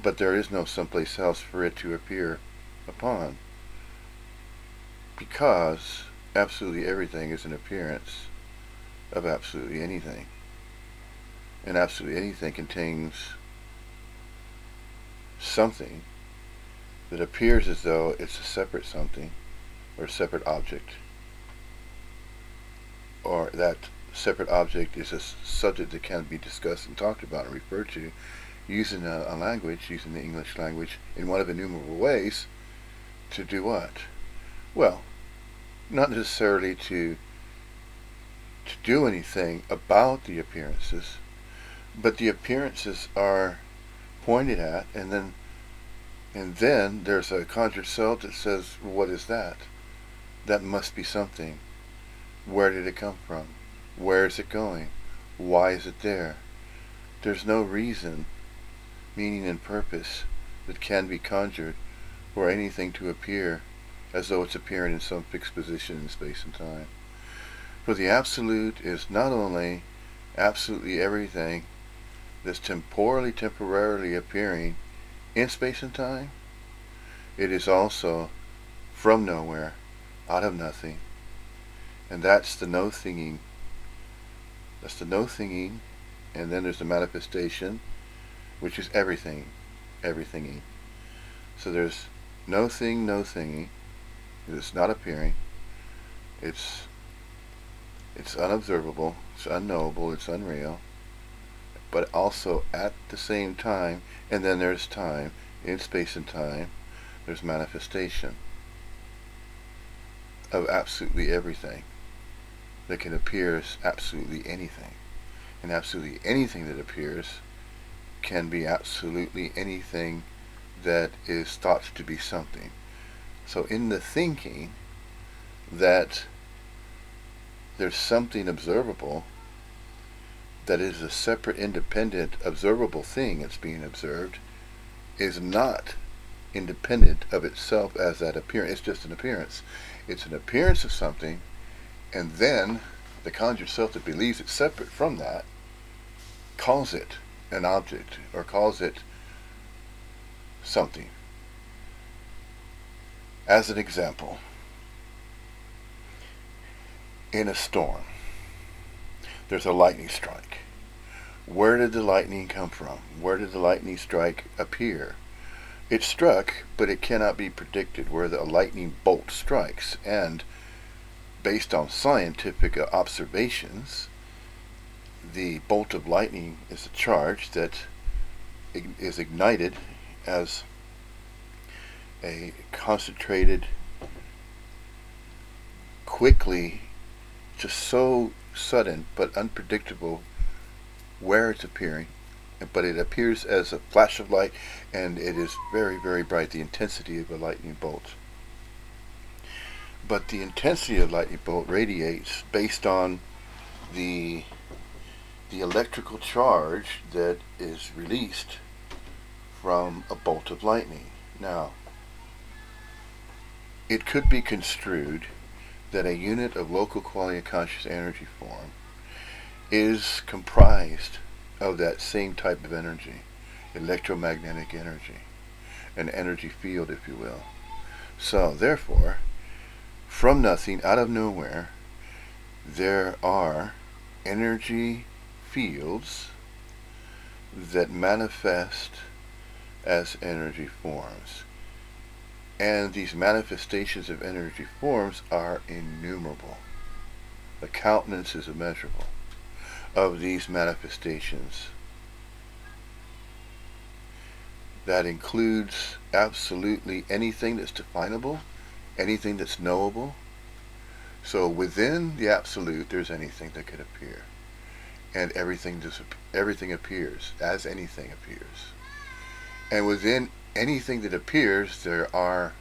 but there is no someplace else for it to appear upon, because absolutely everything is an appearance of absolutely anything, and absolutely anything contains something that appears as though it's a separate something or a separate object, or that separate object is a subject that can be discussed and talked about and referred to using a language, using the English language in one of innumerable ways to do what? Well, not necessarily to do anything about the appearances, but the appearances are pointed at, and then there's a conjured self that says, what is that? That must be something. Where did it come from? Where is it going? Why is it there? There's no reason, meaning and purpose that can be conjured for anything to appear as though it's appearing in some fixed position in space and time. For the Absolute is not only absolutely everything that's temporarily appearing in space and time, it is also from nowhere, out of nothing. And that's the no thinking. That's the no thinking, and then there's the manifestation, which is everything, everythinging. So there's no thing, no thingy. It's not appearing. It's unobservable. It's unknowable. It's unreal. But also at the same time, and then there's time in space and time. There's manifestation of absolutely everything that can appear as absolutely anything. And absolutely anything that appears can be absolutely anything that is thought to be something. So in the thinking that there's something observable that is a separate, independent, observable thing that's being observed is not independent of itself as that appearance. It's just an appearance. It's an appearance of something, and then the conjured self that believes it's separate from that calls it an object or calls it something. As an example, in a storm, there's a lightning strike. Where did the lightning come from? Where did the lightning strike appear? It struck, but it cannot be predicted where the lightning bolt strikes, and based on scientific observations, the bolt of lightning is a charge that is ignited as a concentrated, quickly, just so sudden but unpredictable where it's appearing, but it appears as a flash of light, and it is very, very bright, the intensity of a lightning bolt. But the intensity of a lightning bolt radiates based on the electrical charge that is released from a bolt of lightning. Now, it could be construed that a unit of local quality of conscious energy form is comprised of that same type of energy, electromagnetic energy, an energy field, if you will. So, therefore, from nothing, out of nowhere, there are energy fields that manifest as energy forms. And these manifestations of energy forms are innumerable. The countenance is immeasurable of these manifestations. That includes absolutely anything that's definable, anything that's knowable. So within the absolute, there's anything that could appear, and everything appears as anything appears. And within anything that appears, there are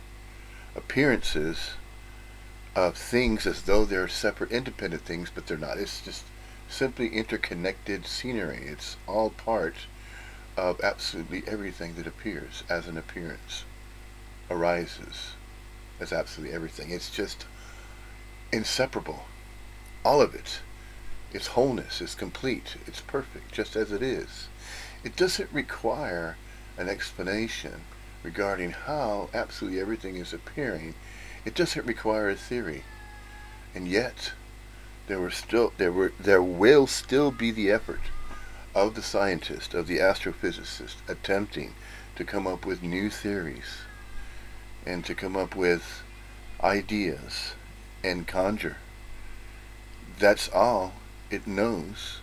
appearances of things as though they're separate, independent things, but they're not. It's just simply interconnected scenery. It's all part of absolutely everything that appears as an appearance, arises as absolutely everything. It's just inseparable. All of it. Its wholeness is complete. It's perfect, just as it is. It doesn't require an explanation regarding how absolutely everything is appearing. It doesn't require a theory. And yet, there will still be the effort of the scientist, of the astrophysicist, attempting to come up with new theories and to come up with ideas and conjure. That's all it knows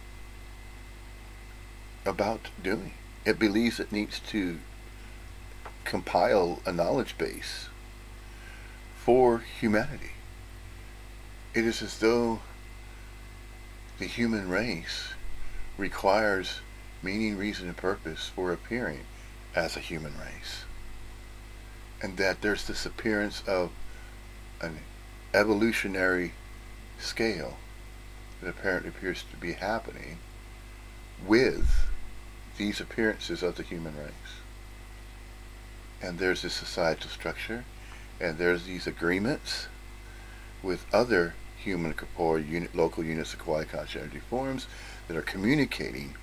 about doing. It believes it needs to compile a knowledge base for humanity. It is as though the human race requires meaning, reason, and purpose for appearing as a human race. And that there's this appearance of an evolutionary scale that apparently appears to be happening with these appearances of the human race. And there's this societal structure, and there's these agreements with other human corporeal local units of quasi-conscious energy forms that are communicating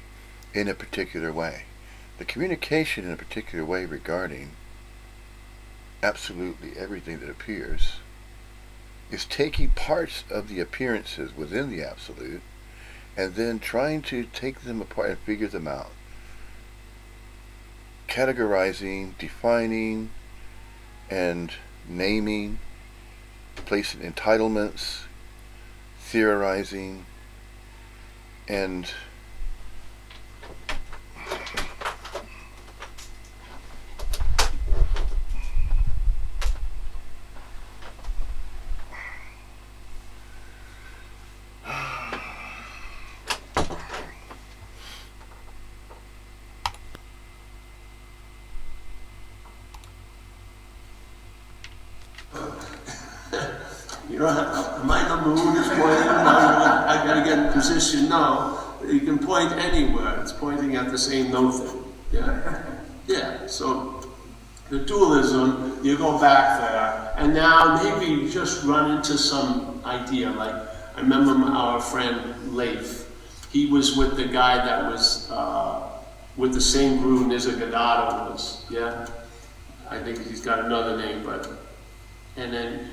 in a particular way. The communication in a particular way regarding absolutely everything that appears is taking parts of the appearances within the absolute and then trying to take them apart and figure them out. Categorizing, defining, and naming, placing entitlements, theorizing, and You know, am I the moon is pointing? I gotta get in position. No, you can point anywhere. It's pointing at the same nothing. Yeah, yeah. So the dualism, you go back there, and now maybe you just run into some idea. Like I remember our friend Leif. He was with the guy that was with the same guru Nisargadatta was. Yeah, I think he's got another name, and then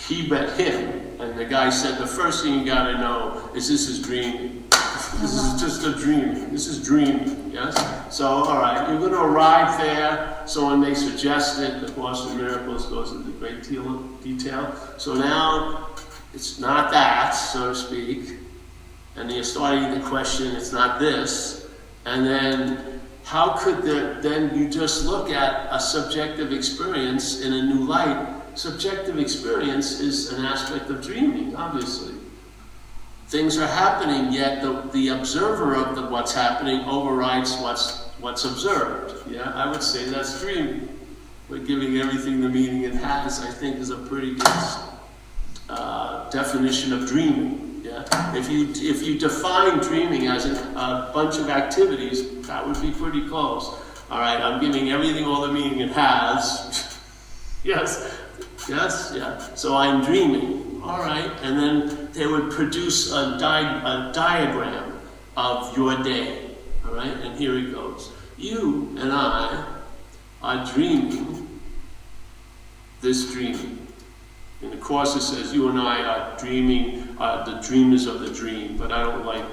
he met him, and the guy said, the first thing you gotta know is this is dreaming. This is just a dream. This is dreaming, yes? So, all right, you're gonna arrive there. Someone may suggest it. The Course in Miracles goes into great detail. So now, it's not that, so to speak. And you're starting to question, it's not this. And then, how could then you just look at a subjective experience in a new light? Subjective experience is an aspect of dreaming, obviously. Things are happening, yet the observer of what's happening overrides what's observed. Yeah, I would say that's dreaming. But giving everything the meaning it has, I think, is a pretty good definition of dreaming. Yeah, if you define dreaming as a bunch of activities, that would be pretty close. All right, I'm giving everything all the meaning it has. Yes. Yes, yeah. So I'm dreaming. All right. And then they would produce a diagram of your day. All right. And here it goes. You and I are dreaming this dreaming. In the Course it says you and I are dreaming, the dreamers of the dream, but I don't like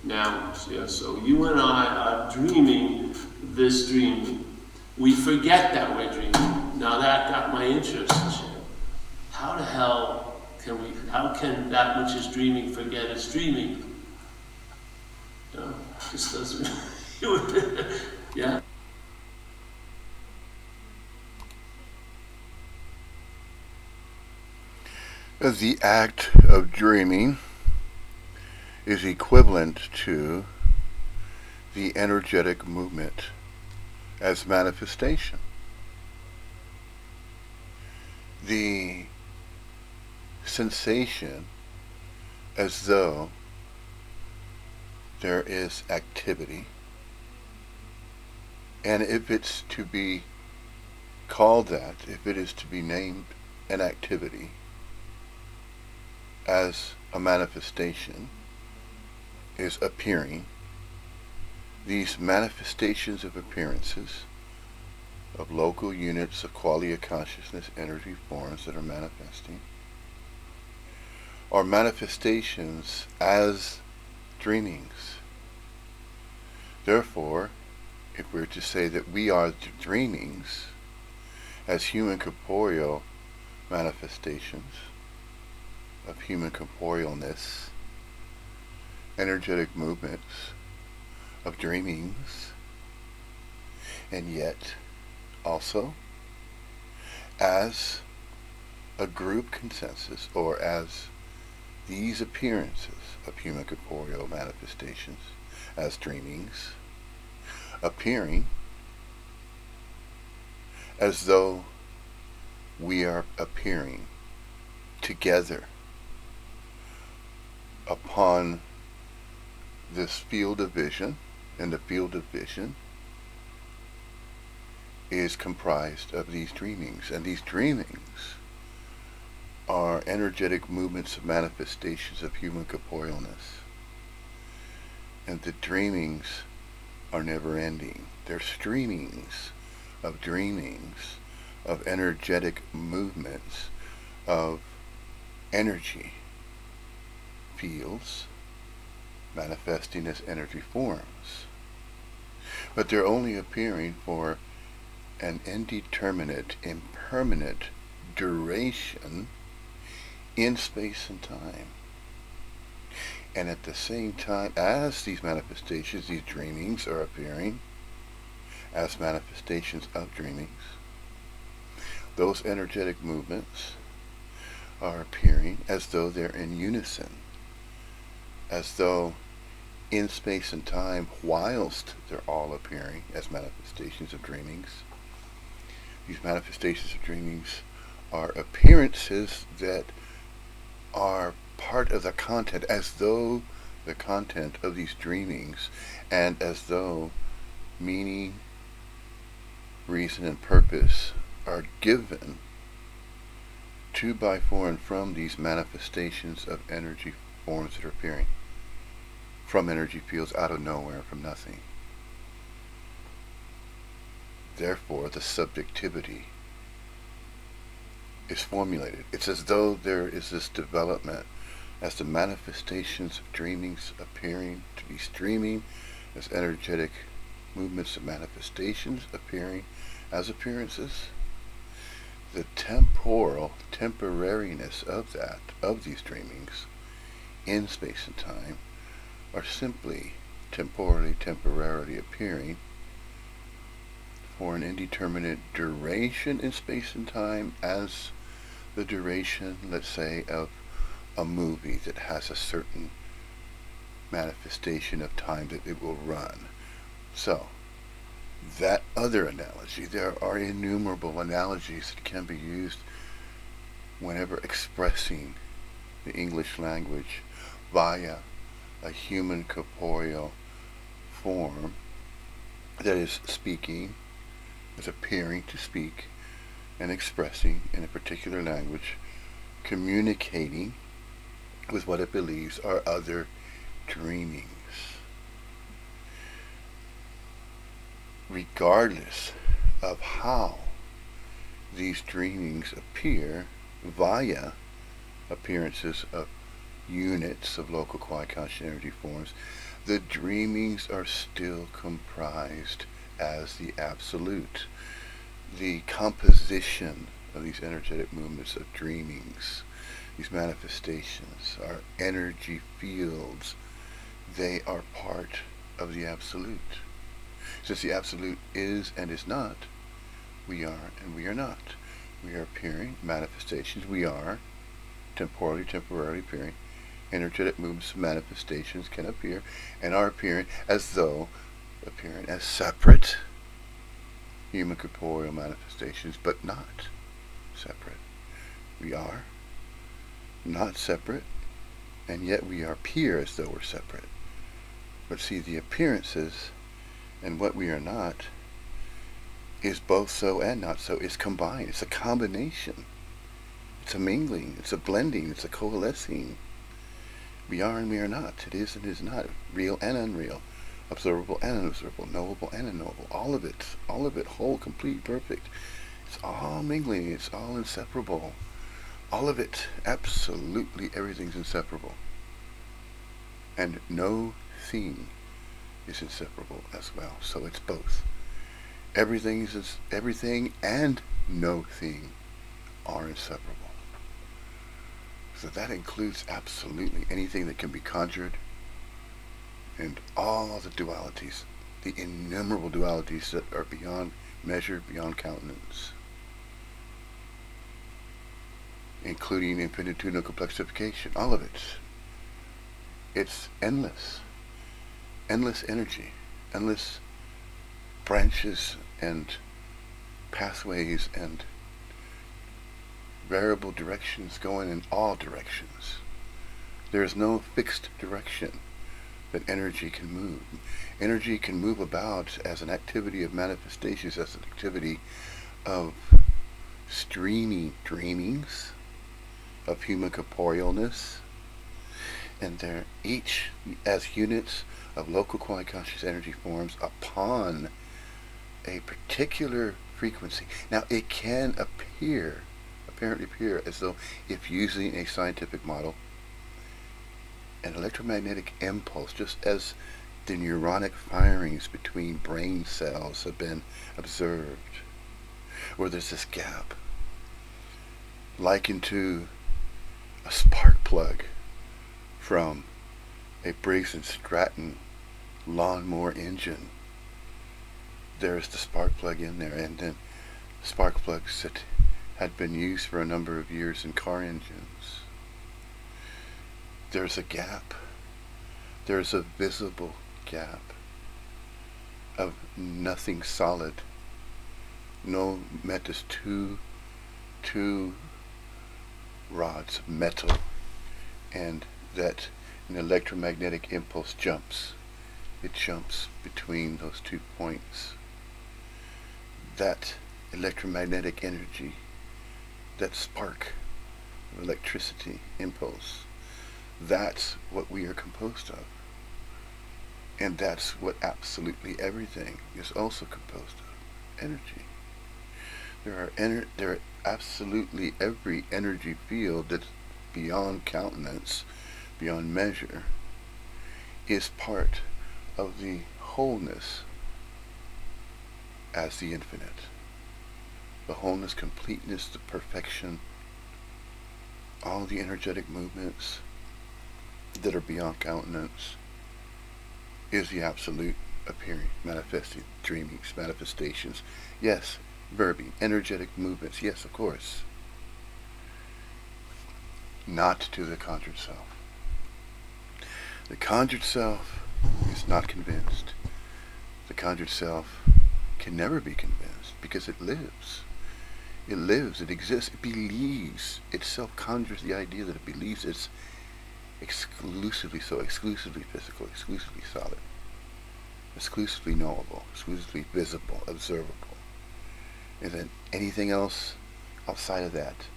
nouns. Yeah. So you and I are dreaming this dreaming. We forget that we're dreaming. Now that got my interest. How the hell How can that which is dreaming forget it's dreaming? You know, it just doesn't. Yeah. The act of dreaming is equivalent to the energetic movement as manifestation. The sensation as though there is activity, and if it's to be called that, if it is to be named an activity as a manifestation, is appearing. These manifestations of appearances of local units of quality of consciousness energy forms that are manifesting are manifestations as dreamings. Therefore, if we're to say that we are the dreamings as human corporeal manifestations of human corporealness, energetic movements of dreamings, and yet also as a group consensus, or as these appearances of human corporeal manifestations as dreamings, appearing as though we are appearing together upon this field of vision, and the field of vision is comprised of these dreamings, and these dreamings are energetic movements of manifestations of human corporealness, and the dreamings are never ending. They're streamings of dreamings of energetic movements of energy fields manifesting as energy forms. But they're only appearing for an indeterminate, impermanent duration in space and time. And at the same time as these manifestations, these dreamings are appearing as manifestations of dreamings, those energetic movements are appearing as though they're in unison, as though in space and time, whilst they're all appearing as manifestations of dreamings, these manifestations of dreamings are appearances that are part of the content, as though the content of these dreamings, and as though meaning, reason, and purpose are given to, by, for, and from these manifestations of energy forms that are appearing from energy fields out of nowhere, from nothing. Therefore, the subjectivity is formulated. It's as though there is this development as the manifestations of dreamings appearing to be streaming as energetic movements of manifestations appearing as appearances. The temporal temporariness of that, of these dreamings in space and time, are simply temporarily appearing for an indeterminate duration in space and time, as the duration, let's say, of a movie that has a certain manifestation of time that it will run. So, that other analogy, there are innumerable analogies that can be used whenever expressing the English language via a human corporeal form that is speaking, is appearing to speak and expressing in a particular language, communicating with what it believes are other dreamings. Regardless of how these dreamings appear via appearances of units of local quiet conscious energy forms, the dreamings are still comprised as the absolute. The composition of these energetic movements of dreamings these manifestations, our energy fields, they are part of the Absolute. Since the Absolute is and is not, we are and we are not. We are appearing manifestations. We are temporarily appearing. Energetic movements, manifestations can appear and are appearing as though appearing as separate human corporeal manifestations, but not separate. We are not separate, and yet we appear as though we're separate. But see, the appearances and what we are not is both so and not so. It's combined. It's a combination. It's a mingling. It's a blending. It's a coalescing. We are and we are not. It is and it is not. Real and unreal. Observable and unobservable. Knowable and unknowable. All of it, whole, complete, perfect. It's all mingling. It's all inseparable. All of it, absolutely everything's inseparable. And no thing is inseparable as well. So it's both. Everything and no thing are inseparable. So that includes absolutely anything that can be conjured and all the dualities, the innumerable dualities that are beyond measure, beyond countenance, including infinitudinal complexification, all of it. It's endless energy, endless branches and pathways and variable directions going in all directions. There is no fixed direction that energy can move. Energy can move about as an activity of manifestations, as an activity of streaming dreamings, of human corporealness, and they're each as units of local quasi-conscious energy forms upon a particular frequency. Now it can apparently appear as though, if using a scientific model, an electromagnetic impulse, just as the neuronic firings between brain cells have been observed, where there's this gap, likened to a spark plug from a Briggs & Stratton lawnmower engine. There's the spark plug in there, and then spark plugs that had been used for a number of years in car engines. There's a gap. There's a visible gap of nothing solid. No meant as two rods of metal, and that an electromagnetic impulse jumps. It jumps between those 2 points. That electromagnetic energy, that spark of electricity impulse, that's what we are composed of. And that's what absolutely everything is also composed of. Energy. There are absolutely every energy field that's beyond countenance, beyond measure, is part of the wholeness as the infinite. The wholeness, completeness, the perfection, all the energetic movements that are beyond countenance is the absolute appearing, manifesting, dreamings, manifestations. Yes, verbing, energetic movements. Yes, of course. Not to the conjured self. The conjured self is not convinced. The conjured self can never be convinced because it lives. It lives, it exists, it believes. It self-conjures the idea that it believes it's exclusively so, exclusively physical, exclusively solid, exclusively knowable, exclusively visible, observable. And then anything else outside of that,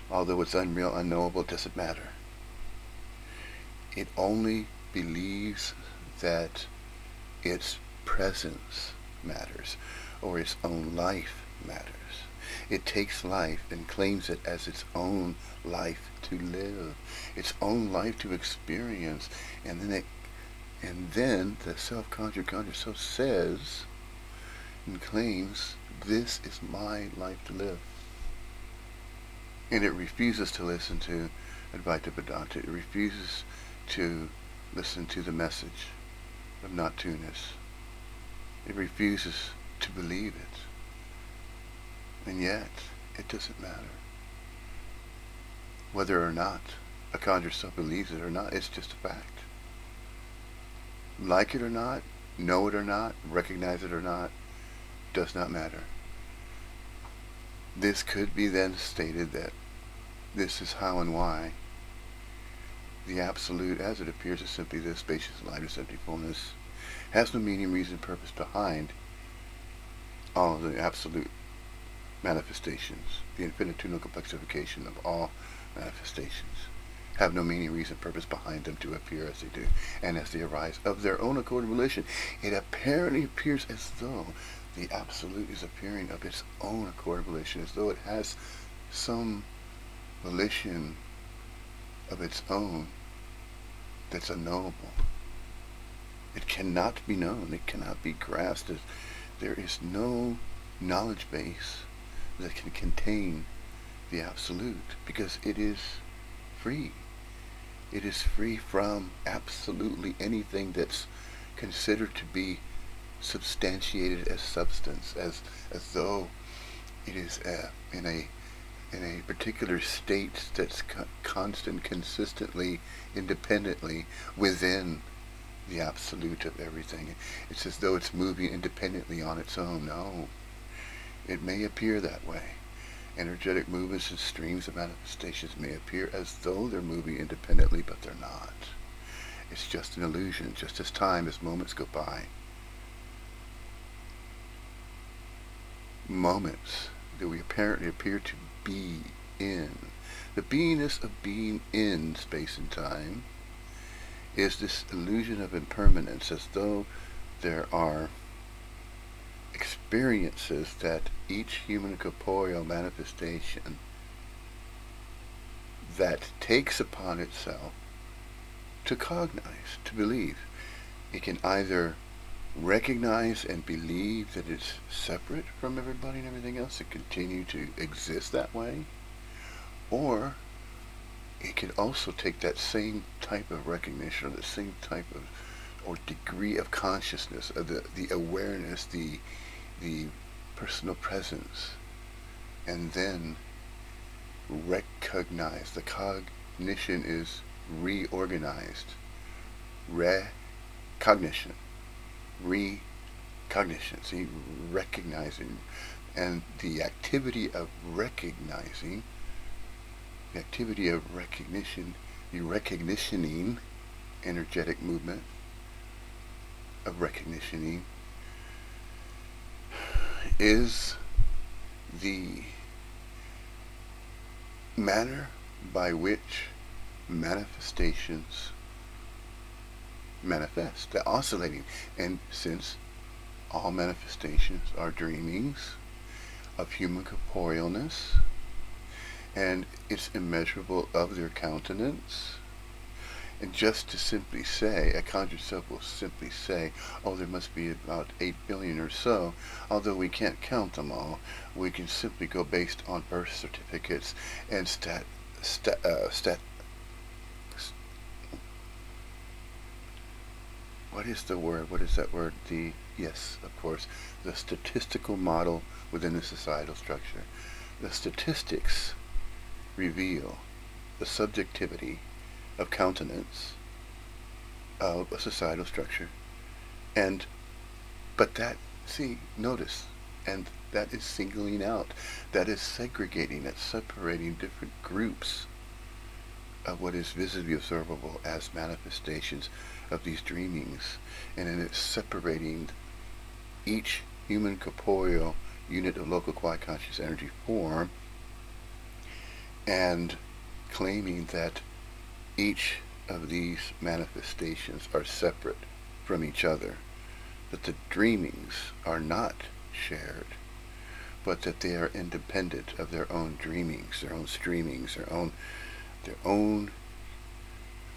although it's unreal, unknowable, doesn't matter. It only believes that its presence matters, or its own life matters. It takes life and claims it as its own life to live, its own life to experience, and then the self-conjured conscious self says and claims, this is my life to live. And it refuses to listen to Advaita Vedanta. It refuses to listen to the message of not-to-ness. It refuses to believe it. And yet, it doesn't matter. Whether or not a conjured self believes it or not, it's just a fact. Like it or not, know it or not, recognize it or not, does not matter. This could be then stated that this is how and why the Absolute, as it appears, is simply this spacious light of empty fullness, has no meaning, reason, purpose behind all of the Absolute manifestations, the infinitesimal complexification of all manifestations, have no meaning, reason, purpose behind them to appear as they do, and as they arise of their own accord and volition. It apparently appears as though the Absolute is appearing of its own accord and volition, as though it has some volition of its own that's unknowable. It cannot be known. It cannot be grasped. There is no knowledge base that can contain the Absolute, because it is free. It is free from absolutely anything that's considered to be substantiated as substance, as though it is in a particular state that's constant, consistently, independently within the Absolute of everything. It's as though it's moving independently on its own. No. It may appear that way. Energetic movements and streams of manifestations may appear as though they're moving independently, but they're not. It's just an illusion, just as time, as moments go by. Moments that we apparently appear to be in. The beingness of being in space and time is this illusion of impermanence, as though there are experiences that each human corporeal manifestation that takes upon itself to cognize, to believe. It can either recognize and believe that it's separate from everybody and everything else and continue to exist that way, or it can also take that same type of recognition, or the same type of or degree of consciousness, of the awareness, the personal presence, and then recognize. The cognition is reorganized. Recognition. Recognition. See, recognizing. And the activity of recognizing, the activity of recognition, the recognitioning, energetic movement of recognitioning, is the manner by which manifestations manifest. They're oscillating. And since all manifestations are dreamings of human corporealness, and it's immeasurable of their countenance, and just to simply say, a conjured self will simply say, oh, there must be about 8 billion or so, although we can't count them all. We can simply go based on birth certificates and what is the word? What is that word? Yes, of course, the statistical model within the societal structure. The statistics reveal the subjectivity of countenance of a societal structure, but that, notice, and that is singling out, that is segregating, that's separating different groups of what is visibly observable as manifestations of these dreamings, and then it's separating each human corporeal unit of local quiet conscious energy form, and claiming that each of these manifestations are separate from each other, that the dreamings are not shared, but that they are independent of their own dreamings, their own streamings, their own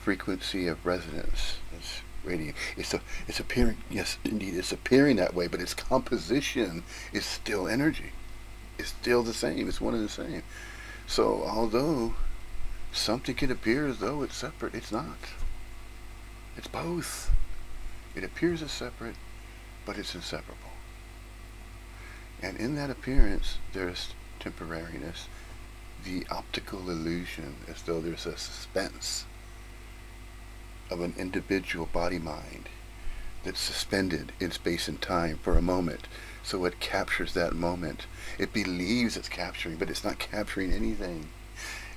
frequency of resonance. It's radiating. It's appearing, yes, indeed, it's appearing that way, but its composition is still energy. It's still the same. It's one and the same. So although something can appear as though it's separate, it's not. It's both. It appears as separate, but it's inseparable. And in that appearance, there's temporariness, the optical illusion, as though there's a suspense of an individual body-mind that's suspended in space and time for a moment. So it captures that moment. It believes it's capturing, but it's not capturing anything.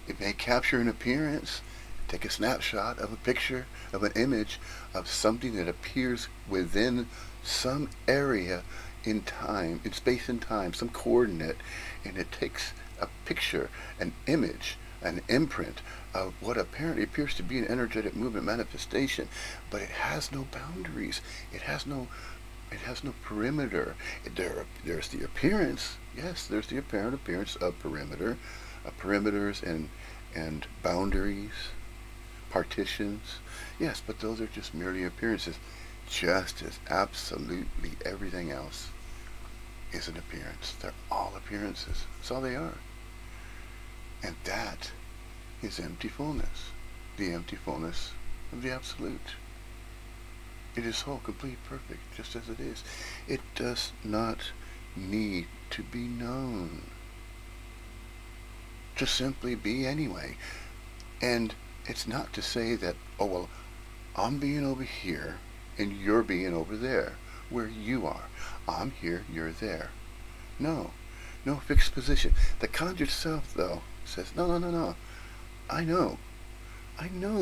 It may capture an appearance, take a snapshot of a picture, of an image, of something that appears within some area in time, in space and time, some coordinate, and it takes a picture, an image, an imprint of what apparently appears to be an energetic movement manifestation, but it has no boundaries. It has no perimeter. There's the appearance. Yes, there's the apparent appearance of perimeters and boundaries, partitions. Yes, but those are just merely appearances, just as absolutely everything else is an appearance. They're all appearances. That's all they are. And that is empty fullness, the empty fullness of the Absolute. It is whole, complete, perfect, just as it is. It does not need to be known. Just simply be anyway. And it's not to say that, oh, well, I'm being over here and you're being over there, where you are. I'm here, you're there. No, no fixed position. The conjured self, though, says, no, no, no, no. I know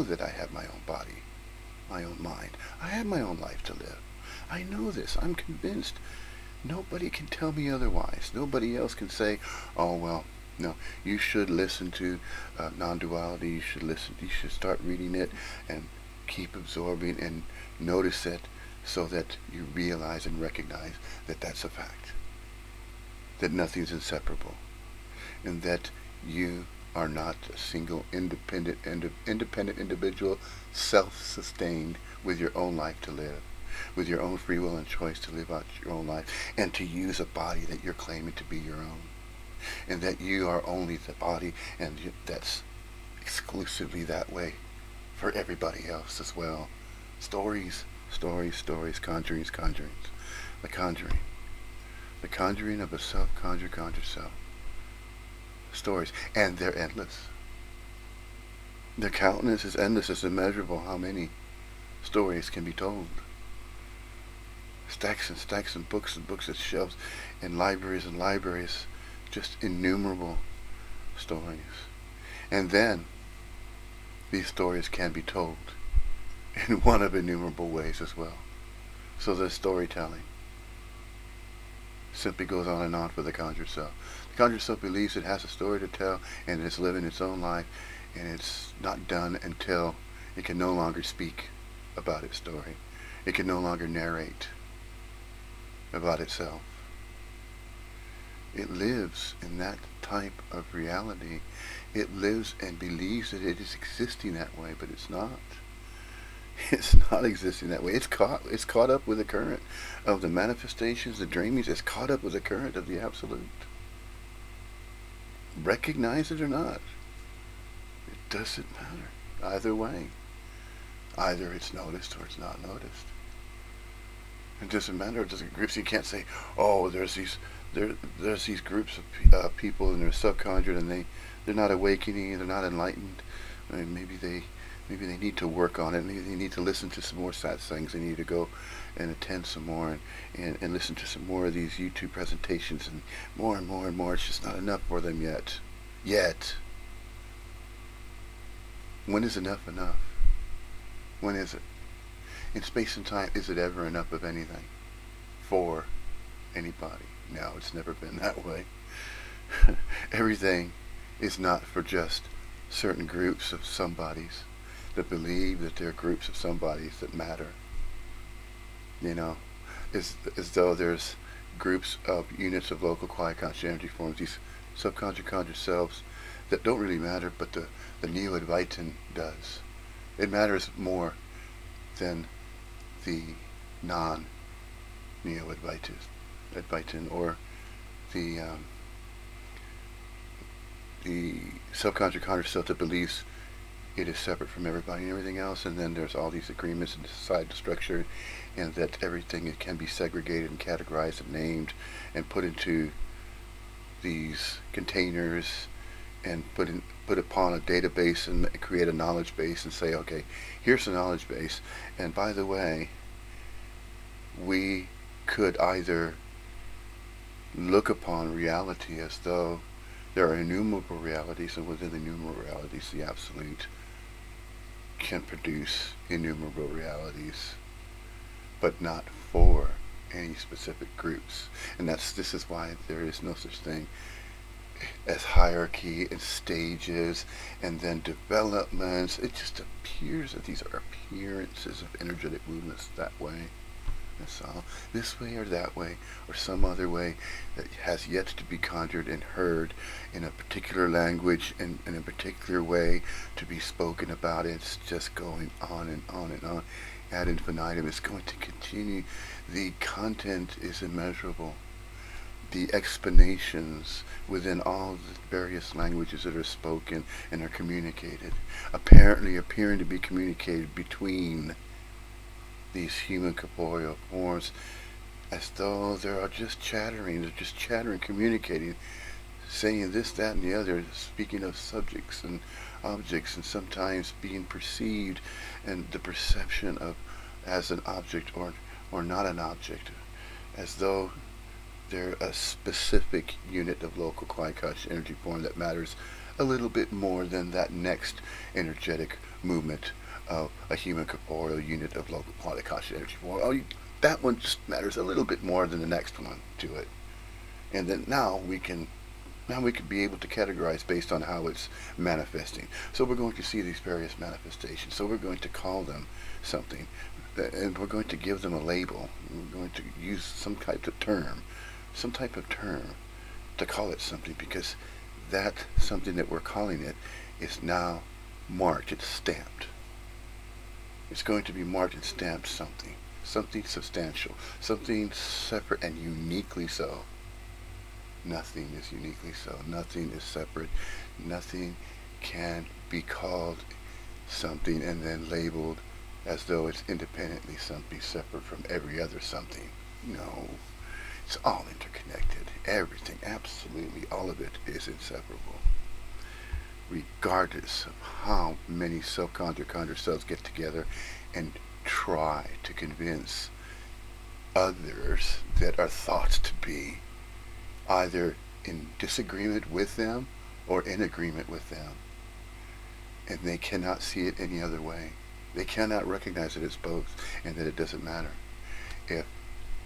that I have my own body, my own mind. I have my own life to live. I know this. I'm convinced. Nobody can tell me otherwise. Nobody else can say, oh, well, no, you should listen to non-duality. You should start reading it and keep absorbing and notice it so that you realize and recognize that that's a fact. That nothing's inseparable. And that you are not a single independent individual, self-sustained with your own life to live, with your own free will and choice to live out your own life, and to use a body that you're claiming to be your own, and that you are only the body, and that's exclusively that way for everybody else as well. Stories, conjurings. The conjuring of a self-conjured self. Stories, and they're endless. Their countenance is endless. It's immeasurable how many stories can be told. Stacks and books at shelves in libraries and libraries, just innumerable stories. And then these stories can be told in one of innumerable ways as well. So the storytelling simply goes on and on for the conjured self. The conjured self believes it has a story to tell and it's living its own life, and it's not done until it can no longer speak about its story. It can no longer narrate about itself. It lives in that type of reality. It lives and believes that it is existing that way, but it's not. It's not existing that way. It's caught up with the current of the manifestations, the dreamings. It's caught up with the current of the Absolute. Recognize it or not, it doesn't matter. Either way. Either it's noticed or it's not noticed. It doesn't matter. It doesn't groups. You can't say, oh, there's these groups of people and they're subconjured and they're not awakening, they're not enlightened. I mean, maybe they need to work on it. Maybe they need to listen to some more satsangs. They need to go and attend some more and listen to some more of these YouTube presentations and more and more and more. It's just not enough for them yet. When is enough enough? When is it? In space and time, is it ever enough of anything for anybody? No, it's never been that way. Everything is not for just certain groups of somebodies that believe that they're groups of somebodies that matter. You know, as though there's groups of units of local quiet conscious energy forms, these subconscious conscious selves that don't really matter, but the Neo-Advaitan does. It matters more than the non-Neo-Advaitan or the subconscious conscious self that believes it is separate from everybody and everything else, and then there's all these agreements and societal structure, and that everything it can be segregated and categorized and named and put into these containers and put upon a database and create a knowledge base and say, okay, here's the knowledge base, and by the way, we could either look upon reality as though there are innumerable realities, and within the innumerable realities, the absolute can produce innumerable realities, but not for any specific groups. And this is why there is no such thing as hierarchy and stages and then developments. It just appears that these are appearances of energetic movements that way. That's all. This way or that way or some other way that has yet to be conjured and heard in a particular language and in a particular way to be spoken about. It's just going on and on and on ad infinitum. It's going to continue. The content is immeasurable. The explanations within all the various languages that are spoken and are communicated, apparently appearing to be communicated between these human corporeal forms, as though they are just chattering, communicating, saying this, that, and the other, speaking of subjects and objects, and sometimes being perceived and the perception of as an object or not an object, as though they're a specific unit of local quiet conscious energy form that matters a little bit more than that next energetic movement of a human corporeal unit of local quiet conscious energy form. That one just matters a little bit more than the next one to it. And then now we can be able to categorize based on how it's manifesting. So we're going to see these various manifestations. So we're going to call them something, and we're going to give them a label. We're going to use some type of term to call it something, because that something that we're calling it is now marked. It's stamped. It's going to be marked and stamped something substantial, something separate and uniquely so. Nothing is uniquely so. Nothing is separate. Nothing can be called something and then labeled as though it's independently something separate from every other something. No. It's all interconnected. Everything, absolutely all of it is inseparable. Regardless of how many self-conscious selves get together and try to convince others that are thought to be either in disagreement with them or in agreement with them. And they cannot see it any other way. They cannot recognize it as both, and that it doesn't matter. If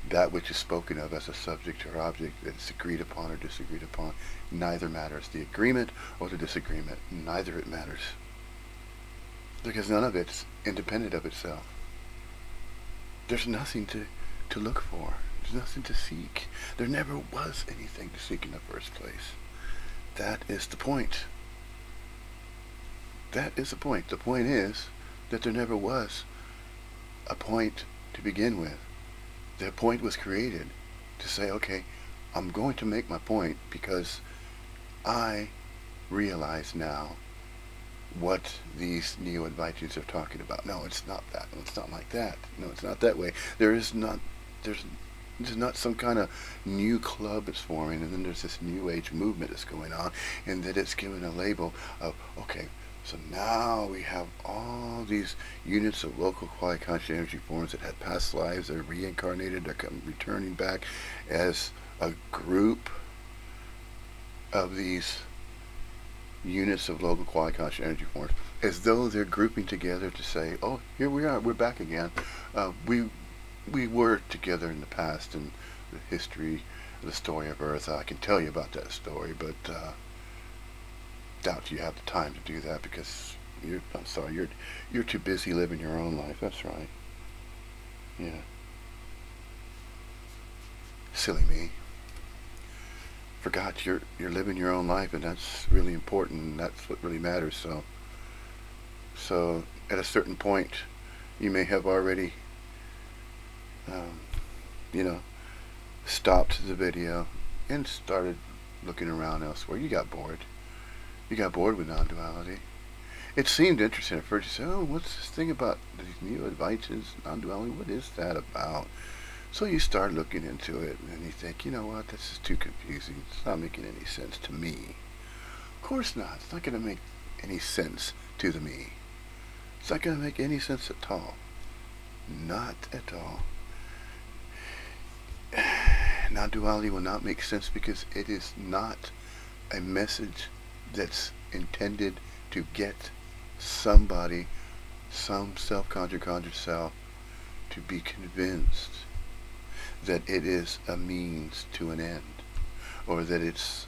that which is spoken of as a subject or object that is agreed upon or disagreed upon, neither matters. The agreement or the disagreement, neither it matters. Because none of it's independent of itself. There's nothing to look for. There's nothing to seek. There never was anything to seek in the first place. That is the point. That is the point. The point is that there never was a point to begin with. The point was created to say, okay, I'm going to make my point because I realize now what these neo-Advaitans are talking about. No, it's not that. No, it's not like that. No, it's not that way. There's not some kind of new club that's forming, and then there's this new age movement that's going on, and that it's given a label of, okay, so now we have all these units of local quiet conscious energy forms that had past lives, they're reincarnated, they're returning back as a group of these units of local quiet conscious energy forms, as though they're grouping together to say, oh, here we are, we're back again. We were together in the past in the history, the story of Earth. I can tell you about that story, but doubt you have the time to do that because you're too busy living your own life. That's right. Yeah. Silly me. Forgot you're living your own life, and that's really important, and that's what really matters. So at a certain point, you may have already stopped the video and started looking around elsewhere. You got bored. You got bored with non-duality. It seemed interesting at first. You said, oh, what's this thing about these new Advaitans, non-duality? What is that about? So you start looking into it, and you think, you know what, this is too confusing. It's not making any sense to me. Of course not. It's not going to make any sense to the me. It's not going to make any sense at all. Not at all. Non-duality will not make sense because it is not a message that's intended to get somebody, some self-conjured self, to be convinced that it is a means to an end, or that it's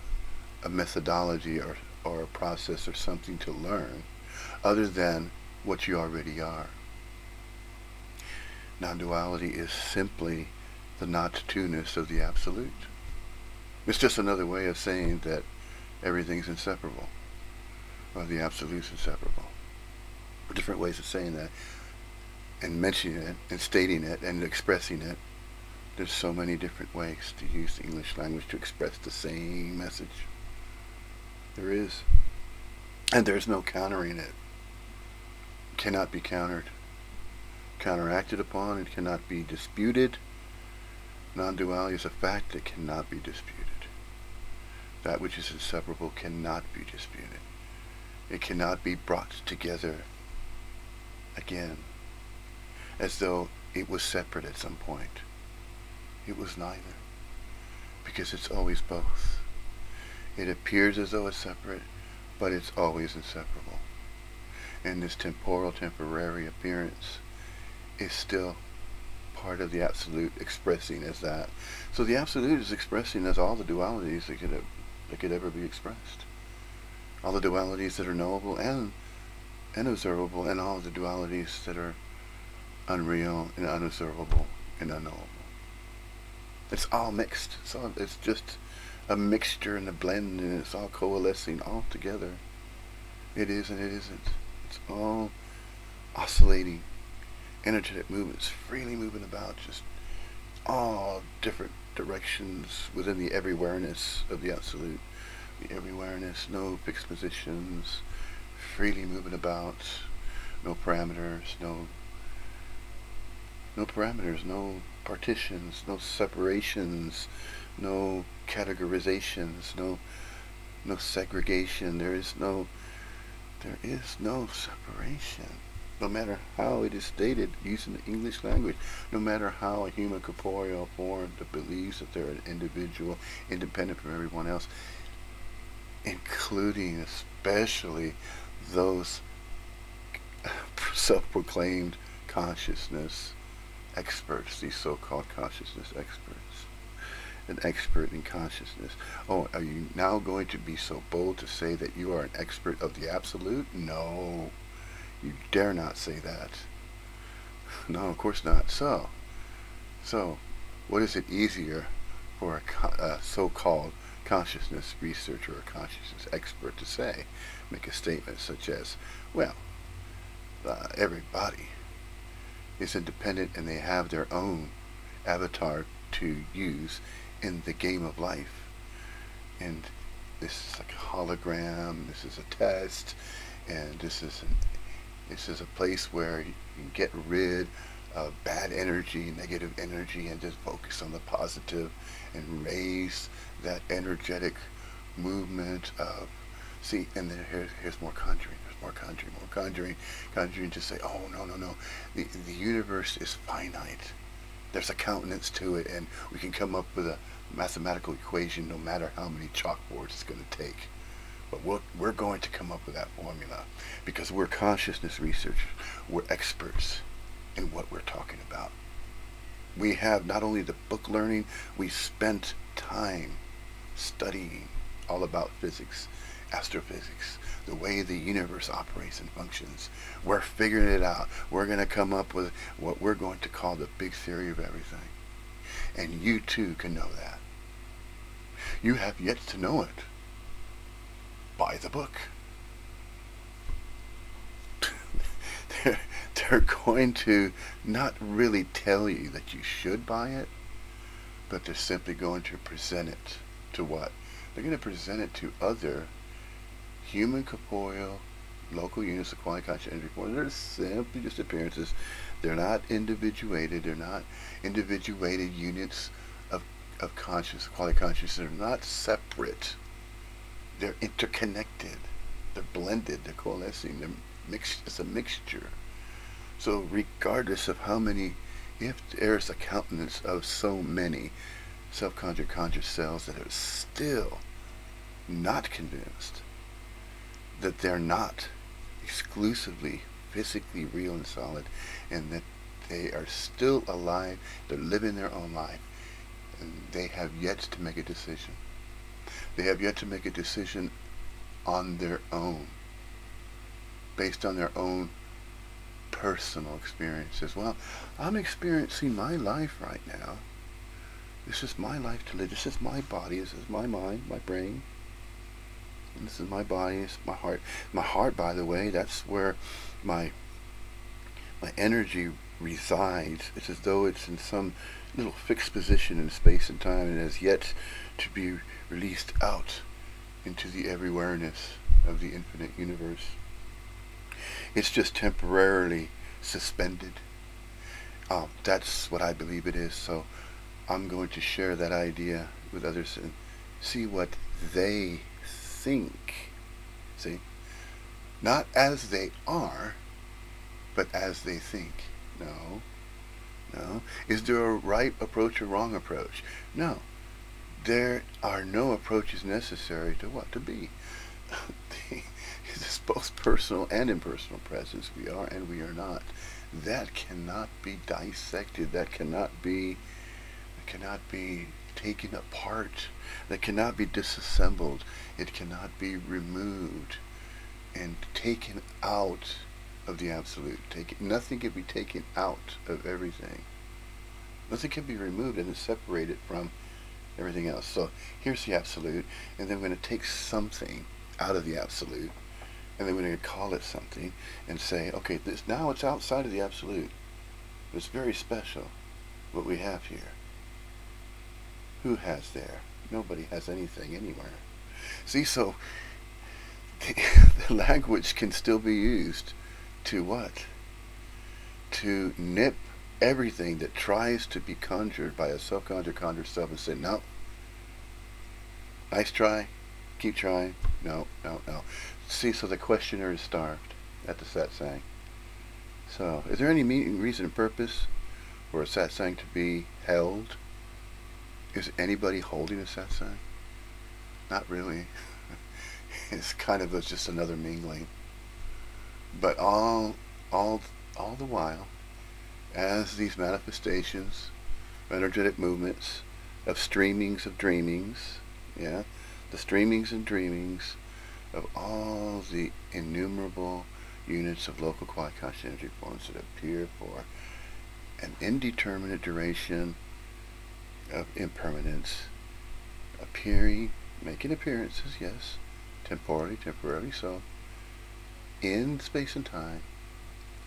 a methodology or a process or something to learn other than what you already are. Non-duality is simply the not-to-ness of the absolute. It's just another way of saying that everything's inseparable, or the absolute's inseparable. Different ways of saying that, and mentioning it, and stating it, and expressing it. There's so many different ways to use the English language to express the same message. There is. And there's no countering it. It cannot be counteracted upon, it cannot be disputed. Non-duality is a fact that cannot be disputed. That which is inseparable cannot be disputed. It cannot be brought together again, as though it was separate at some point. It was neither, because it's always both. It appears as though it's separate, but it's always inseparable. And this temporary appearance is still part of the absolute expressing as that. So the absolute is expressing as all the dualities that could ever be expressed. All the dualities that are knowable and observable, and all the dualities that are unreal and unobservable and unknowable. It's all mixed. It's just a mixture and a blend, and it's all coalescing all together. It is and it isn't. It's all oscillating, energetic movements, freely moving about, just all different directions within the everywhereness of the absolute. The everywhereness, no fixed positions, freely moving about, no parameters, no partitions, no separations, no categorizations, no segregation. There is no separation. No matter how it is stated using the English language, no matter how a human corporeal form that believes that they're an individual, independent from everyone else, including especially those self-proclaimed consciousness experts, these so-called consciousness experts, an expert in consciousness. Oh, are you now going to be so bold to say that you are an expert of the absolute? No, you dare not say that. No, of course not. So, what is it easier for a so-called consciousness researcher or consciousness expert to say? Make a statement such as, well, everybody is independent and they have their own avatar to use in the game of life. And this is like a hologram, this is a test, and this is a place where you can get rid of bad energy, negative energy, and just focus on the positive and raise that energetic movement of, see, and then here's more conjuring, more conjuring to say, oh, no, the universe is finite. There's a countenance to it, and we can come up with a mathematical equation no matter how many chalkboards it's going to take. But we're going to come up with that formula because we're consciousness researchers. We're experts in what we're talking about. We have not only the book learning, we spent time studying all about physics, astrophysics, the way the universe operates and functions. We're figuring it out. We're going to come up with what we're going to call the big theory of everything. And you too can know that. You have yet to know it. Buy the book. They're going to not really tell you that you should buy it, but they're simply going to present it to what? They're going to present it to other human corporeal local units of quantum conscious energy forms. They're simply just appearances. They're not individuated. They're not individuated units of conscious, quality consciousness. They're not separate. They're interconnected. They're blended. They're coalescing. They're mixed. It's a mixture. So regardless of how many, if there's a countenance of so many self-conscious conscious cells that are still not convinced that they're not exclusively physically real and solid, and that they are still alive, they're living their own life, and they have yet to make a decision. They have yet to make a decision on their own, based on their own personal experiences. Well, I'm experiencing my life right now. This is my life to live. This is my body. This is my mind, my brain. And this is my body. This is my heart. My heart, by the way, that's where my energy resides. It's as though it's in some little fixed position in space and time, and has yet to be released out into the every-awareness of the infinite universe. It's just temporarily suspended. That's what I believe it is. So I'm going to share that idea with others and see what they think. See? Not as they are, but as they think. No. No. Is there a right approach or wrong approach? No. There are no approaches necessary to what? To be. It's both personal and impersonal presence. We are and we are not. That cannot be dissected. That cannot be taken apart. That cannot be disassembled. It cannot be removed and taken out of the absolute. Nothing can be taken out of everything. Nothing can be removed and separated from everything else. So here's the absolute, and then we're going to take something out of the absolute, and then we're going to call it something and say, okay, this now it's outside of the absolute. It's very special what we have here. Who has there? Nobody has anything anywhere. See, so the language can still be used to what? To nip everything that tries to be conjured by a self-conjured conjured self and say, no. Nice try. Keep trying. No, no, no. See, so the questioner is starved at the satsang. So, is there any meaning, reason, and purpose for a satsang to be held? Is anybody holding a satsang? Not really. It's kind of just another mingling. But all the while, as these manifestations, energetic movements of streamings of dreamings, yeah, the streamings and dreamings of all the innumerable units of local quiet conscious energy forms that appear for an indeterminate duration of impermanence, appearing, making appearances, yes, temporarily so, in space and time,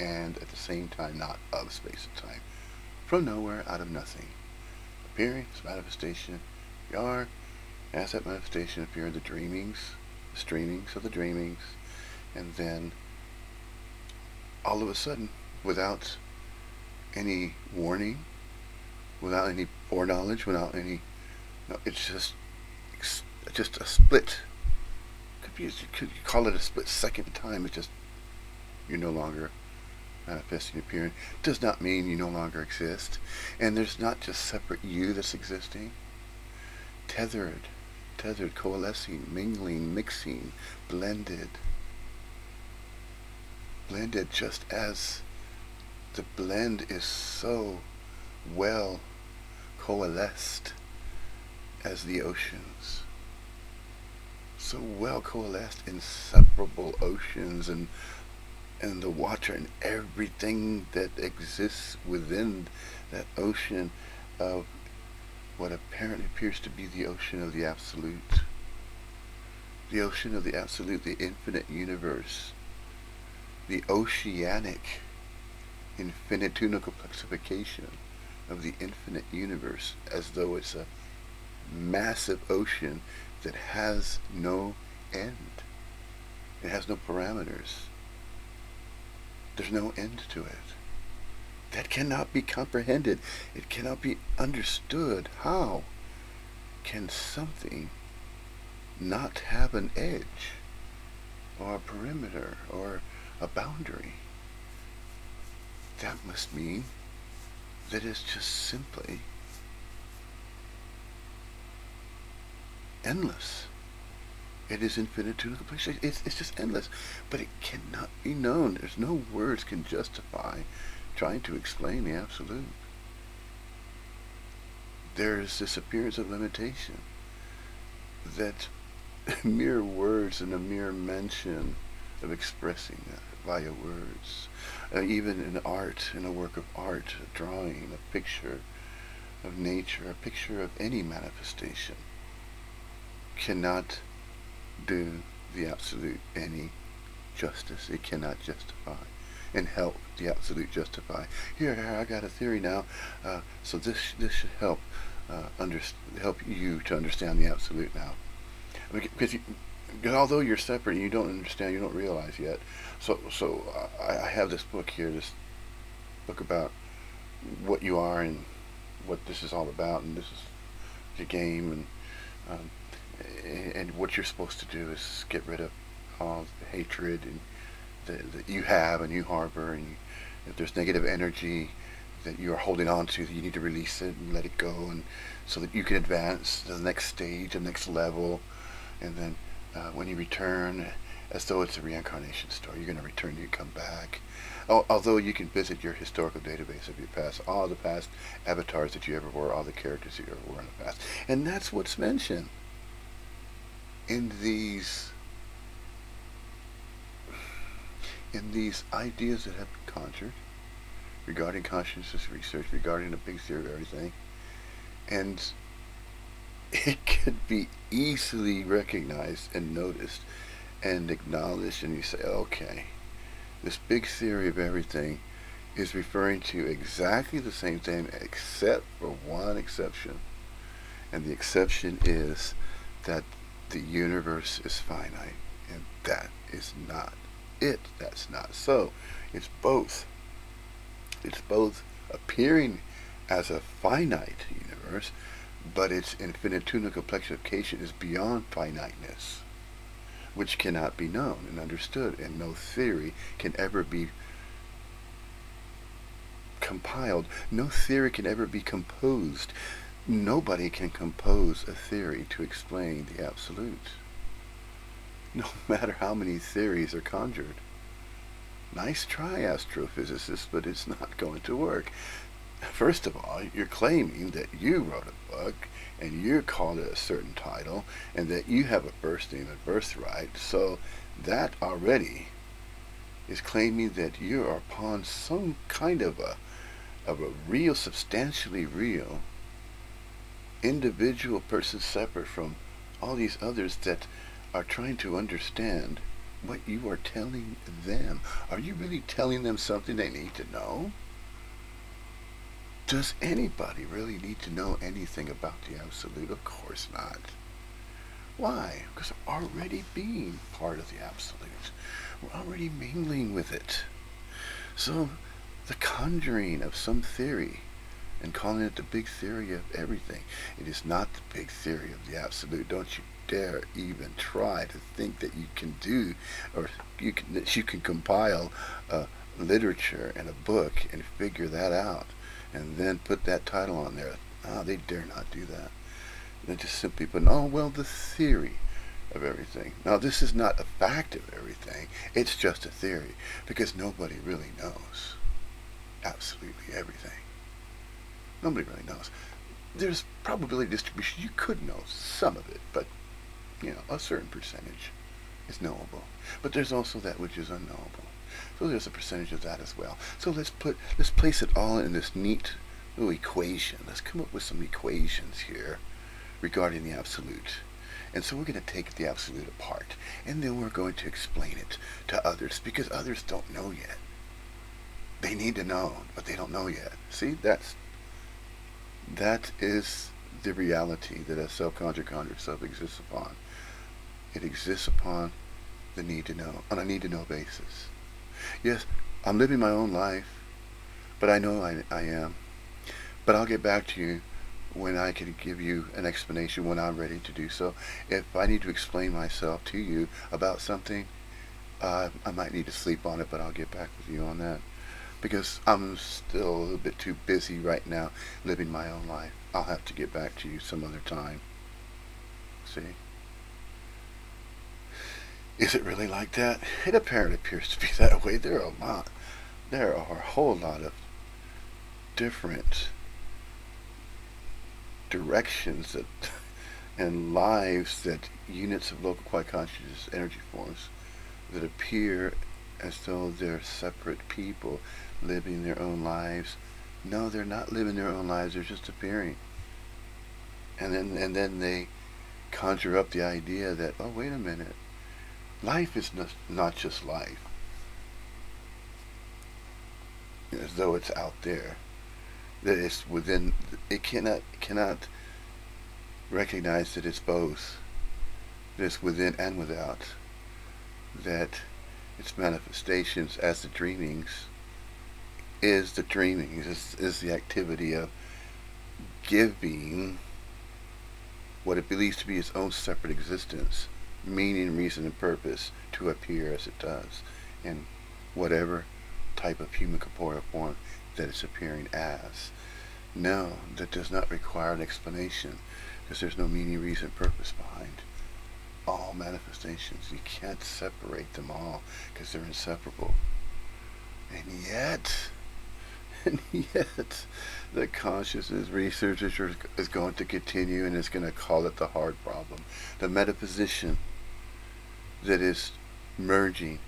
and at the same time not of space and time, from nowhere, out of nothing, appearing as manifestation. We are, as that manifestation appear the dreamings, the streamings of the dreamings, and then all of a sudden, without any warning, without any foreknowledge, without any, no, it's just a split. You could call it a split second of time. It's just you're no longer manifesting, appearing. Does not mean you no longer exist, and there's not just separate you that's existing. Tethered, coalescing, mingling, mixing, blended, just as the blend is so well coalesced as the oceans. So well coalesced, inseparable oceans, and the water and everything that exists within that ocean of what apparently appears to be the ocean of the absolute. The ocean of the absolute, the infinite universe. The oceanic infinitunical complexification of the infinite universe, as though it's a massive ocean that has no end. It has no parameters. There's no end to it. That cannot be comprehended. It cannot be understood. How can something not have an edge or a perimeter or a boundary? That must mean that it's just simply endless. It is infinitesimal. It's just endless. But it cannot be known. There's no words can justify trying to explain the absolute. There is this appearance of limitation that mere words and a mere mention of expressing that via words, even in art, in a work of art, a drawing, a picture of nature, a picture of any manifestation, cannot do the absolute any justice. It cannot justify and help the absolute justify. Here, I got a theory now, so this should help help you to understand the absolute now. Because although you're separate and you don't understand, you don't realize yet. So I have this book here, this book about what you are and what this is all about, and this is your game, and what you're supposed to do is get rid of all the hatred and that you have and you harbor, and if there's negative energy that you are holding on to, that you need to release it and let it go, and so that you can advance to the next stage, the next level, and then when you return, as though it's a reincarnation story, you're going to return, you come back. Although you can visit your historical database of your past, all the past avatars that you ever were, all the characters that you ever were in the past, and that's what's mentioned in these ideas that have been conjured regarding consciousness research, regarding the big theory of everything. And it could be easily recognized and noticed and acknowledged, and you say, okay, this big theory of everything is referring to exactly the same thing except for one exception. And the exception is that the universe is finite, and that is not it. That's not so. It's both. It's both appearing as a finite universe, but its infinitesimal complexification is beyond finiteness, which cannot be known and understood, and no theory can ever be compiled. No theory can ever be composed. Nobody can compose a theory to explain the absolute, no matter how many theories are conjured. Nice try, astrophysicists, but it's not going to work. First of all, you're claiming that you wrote a book and you called it a certain title and that you have a birth name and birthright, so that already is claiming that you are upon some kind of a real, substantially real individual person separate from all these others that are trying to understand what you are telling them. Are you really telling them something they need to know? Does anybody really need to know anything about the absolute? Of course not. Why? Because we're already being part of the absolute. We're already mingling with it. So the conjuring of some theory and calling it the big theory of everything, it is not the big theory of the absolute. Don't you dare even try to think that you can do, or that you can compile a literature and a book and figure that out and then put that title on there. They dare not do that. They just simply put, oh, well, the theory of everything. Now, this is not a fact of everything. It's just a theory, because nobody really knows absolutely everything. Nobody really knows. There's probability distribution. You could know some of it, but, a certain percentage is knowable. But there's also that which is unknowable. So there's a percentage of that as well. So let's place it all in this neat little equation. Let's come up with some equations here regarding the absolute. And so we're going to take the absolute apart, and then we're going to explain it to others, because others don't know yet. They need to know, but they don't know yet. See, that is the reality that a self-conscious self exists upon. It exists upon the need to know, on a need to know basis. Yes, I'm living my own life, but I know I am. But I'll get back to you when I can give you an explanation when I'm ready to do so. If I need to explain myself to you about something, I might need to sleep on it, but I'll get back with you on that. Because I'm still a little bit too busy right now living my own life. I'll have to get back to you some other time. See? Is it really like that? It apparently appears to be that way. There are a whole lot of different directions that and lives that units of local quiet consciousness energy forms that appear as though they're separate people living their own lives. No, they're not living their own lives. They're just appearing, and then they conjure up the idea that, oh, wait a minute, life is not just life, as though it's out there. That it's within. It cannot recognize that it's both. That it's within and without. That its manifestations as the dreamings is the dreamings, is the activity of giving what it believes to be its own separate existence, meaning, reason, and purpose to appear as it does in whatever type of human corporeal form that it's appearing as. No, that does not require an explanation because there's no meaning, reason, purpose behind all manifestations. You can't separate them all because they're inseparable. And yet, the consciousness research is going to continue and is going to call it the hard problem. The metaphysician that is merging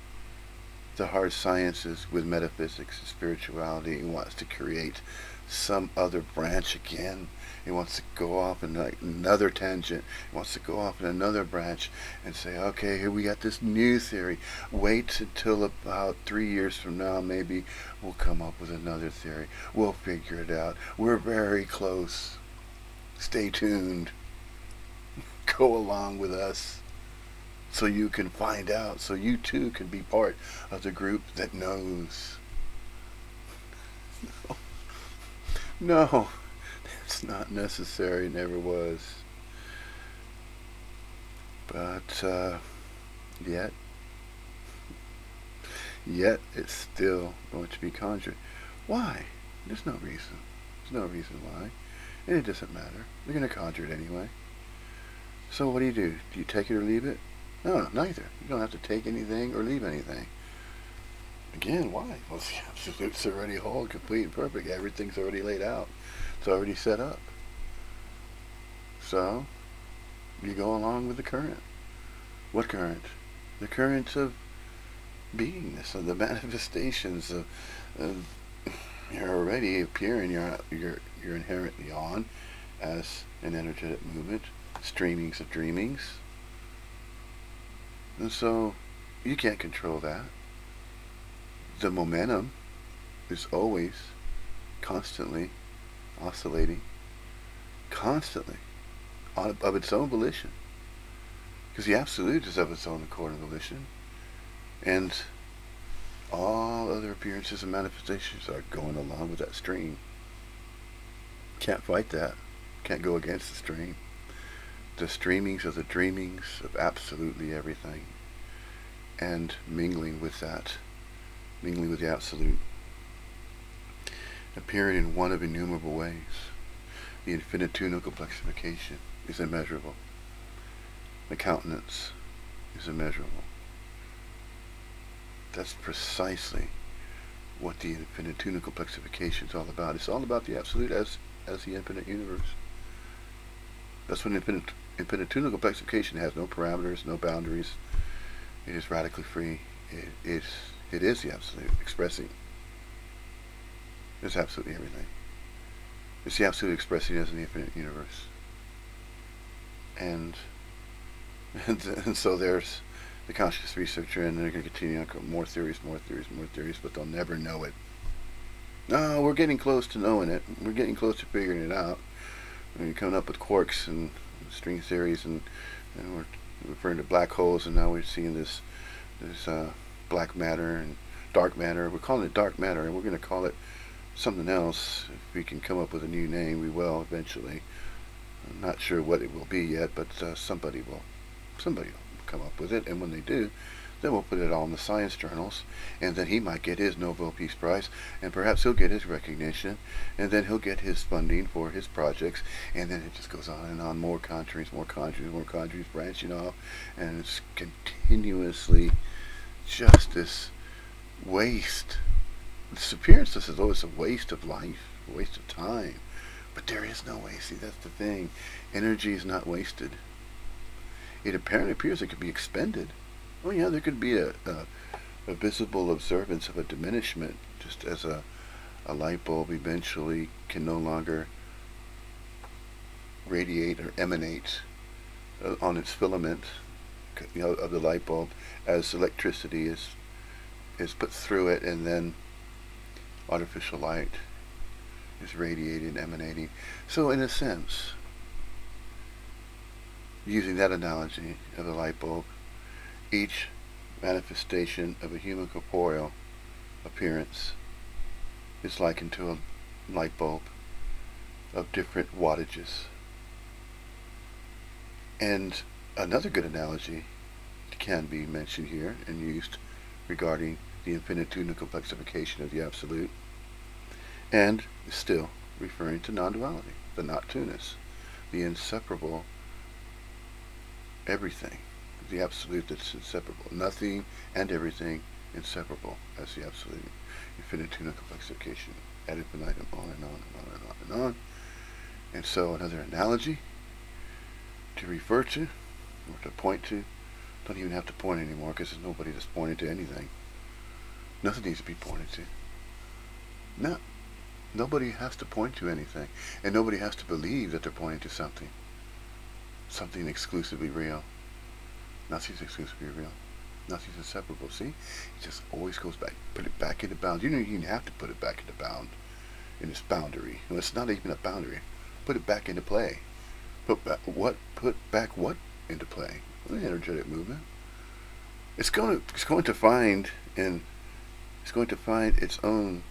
the hard sciences with metaphysics and spirituality and wants to create some other branch again. He wants to go off in another tangent. He wants to go off in another branch and say, okay, here we got this new theory. Wait until about 3 years from now, maybe we'll come up with another theory. We'll figure it out. We're very close. Stay tuned. Go along with us so you can find out, so you too can be part of the group that knows. No, it's not necessary, never was. But yet it's still going to be conjured. Why? There's no reason. There's no reason why. And it doesn't matter. They're going to conjure it anyway. So what do? Do you take it or leave it? No, neither. You don't have to take anything or leave anything. Again, why? Well, the absolute's already whole, complete, and perfect. Everything's already laid out. It's already set up. So, you go along with the current. What current? The current of beingness, of the manifestations of you're already appearing. You're inherently on as an energetic movement, streamings of dreamings, and so you can't control that. The momentum is always constantly oscillating, constantly of its own volition, because the absolute is of its own accord and volition, and all other appearances and manifestations are going along with that stream. Can't fight that. Can't go against the stream. The streamings are the dreamings of absolutely everything, and mingling with that, mingling with the absolute, appearing in one of innumerable ways. The infinitesimal complexification is immeasurable. The countenance is immeasurable. That's precisely what the infinitesimal complexification is all about. It's all about the absolute as the infinite universe. That's when infinitesimal complexification has no parameters, no boundaries. It is radically free. It is the absolute expressing. It's absolutely everything. It's the absolute expressing as an infinite universe. And so there's the conscious researcher, and they're going to continue on more theories, but they'll never know it. No, we're getting close to knowing it. We're getting close to figuring it out. We're coming up with quarks and string theories, and we're referring to black holes, and now we're seeing this There's black matter and dark matter. We're calling it dark matter, and we're going to call it something else. If we can come up with a new name, we will eventually. I'm not sure what it will be yet, but somebody will come up with it, and when they do, then we'll put it all in the science journals, and then he might get his Nobel Peace Prize, and perhaps he'll get his recognition, and then he'll get his funding for his projects, and then it just goes on and on. More countries branching off, and it's continuously just this waste. This appearance is as though it's a waste of life, a waste of time. But there is no waste. See, that's the thing. Energy is not wasted. It apparently appears it could be expended. Oh yeah, there could be a visible observance of a diminishment, just as a light bulb eventually can no longer radiate or emanate on its filament, of the light bulb, as electricity is put through it, and then artificial light is radiating, emanating. So in a sense, using that analogy of the light bulb, each manifestation of a human corporeal appearance is likened to a light bulb of different wattages. And another good analogy can be mentioned here and used regarding the infinitudinal complexification of the Absolute, and still referring to non-duality, the not-two-ness, the inseparable everything, the Absolute that's inseparable, nothing and everything inseparable as the Absolute, infinitudinal complexification, ad infinitum, on and on and on and on and on. And so another analogy to refer to, or to point to, don't even have to point anymore because there's nobody that's pointing to anything. Nothing needs to be pointed to. No. Nobody has to point to anything. And nobody has to believe that they're pointing to something. Something exclusively real. Nothing's exclusively real. Nothing's inseparable. See? It just always goes back. Put it back into bound. You don't even have to put it back into bound. In its boundary. Well, it's not even a boundary. Put it back into play. Put back what into play? Well, the energetic movement. It's going to find its own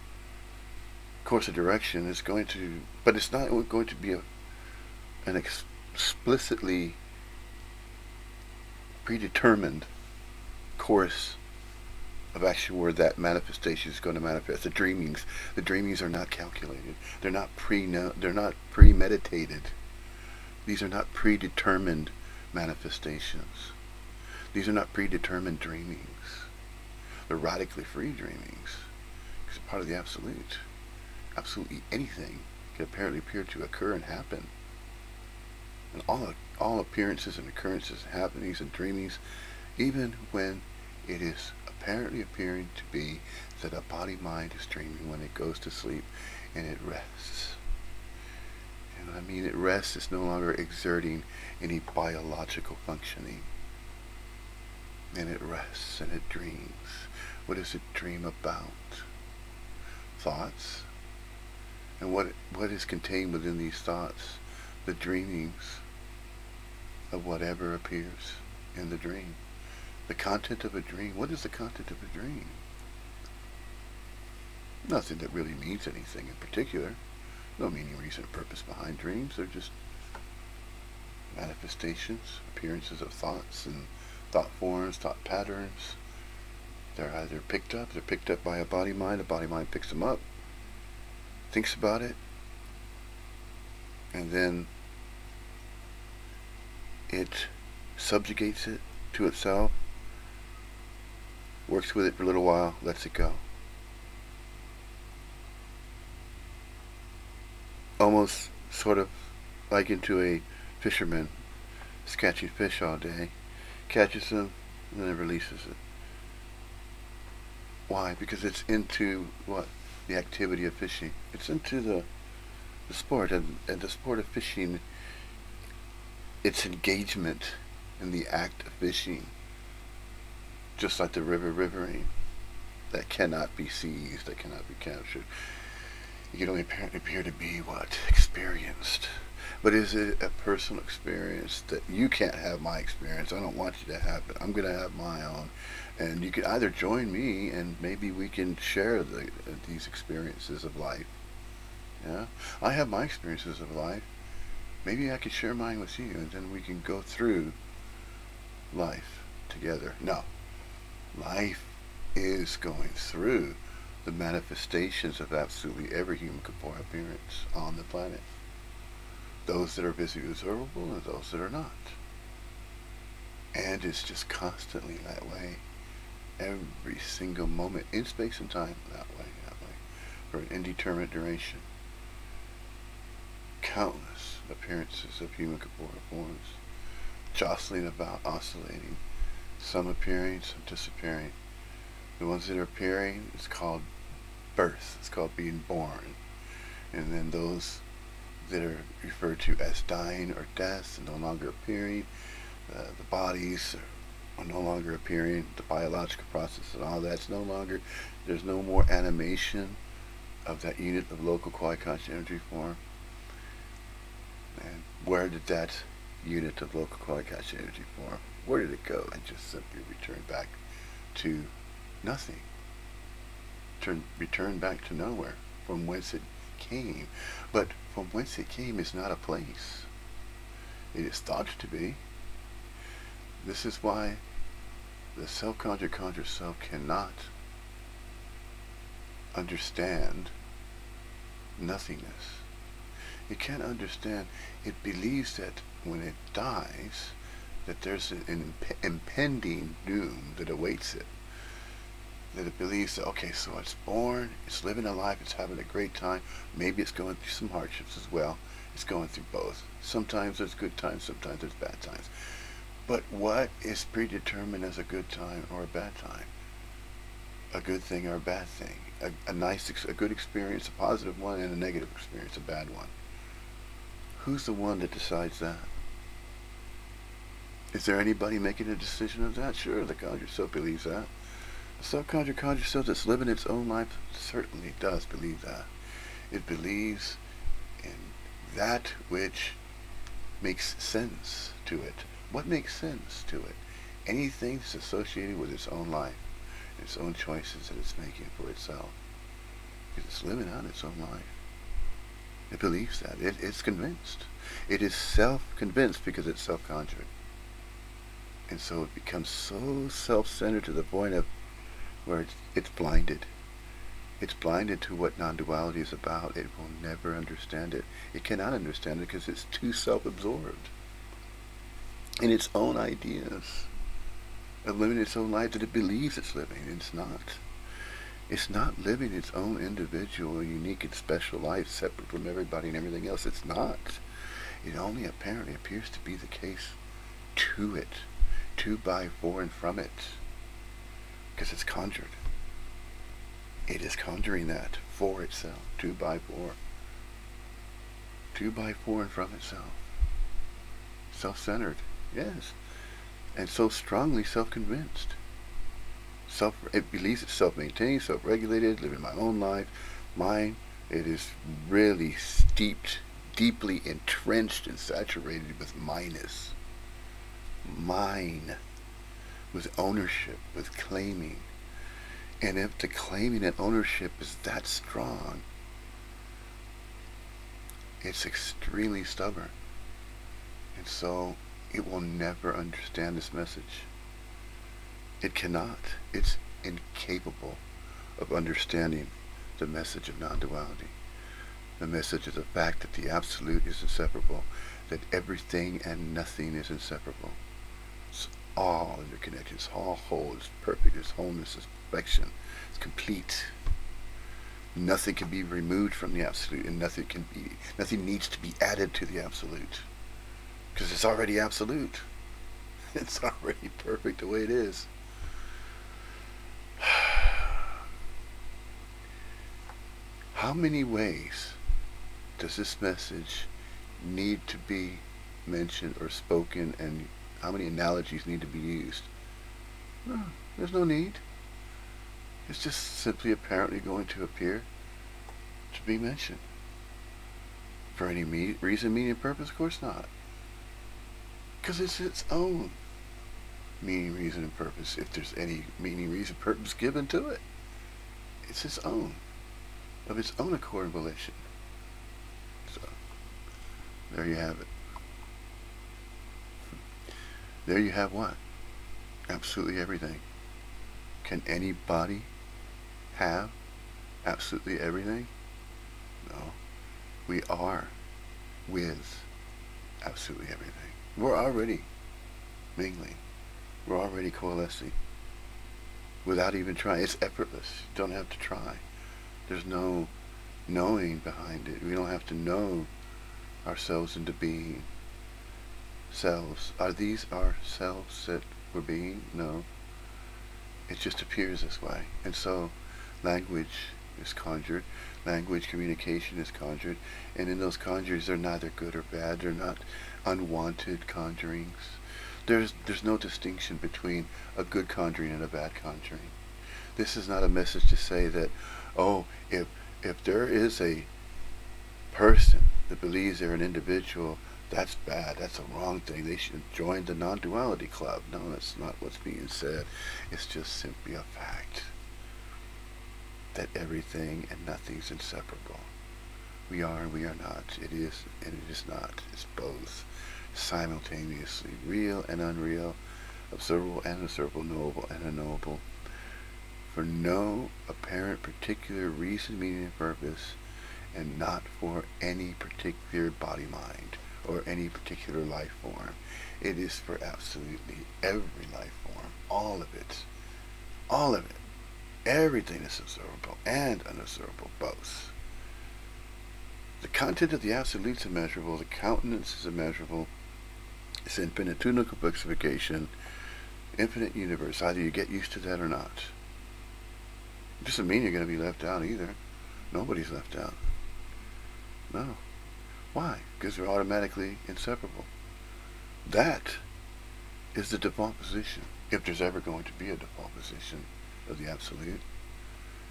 course of direction. But it's not going to be an explicitly predetermined course of action where that manifestation is going to manifest. The dreamings are not calculated. They're not premeditated. These are not predetermined manifestations. These are not predetermined dreamings. They're radically free dreamings. Because they're part of the Absolute. Absolutely anything can apparently appear to occur and happen. And all appearances and occurrences, happenings and dreamings, even when it is apparently appearing to be that a body-mind is dreaming when it goes to sleep and it rests. And when I mean it rests, it's no longer exerting any biological functioning. And it rests and it dreams. What does it dream about? Thoughts. And what is contained within these thoughts? The dreamings of whatever appears in the dream. The content of a dream. What is the content of a dream? Nothing that really means anything in particular. No meaning, reason, or purpose behind dreams. They're just manifestations, appearances of thoughts and thought forms, thought patterns. They're either picked up by a body-mind picks them up, thinks about it, and then it subjugates it to itself, works with it for a little while, lets it go. Almost sort of like into a fisherman is catching fish all day, catches them, and then it releases it. Why? Because it's into what? The activity of fishing. It's into the sport, and the sport of fishing, its engagement in the act of fishing, just like the rivering, that cannot be seized, that cannot be captured. It can only appear to be what? Experienced. But is it a personal experience that you can't have my experience? I don't want you to have it. I'm going to have my own. And you can either join me and maybe we can share these experiences of life. Yeah? I have my experiences of life. Maybe I could share mine with you and then we can go through life together. No. Life is going through the manifestations of absolutely every human corporeal appearance on the planet. Those that are visibly observable and those that are not. And it's just constantly that way. Every single moment in space and time that way, for an indeterminate duration. Countless appearances of human corporeal forms, jostling about, oscillating, some appearing, some disappearing. The ones that are appearing, it's called birth, it's called being born. And then those that are referred to as dying or death and no longer appearing, the bodies are no longer appearing, the biological process and all that's no longer, there's no more animation of that unit of local quasi-conscious energy form. And where did that unit of local quasi-conscious energy form, where did it go? And just simply return back to nothing. Return back to nowhere, from whence it came. But from whence it came is not a place. It is thought to be. This is why the self-conjured conscious self cannot understand nothingness. It can't understand. It believes that when it dies, that there's an impending doom that awaits it. That it believes that, okay, so it's born, it's living a life, it's having a great time. Maybe it's going through some hardships as well. It's going through both. Sometimes there's good times, sometimes there's bad times. But what is predetermined as a good time or a bad time? A good thing or a bad thing? A good experience, a positive one, and a negative experience, a bad one. Who's the one that decides that? Is there anybody making a decision of that? Sure, the conjured self believes that. The self-conjured conscious self that's living its own life certainly does believe that. It believes in that which makes sense to it. What makes sense to it? Anything that's associated with its own life, its own choices that it's making for itself. Because it's living out its own life. It believes that. It's convinced. It is self-convinced because it's self-conjured. And so it becomes so self-centered to the point of where it's blinded. It's blinded to what non-duality is about. It will never understand it. It cannot understand it because it's too self-absorbed in its own ideas of living its own life that it believes it's living. It's not. It's not living its own individual, unique, and special life separate from everybody and everything else. It's not. It only apparently appears to be the case to it, to, by, for, and from it. Because it's conjured. It is conjuring that for itself, to, by, for. To, by, for, and from itself. Self-centered, yes. And so strongly self-convinced. It believes it's self-maintained, self-regulated, living my own life. Mine, it is really steeped, deeply entrenched and saturated with minus. Mine. With ownership, with claiming. And if the claiming and ownership is that strong, it's extremely stubborn. And so it will never understand this message. It cannot. It's incapable of understanding the message of non-duality. The message of the fact that the absolute is inseparable, that everything and nothing is inseparable. It's all interconnected. It's all whole. It's perfect. It's wholeness. It's perfection. It's complete. Nothing can be removed from the absolute, and nothing needs to be added to the absolute, because it's already absolute. It's already perfect the way it is. How many ways does this message need to be mentioned or spoken, and how many analogies need to be used? No, there's no need. It's just simply apparently going to appear to be mentioned. For any reason, meaning, and purpose? Of course not. Because it's its own meaning, reason, and purpose. If there's any meaning, reason, purpose given to it, it's its own, of its own accord and volition. So, there you have it. There you have what? Absolutely everything. Can anybody have absolutely everything? No. We are with absolutely everything. We're already mingling. We're already coalescing. Without even trying. It's effortless. You don't have to try. There's no knowing behind it. We don't have to know ourselves into being selves. Are these our selves that we're being? No. It just appears this way. And so language is conjured. Language, communication is conjured. And in those conjures, they're neither good or bad. They're not unwanted conjurings. There's no distinction between a good conjuring and a bad conjuring. This is not a message to say that, oh, if there is a person that believes they're an individual, that's bad, that's a wrong thing, they should join the non-duality club. No, that's not what's being said. It's just simply a fact that everything and nothing's inseparable. We are and we are not. It is and it is not. It's both. Simultaneously. Real and unreal. Observable and observable. Knowable and unknowable. For no apparent particular reason, meaning, and purpose, and not for any particular body mind or any particular life form. It is for absolutely every life form. All of it. All of it. Everything is observable and unobservable, both. The content of the absolute is immeasurable, the countenance is immeasurable, it's infinitesimal complexification, infinite universe. Either you get used to that or not. It doesn't mean you're going to be left out either. Nobody's left out. No. Why? Because they're automatically inseparable. That is the default position, if there's ever going to be a default position of the absolute.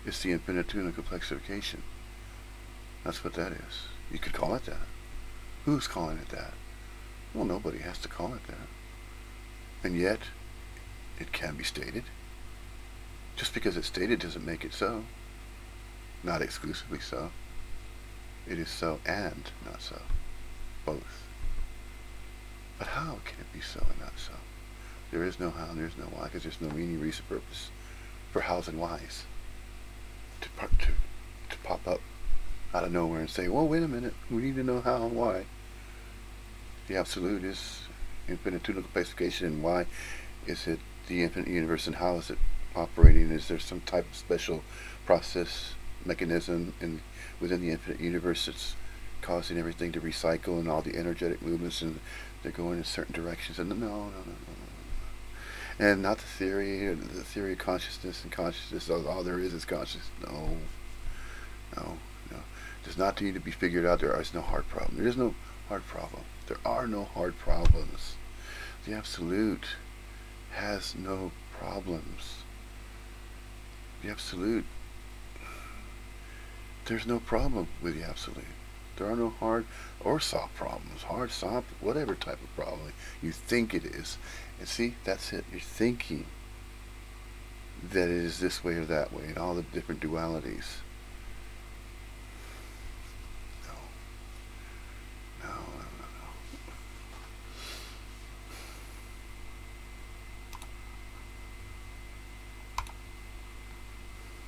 It's the infinitesimal complexification. That's what that is. You could call it that. Who's calling it that? Well, nobody has to call it that. And yet, it can be stated. Just because it's stated doesn't make it so. Not exclusively so. It is so and not so. Both. But how can it be so and not so? There is no how and there's no why, because there's no meaning, reason, purpose for hows and whys to pop up out of nowhere and say, well, wait a minute, we need to know how and why. The absolute is infinitesimal complexification, and why is it the infinite universe, and how is it operating? Is there some type of special process mechanism within the infinite universe that's causing everything to recycle and all the energetic movements, and they're going in certain directions? And no. And not the theory of consciousness, and consciousness, all there is consciousness. No. Does not need to be figured out. There is no hard problem. There is no hard problem. There are no hard problems. The absolute has no problems. The absolute, there's no problem with the absolute. There are no hard or soft problems. Hard, soft, whatever type of problem you think it is. And see, that's it. You're thinking that it is this way or that way, and all the different dualities.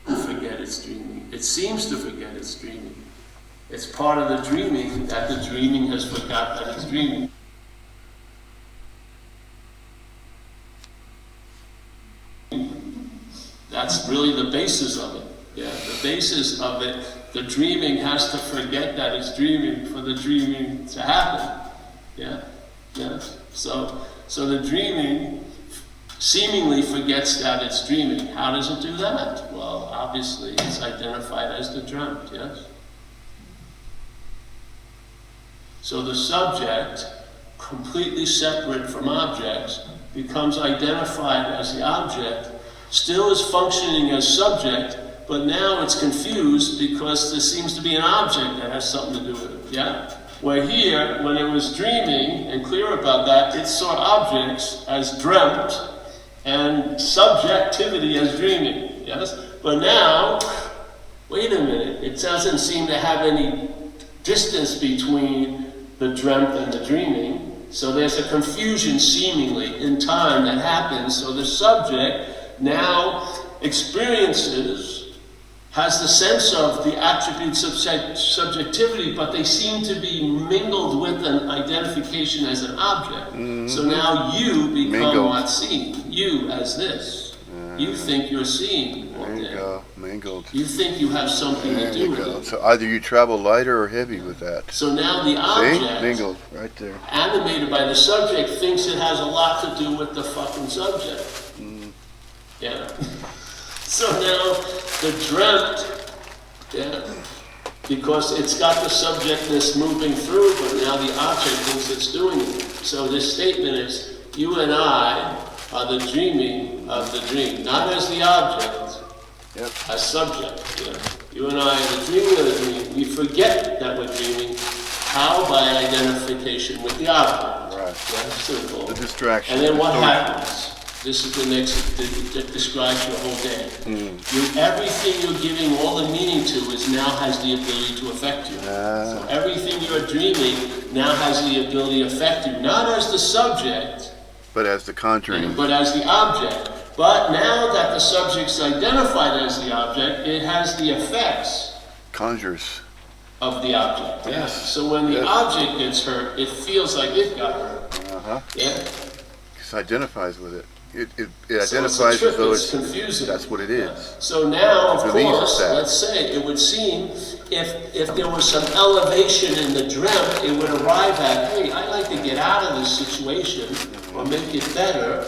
Forget its dreaming. It seems to forget its dreaming. It's part of the dreaming that the dreaming has forgot that it's dreaming. That's really the basis of it. Yeah, the basis of it, the dreaming has to forget that it's dreaming for the dreaming to happen. Yeah. So the dreaming seemingly forgets that it's dreaming. How does it do that? Well, obviously it's identified as the dreamt, yes? So the subject, completely separate from objects, becomes identified as the object, still is functioning as subject, but now it's confused because there seems to be an object that has something to do with it, yeah? Where here, when it was dreaming and clear about that, it saw objects as dreamt and subjectivity as dreaming, yes? But now, wait a minute, it doesn't seem to have any distance between the dreamt and the dreaming. So there's a confusion seemingly in time that happens. So the subject now experiences, has the sense of the attributes of subjectivity, but they seem to be mingled with an identification as an object. Mm-hmm. So now you become what's seen. You as this. You think you're seeing. There you go. Mingled. You think you have something to do with it. So either you travel lighter or heavy with that. So now the object, mingled, right there, animated by the subject, thinks it has a lot to do with the fucking subject. Mm. Yeah. So now the dreamt, because it's got the subjectness moving through, but now the object thinks it's doing it. So this statement is, you and I are the dreaming of the dream, not as the object, as subject. You and I are the dreaming of the dream. We forget that we're dreaming. How? By identification with the object. Right. Simple. The distraction. And then what happens? This is the next, that describes your whole day. Everything you're giving all the meaning to now has the ability to affect you. So everything you're dreaming now has the ability to affect you, not as the subject, but as the conjuring. But as the object. But now that the subject's identified as the object, it has the effects. Conjures. Of the object. Yes. So when the object gets hurt, it feels like it got hurt. Yeah. It identifies with it. It identifies as though it's confusing. That's what it is. So now, of course, let's say it would seem if there was some elevation in the dreamt, it would arrive at, hey, I'd like to get out of this situation or make it better,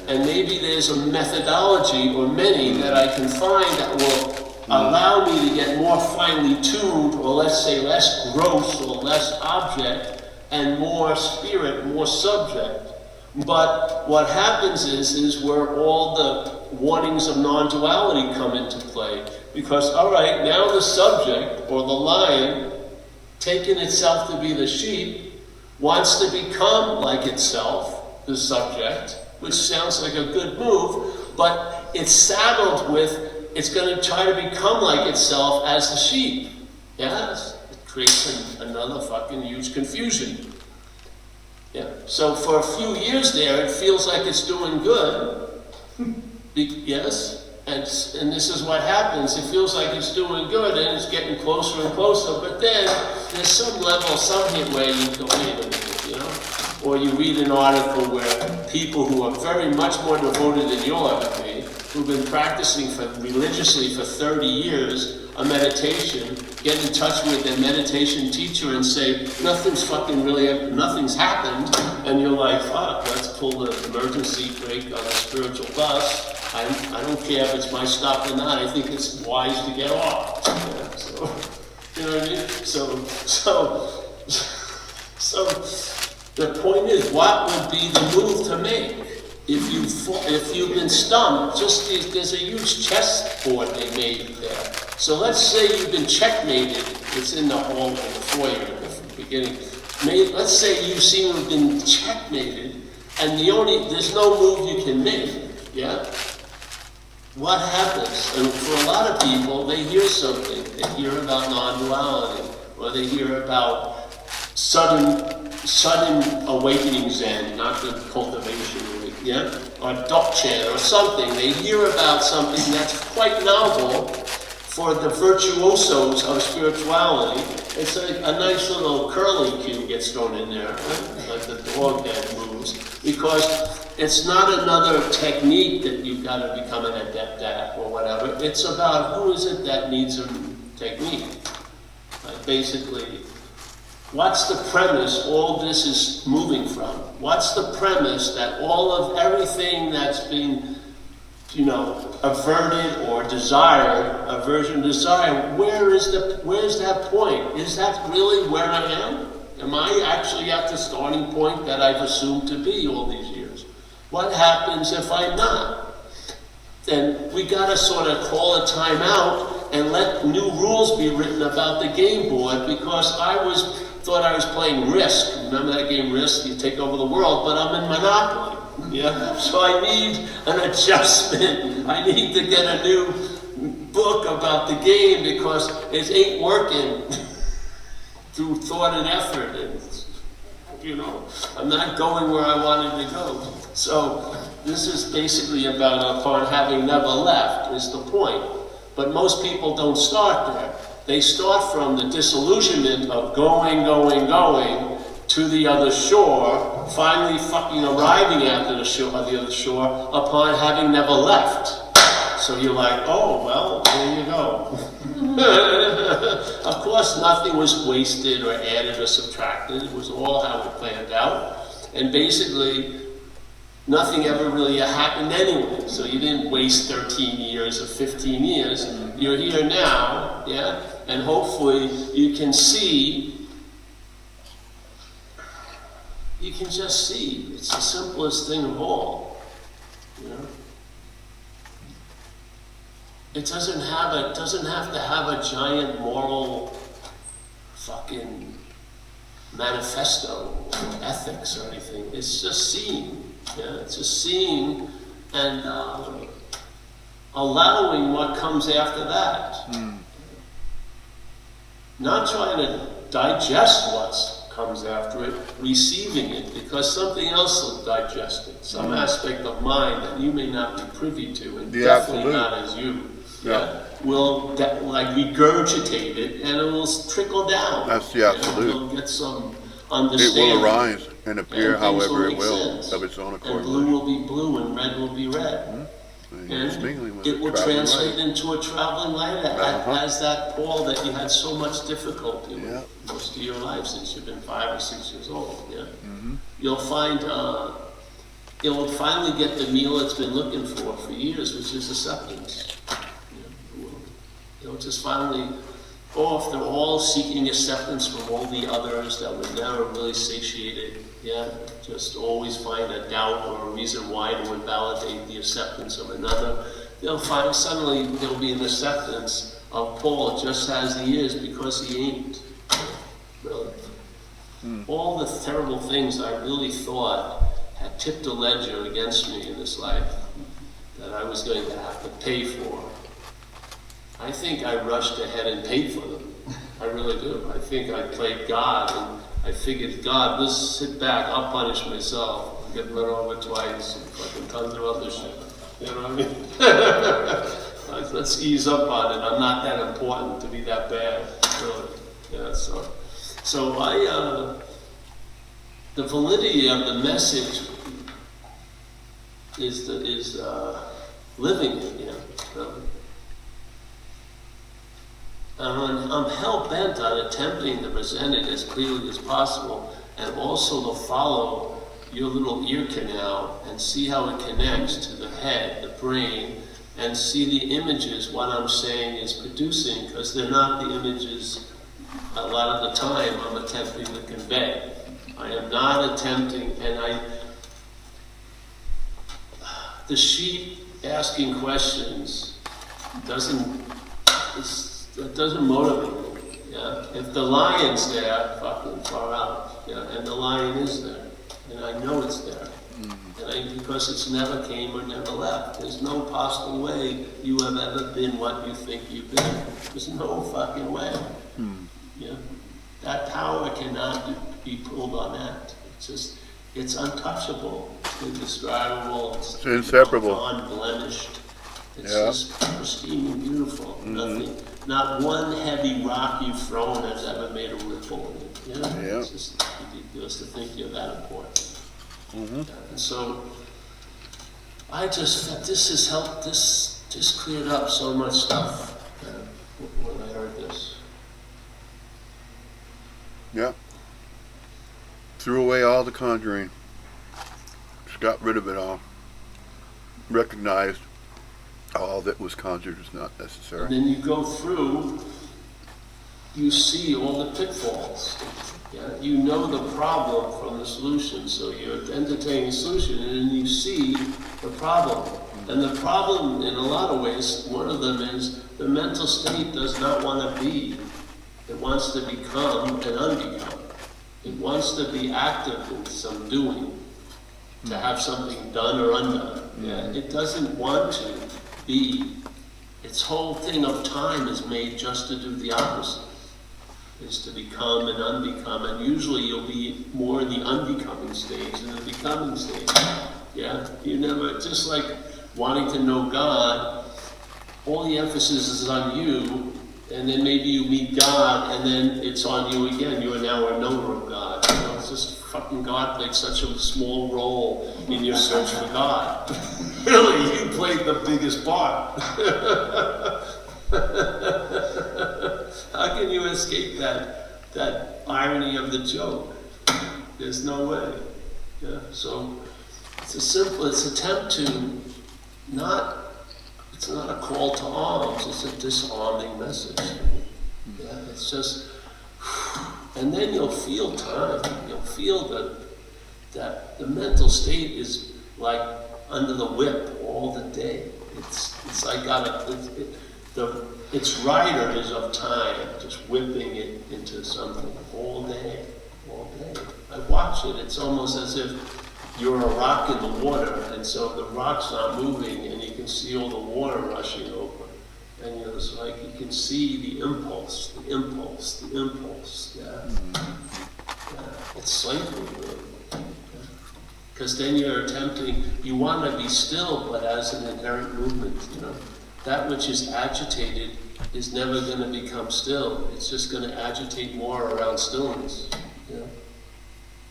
and maybe there's a methodology or many that I can find that will allow me to get more finely tuned, or let's say less gross or less object and more spirit, more subject. But what happens is where all the warnings of non-duality come into play. Because, all right, now the subject, or the lion, taking itself to be the sheep, wants to become like itself, the subject, which sounds like a good move, but it's saddled with, it's going to try to become like itself as the sheep. Yes? It creates another fucking huge confusion. So for a few years there, it feels like it's doing good. Yes? And this is what happens. It feels like it's doing good, and it's getting closer and closer. But then there's some level, something where you go, wait a minute, Or you read an article where people who are very much more devoted than you'll ever be, who've been practicing religiously for 30 years, a meditation, get in touch with their meditation teacher and say, nothing's happened, and you're like, fuck, let's pull the emergency brake on the spiritual bus. I don't care if it's my stop or not, I think it's wise to get off. So, you know what I mean? So the point is, what would be the move to make? If you've been stumped, there's a huge chessboard they made there. So let's say you've been checkmated. It's in the hall in the foyer in the beginning. Let's say you seem to have been checkmated, and there's no move you can make. What happens? And for a lot of people, they hear something. They hear about non-duality, or they hear about sudden awakening Zen, not the cultivation, or Dokchen or something. They hear about something that's quite novel for the virtuosos of spirituality. It's a nice little curly cue gets thrown in there, right? Like the dog that moves, because it's not another technique that you've got to become an adept at or whatever. It's about who is it that needs a technique. Like basically, what's the premise all this is moving from? What's the premise that all of everything that's being, averted or desired, aversion, desire, where's that point? Is that really where I am? Am I actually at the starting point that I've assumed to be all these years? What happens if I'm not? Then we gotta sort of call a time out and let new rules be written about the game board, because I was thought I was playing Risk. Remember that game Risk? You take over the world, but I'm in Monopoly. Yeah, so I need an adjustment. I need to get a new book about the game because it ain't working through thought and effort. And, I'm not going where I wanted to go. So this is basically about upon having never left is the point. But most people don't start there. They start from the disillusionment of going to the other shore, finally fucking arriving at the other shore upon having never left. So you're like, oh, well, there you go. Of course, nothing was wasted or added or subtracted. It was all how it planned out. And basically, nothing ever really happened anyway. So you didn't waste 13 years or 15 years. You're here now, yeah? And hopefully you can see, you can just see. It's the simplest thing of all, It doesn't have to have a giant moral fucking manifesto or ethics or anything. It's just seeing. Yeah? It's just seeing and allowing what comes after that. Not trying to digest what comes after it, receiving it, because something else will digest it. Some aspect of mind that you may not be privy to, and definitely not as you. Will regurgitate it, and it will trickle down. That's the absolute. You'll get some understanding. It will arise and appear however it will, sense. of its own accord. And blue will be blue, and red will be red. And it will translate into a traveling light as that Paul that you had so much difficulty with most of your life since you've been 5 or 6 years old. Yeah, you'll find it will finally get the meal it's been looking for years, which is acceptance. It'll just finally go after all seeking acceptance from all the others that were never really satiated. Yeah, just always find a doubt or a reason why to invalidate the acceptance of another. They'll find suddenly there'll be an acceptance of Paul just as he is because he ain't. Really. All the terrible things I really thought had tipped a ledger against me in this life that I was going to have to pay for. I think I rushed ahead and paid for them. I really do. I think I played God and I figured, God, let's sit back, I'll punish myself. I'm getting run over twice and fucking tons of other shit. You know what I mean? Let's ease up on it. I'm not that important to be that bad, really. Yeah, so the validity of the message is living it, really. I'm hell-bent on attempting to present it as clearly as possible and also to follow your little ear canal and see how it connects to the head, the brain, and see the images what I'm saying is producing, because they're not the images a lot of the time I'm attempting to convey. I am not attempting, the sheep asking questions doesn't motivate me. Yeah? If the lion's there, fucking far out. Yeah? And the lion is there. And I know it's there. And because it's never came or never left. There's no possible way you have ever been what you think you've been. There's no fucking way. Yeah? That power cannot be pulled on that. It's untouchable. It's indescribable. It's inseparable. Unblemished. It's just pristine and beautiful. Nothing. Not one heavy rock you've thrown has ever made a ripple in it. It's just ridiculous to think you're that important. And so, I just felt this has helped, this just cleared up so much stuff when I heard this. Yeah. Threw away all the conjuring. Just got rid of it all. Recognized all that was conjured is not necessary. And then you go through, you see all the pitfalls. Yeah? You know the problem from the solution, so you're entertaining the solution, and then you see the problem. And the problem, in a lot of ways, one of them is the mental state does not want to be. It wants to become and unbecome. It wants to be active in some doing, to have something done or undone. Yeah? It doesn't want to be, its whole thing of time is made just to do the opposite, is to become and unbecome, and usually you'll be more in the unbecoming stage than the becoming stage. Yeah? You never, just like wanting to know God, all the emphasis is on you, and then maybe you meet God, and then it's on you again. You are now a knower of God. You know, it's just fucking God played such a small role in your search for God. Really, you played the biggest part. How can you escape that irony of the joke? There's no way. Yeah. So it's a simplest attempt to not. It's not a call to arms, it's a disarming message. Yeah, it's just, and then you'll feel time, you'll feel that the mental state is like under the whip all the day. It's like its rider is of time, just whipping it into something all day, all day. I watch it, it's almost as if you're a rock in the water, and so the rock's not moving, and you can see all the water rushing over. And you're just like, you can see the impulse, yeah. It's slavery, really. Because then you're attempting, you want to be still, but as an inherent movement, you know. That which is agitated is never going to become still. It's just going to agitate more around stillness, you know.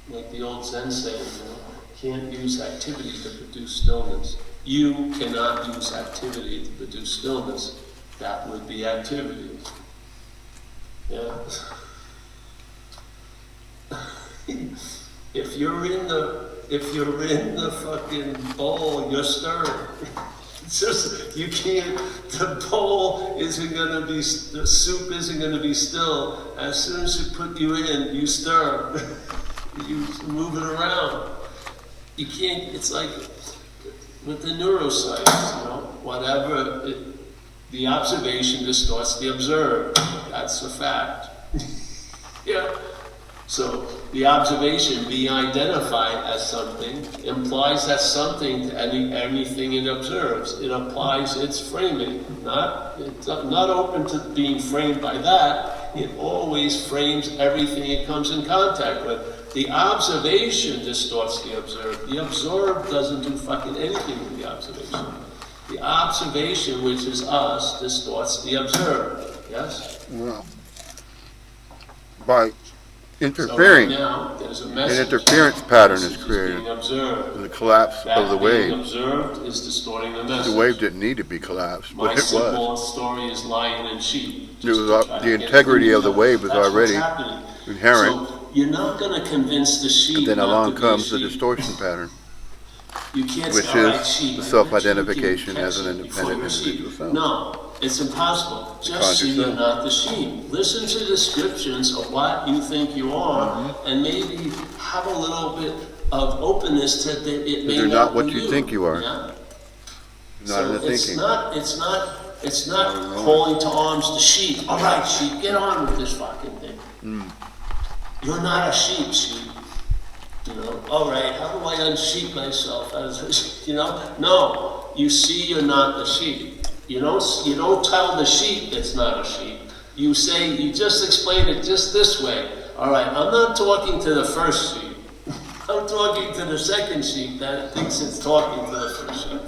Like the old Zen saying, you know. Can't use activity to produce stillness. You cannot use activity to produce stillness. That would be activity. Yeah. If you're in the fucking bowl, you're stirring. It's just, you can't, the bowl isn't gonna be, the soup isn't gonna be still. As soon as you put you in, you stir. You move it around. You can't, it's like with the neuroscience, you know, whatever, the observation distorts the observed. That's a fact. Yeah. So the observation being identified as something implies that something to anything it observes. It applies its framing. It's not open to being framed by that. It always frames everything it comes in contact with. The observation distorts the observed. The observed doesn't do fucking anything with the observation. The observation, which is us, distorts the observed. Yes? Well, by interfering, so right now, there's a an message. interference pattern is created. Being observed. And the collapse That of the being wave. observed is distorting the message. The wave didn't need to be collapsed, My but it simple was. story is lion and sheep. It was the integrity of the wave was already inherent. So you're not going to convince the sheep. And then not along to be comes a the sheep. distortion pattern, You can't which say, "All right, is sheep, the I self-identification bet you as an can catch it before independent you're a sheep." individual self. No, it's impossible. Just Conjured see you're self. not the sheep. Listen to descriptions of what you think you are, and maybe have a little bit of openness to that it may You're not what be you think you are. Yeah? Not in the it's thinking. It's not calling to arms the sheep. All right, sheep, get on with this fucking thing. You're not a sheep. You know, all right, how do I unsheep myself as a sheep? You know, no, you see you're not the sheep. You don't tell the sheep it's not a sheep. You say, you just explain it just this way. All right, I'm not talking to the first sheep. I'm talking to the second sheep that thinks it's talking to the first sheep.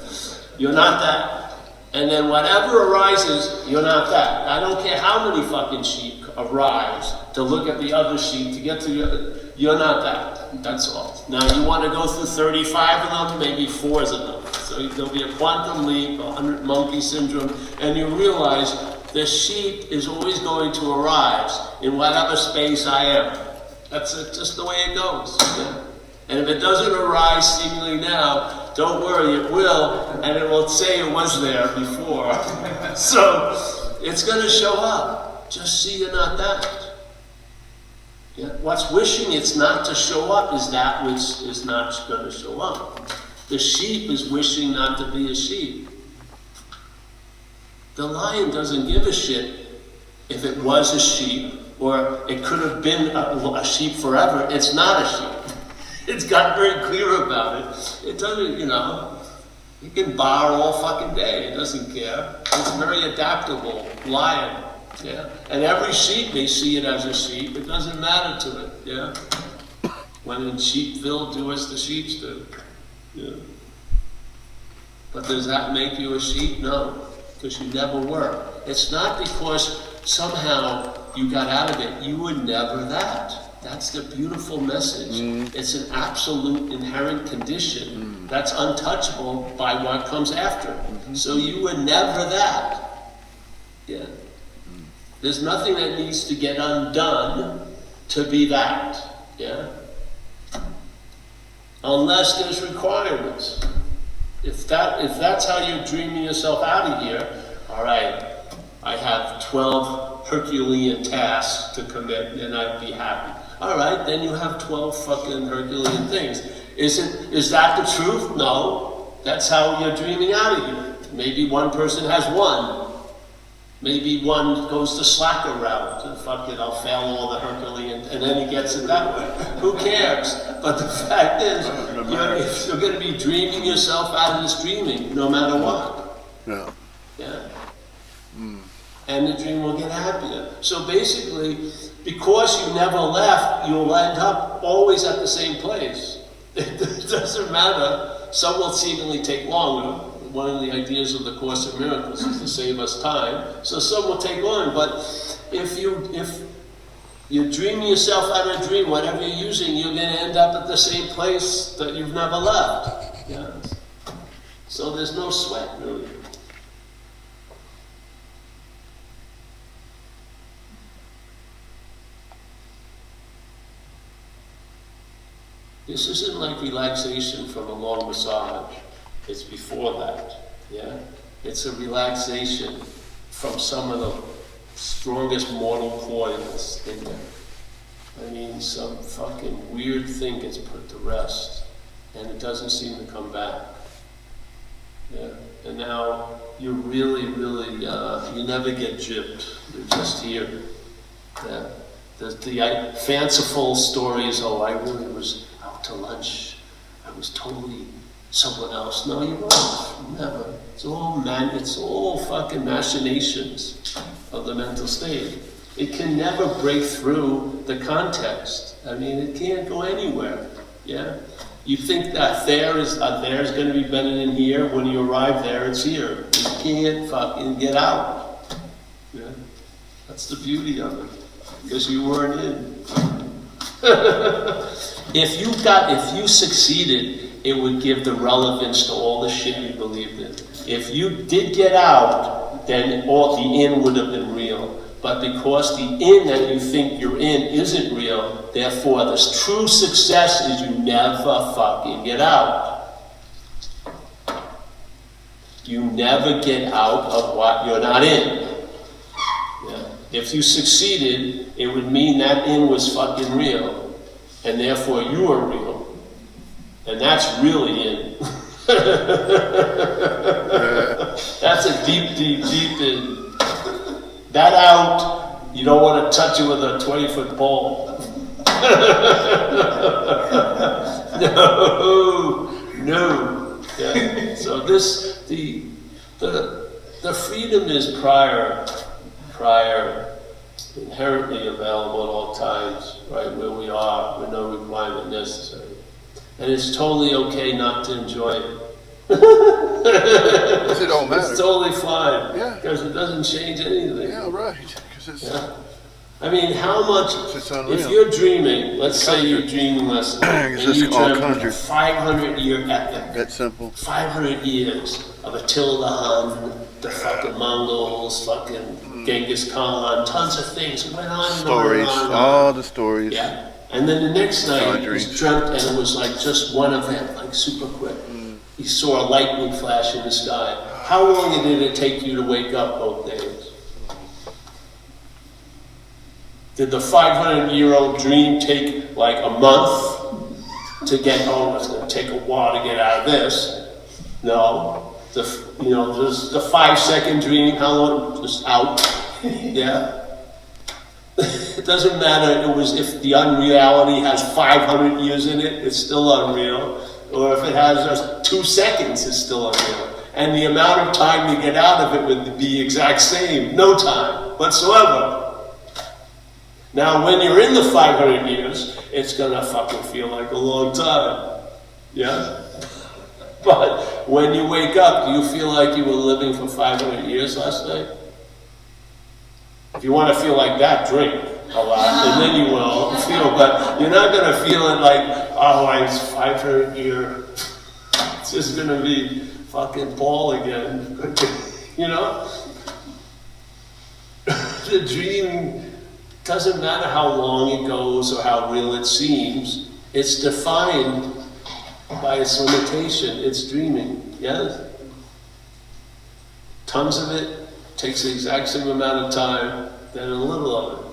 You're not that. And then whatever arises, you're not that. I don't care how many fucking sheep arise to look at the other sheep to get to you're not that. That's all. Now you want to go through 35 of them, maybe 4 of them. So there'll be a quantum leap, 100 monkey syndrome, and you realize the sheep is always going to arise in whatever space I am. That's just the way it goes. Yeah? And if it doesn't arise seemingly now, don't worry, it will, and it will say it was there before. So it's going to show up. Just see you're not that. Yeah? What's wishing it's not to show up is that which is not going to show up. The sheep is wishing not to be a sheep. The lion doesn't give a shit if it was a sheep Or it could have been a sheep forever. It's not a sheep. It's got very clear about it. It doesn't, you can bar all fucking day. It doesn't care. It's very adaptable, lion. Yeah. And every sheep may see it as a sheep. It doesn't matter to it. Yeah. When in Sheepville, do as the sheeps do. Yeah. But does that make you a sheep? No, because you never were. It's not because somehow you got out of it. You were never that. That's the beautiful message. It's an absolute inherent condition that's untouchable by what comes after. So you were never that. Yeah. There's nothing that needs to get undone to be that. Yeah. Unless there's requirements. If that's how you're dreaming yourself out of here, all right, I have 12 Herculean tasks to commit, and I'd be happy. All right, then you have 12 fucking Herculean things. Is that the truth? No. That's how you're dreaming out of here. Maybe one person has one. Maybe one goes the slacker route. And fuck it, I'll fail all the Herculean, and then he gets it that way. Who cares? But the fact is, you're going to be dreaming yourself out of this dreaming, no matter what. Yeah. Yeah. And the dream will get happier. So basically, because you never left, you'll end up always at the same place. It doesn't matter. Some will seemingly take longer. One of the ideas of the Course in Miracles is to save us time. So some will take longer. But if you're dreaming yourself out of a dream, whatever you're using, you're going to end up at the same place that you've never left. Yeah. So there's no sweat, really. This isn't like relaxation from a long massage. It's before that, yeah? It's a relaxation from some of the strongest mortal coils in there. I mean, some fucking weird thing gets put to rest, and it doesn't seem to come back. Yeah, and now you're really, you never get gypped. You're just here. Yeah. The fanciful stories, I really was out to lunch. I was totally someone else. No, you weren't. Never. It's all fucking machinations of the mental state. It can never break through the context. I mean, it can't go anywhere. Yeah? You think that there is going to be better than here. When you arrive there, it's here. You can't fucking get out. Yeah? That's the beauty of it. Because you weren't in. If you succeeded, it would give the relevance to all the shit you believed in. If you did get out, then all the in would have been real. But because the in that you think you're in isn't real, therefore the true success is you never fucking get out. You never get out of what you're not in. Yeah. If you succeeded, it would mean that in was fucking real, and therefore you are real. And that's really in. That's a deep in. That out, you don't want to touch it with a 20-foot pole. No. Yeah. So the freedom is prior, inherently available at all times, right where we are, with no requirement necessary. And it's totally okay not to enjoy it. It don't matter. It's totally fine. Yeah. Because it doesn't change anything. Yeah, right. Because it's, I mean, how much, if you're dreaming, let's say you're dreaming less and you dream 500 year epic. That's simple. 500 years of Attila the Hun, the fucking Mongols, fucking Genghis Khan, tons of things. It went on and stories, on and on. all the stories. Yeah. And then the next night, he was dreamt, and it was like just one event, like super quick. He saw a lightning flash in the sky. How long did it take you to wake up both days? Did the 500-year-old dream take like a month to get home? It's going to take a while to get out of this. No. There's the 5-second dream. How long? Just out. Yeah. It doesn't matter if the unreality has 500 years in it, it's still unreal. Or if it has just 2 seconds, it's still unreal. And the amount of time to get out of it would be exact same, no time whatsoever. Now, when you're in the 500 years, it's gonna fucking feel like a long time. Yeah? But when you wake up, do you feel like you were living for 500 years last night? If you want to feel like that, drink a lot, and then you will feel, but you're not going to feel it like, oh, it's 500 years. It's just going to be fucking Paul again. You know? The dream doesn't matter how long it goes or how real it seems. It's defined by its limitation. It's dreaming. Yes? Tons of it takes the exact same amount of time than a little of it.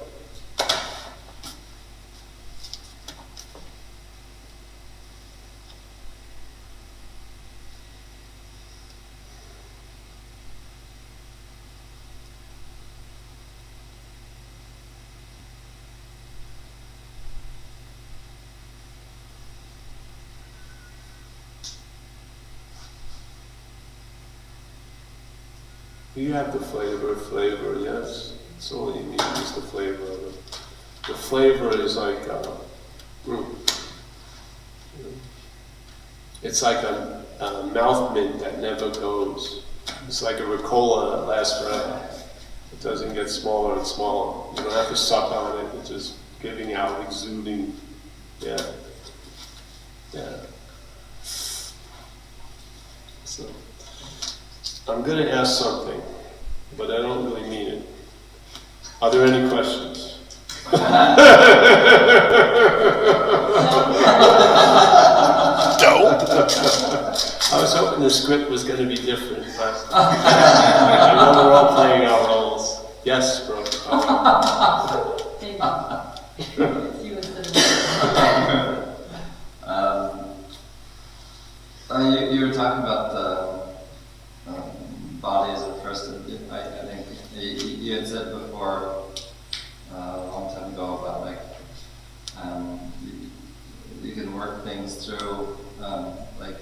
You have the flavor, yes. That's all you need is the flavor of it. The flavor is like, it's like a mouth mint that never goes. It's like a Ricola that lasts forever. It doesn't get smaller and smaller. You don't have to suck on it. It's just giving out, exuding. Yeah. Yeah. So, I'm going to ask something, but I don't really mean it. Are there any questions? Don't. I was hoping the script was going to be different, but I know we're all playing our roles. Yes, bro. You were talking about the bodies at first. I think you had said before a long time ago about like you can work things through like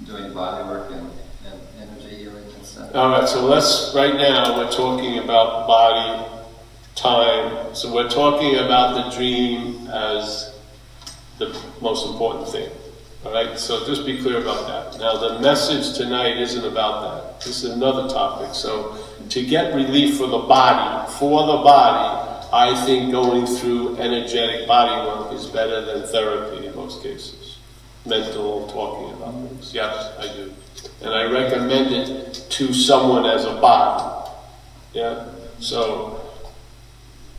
doing body work and energy healing and stuff. All right, so right now we're talking about body, time. So we're talking about the dream as the most important thing. All right, so just be clear about that. Now, the message tonight isn't about that. This is another topic. So, to get relief for the body, I think going through energetic body work is better than therapy in most cases. Mental talking about things. Yes, I do. And I recommend it to someone as a body. Yeah? So,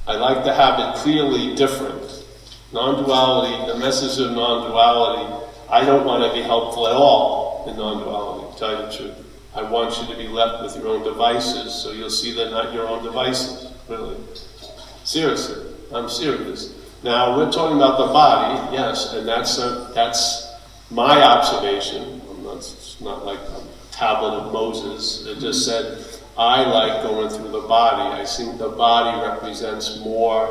I like to have it clearly different. Non-duality, the message of non-duality, I don't want to be helpful at all in non-duality, to tell you the truth. I want you to be left with your own devices, so you'll see they're not your own devices, really. Seriously, I'm serious. Now, we're talking about the body, yes, and that's my observation. It's not like a tablet of Moses. It just said, I like going through the body. I think the body represents more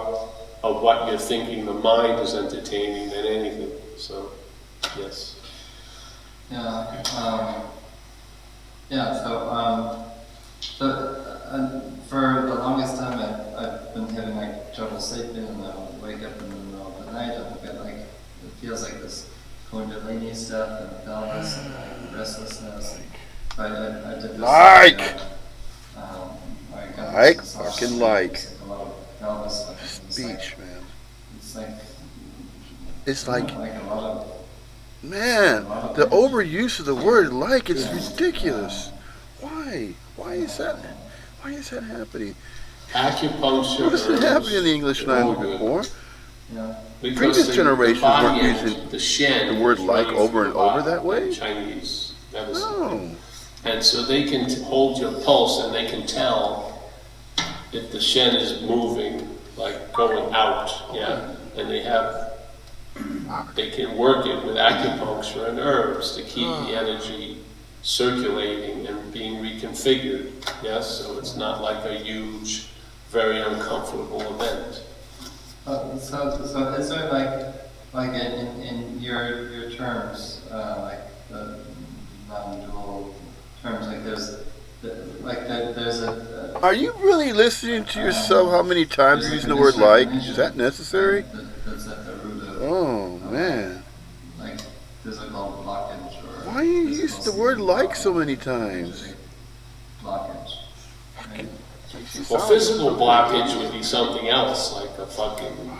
of what you're thinking the mind is entertaining than anything, so. Yes. Yeah. So for the longest time, I've been having like trouble sleeping, and I'll wake up in the middle of the night, and I've got like it feels like this Kundalini stuff and pelvis and like restlessness. I did this. Fucking like. A lot of pelvis. Speech, man. It's like a lot of. Man, the overuse of the word like is ridiculous. Why? Why is that? Why is that happening? Acupuncture. What has been happening in the English language before? Yeah. Previous generations weren't using the word like over and over that way. Chinese medicine. No. And so they can hold your pulse and they can tell if the Shen is moving, like going out. Yeah. And they can work it with acupuncture and herbs to keep the energy circulating and being reconfigured. Yes, so it's not like a huge, very uncomfortable event. So is there like in your terms, like the non-dual terms, like there's a Are you really listening to yourself how many times you're using the word like? Is that necessary? That's at the root of Oh, man. like physical blockage or Why are you physical using the word like so many blockage, times? blockage, right? Well, physical blockage would be something else, like a fucking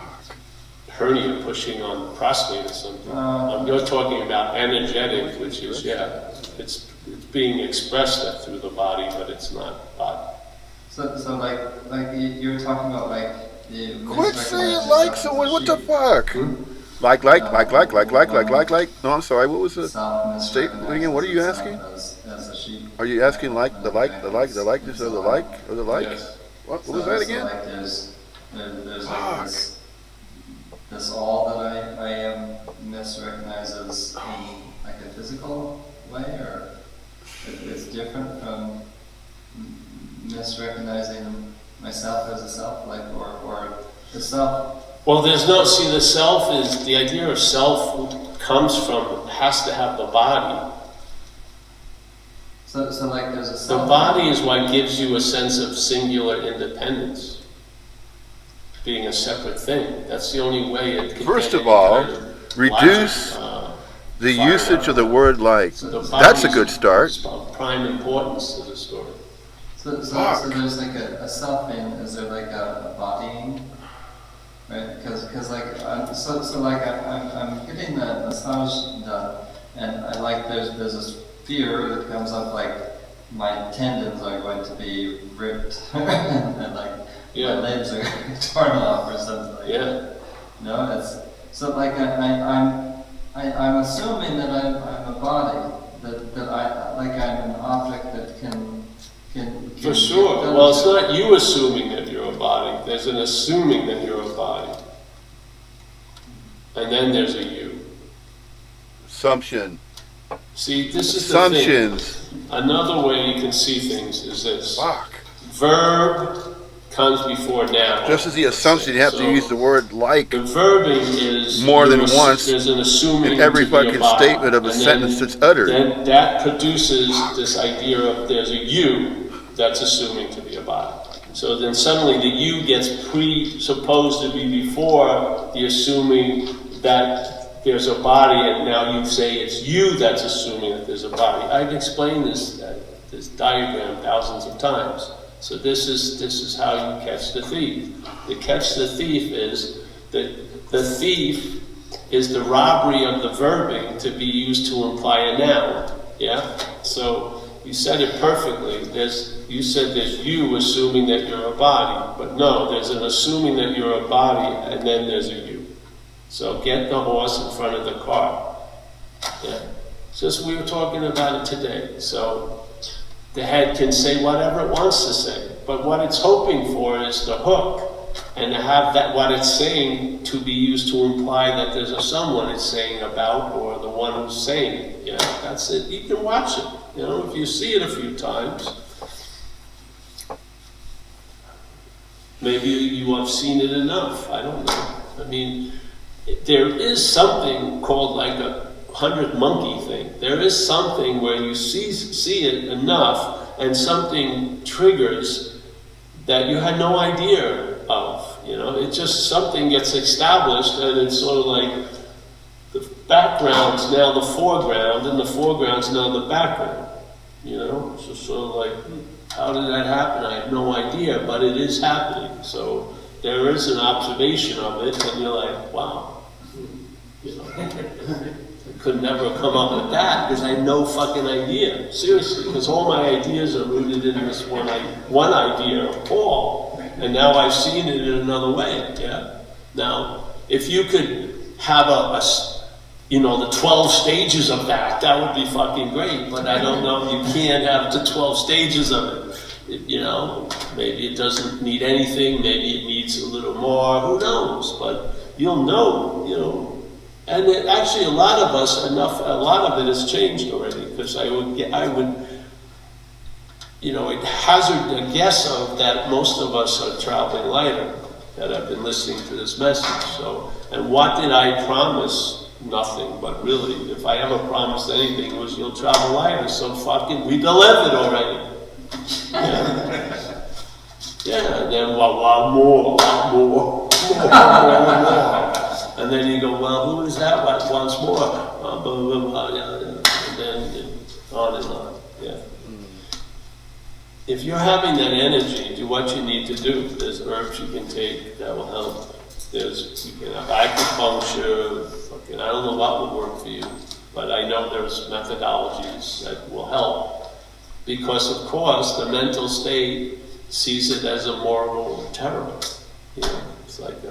hernia pushing on the prostate or something. You're talking about energetic, which is, yeah, it's being expressed through the body, but it's not body. So like you're talking about like the Quit saying like someone, what the fuck? Like. No, I'm sorry, what was the statement again? What are you asking? As a sheep. Are you asking like, the likeness of the like, or the like? Yes. What was that again? So like there's like this all that I am misrecognizes in like a physical way, or it's different from misrecognizing myself as a self, like or the self. Well, there's no, see, the self is, the idea of self comes from, has to have the body. So like there's a The self. body is what gives you a sense of singular independence, being a separate thing. That's the only way it can First get of any all, kind of reduce logic, the fired usage up. of the word like. So the That's a body's good start. of prime importance to the story. So there's like a selfing. Is there like a bodying? Right, because like I'm getting the massage done, and I like there's this fear that comes up, like my tendons are going to be ripped and like Yeah. my legs are torn off or something like Yeah. that. No, it's so like I'm assuming that I'm a body, that I like I'm an object that can For sure. get Well, it's done to. not you assuming that you're a body. There's an assuming that you're a body. And then there's a you. Assumption. See, this is the thing. Assumptions. Another way you can see things is this. Fuck. Verb comes before noun. Just as the assumption, you have to So, use the word like the verbing is more than you're once there's an assuming in every to be a fucking body. statement of a And sentence then- that's uttered. Then that produces this idea of there's a you that's assuming to be a body. So then suddenly the you gets presupposed to be before the assuming that there's a body, and now you say it's you that's assuming that there's a body. I've explained this diagram thousands of times. So this is how you catch the thief. To catch the thief is that the thief is the robbery of the verbing to be used to imply a noun. Yeah? So you said it perfectly. You said there's you assuming that you're a body, but no, there's an assuming that you're a body, and then there's a you. So get the horse in front of the car. Yeah. Just we were talking about it today. So the head can say whatever it wants to say, but what it's hoping for is the hook, and to have that what it's saying to be used to imply that there's a someone it's saying about, or the one who's saying it. You know, that's it. You can watch it. You know, if you see it a few times, maybe you have seen it enough. I don't know. I mean, there is something called like a 100 monkey thing. There is something where you see it enough, and something triggers that you had no idea of. You know, it just something gets established, and it's sort of like the background's now the foreground, and the foreground's now the background. You know, so sort of like, how did that happen? I have no idea, but it is happening. So there is an observation of it, and you're like, wow. You know, I could never come up with that because I had no fucking idea. Seriously, because all my ideas are rooted in this one idea of Paul, and now I've seen it in another way. Yeah. Now, if you could have the 12 stages of that would be fucking great. But I don't know. You can't have the 12 stages of it. You know, maybe it doesn't need anything. Maybe it needs a little more. Who knows? But you'll know. You know. And actually, a lot of it has changed already, because I would, hazard a guess of that most of us are traveling lighter, that have been listening to this message. So, and what did I promise? Nothing, but really, if I ever promised anything, it was you'll travel lighter. So fucking, we delivered already. Yeah, yeah. And then more. And then you go, well, who is that? What wants more? Blah, blah, blah, yeah, yeah. And then on and on. Yeah. If you're having that energy, do what you need to do. There's herbs you can take that will help. You can have acupuncture. Fucking, I don't know what will work for you, but I know there's methodologies that will help. Because of course, the mental state sees it as a moral terror. You know, it's like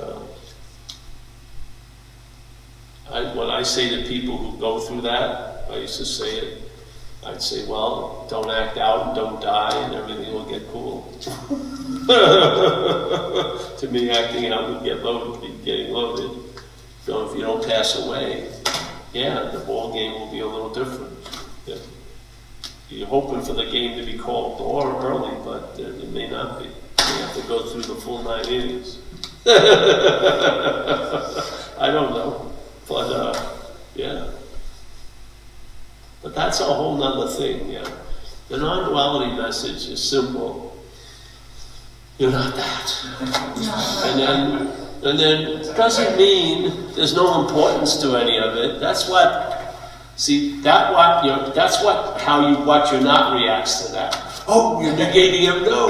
when I say to people who go through that, I used to say it. I'd say, well, don't act out and don't die, and everything will get cool. To me, acting out would get loaded, getting loaded. So if you don't pass away, yeah, the ball game will be a little different. Yeah. You're hoping for the game to be called or early, but it may not be. You have to go through the full 9 innings. I don't know, but yeah. But that's a whole nother thing, yeah. The non-duality message is simple. You're not that. And then it doesn't mean there's no importance to any of it. That's what, see, what you're not reacts to that. Oh, you're negating it. No,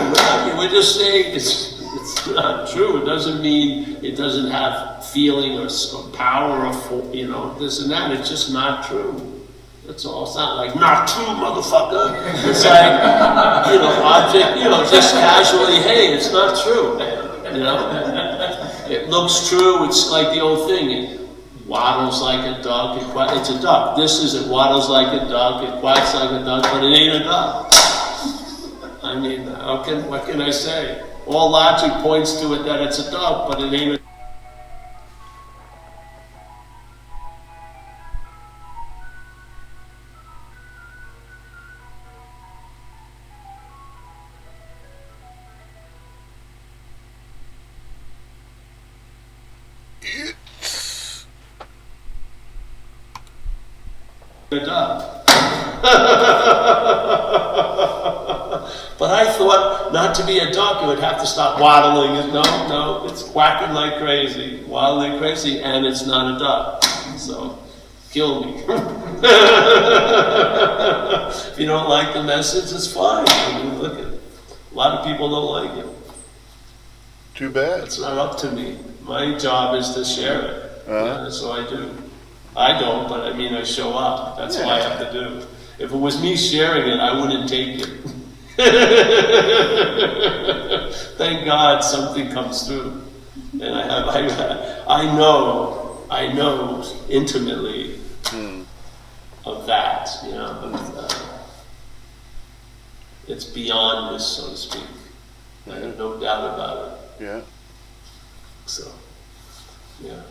we're just saying it's not true. It doesn't mean it doesn't have feeling or power or, you know, this and that. It's just not true. That's all. It's not like, not true, motherfucker. It's like, you know, object, you know, just casually, hey, it's not true. You know? It looks true. It's like the old thing. It waddles like a duck. It's a duck. This is, it waddles like a duck. It quacks like a duck, but it ain't a duck. I mean, what can I say? All logic points to it that it's a duck, but it ain't a duck. But I thought not to be a duck, it would have to stop waddling. No, it's quacking like crazy, waddling like crazy, and it's not a duck. So, kill me. If you don't like the message, it's fine. I mean, look at it. A lot of people don't like it. Too bad. It's not up to me. My job is to share it. Yeah, so I do. I don't, but I mean, I show up. That's what I have to do. If it was me sharing it, I wouldn't take it. Thank God something comes through. And I know intimately of that, you know. It's beyond this, so to speak. I have no doubt about it. Yeah. So, yeah.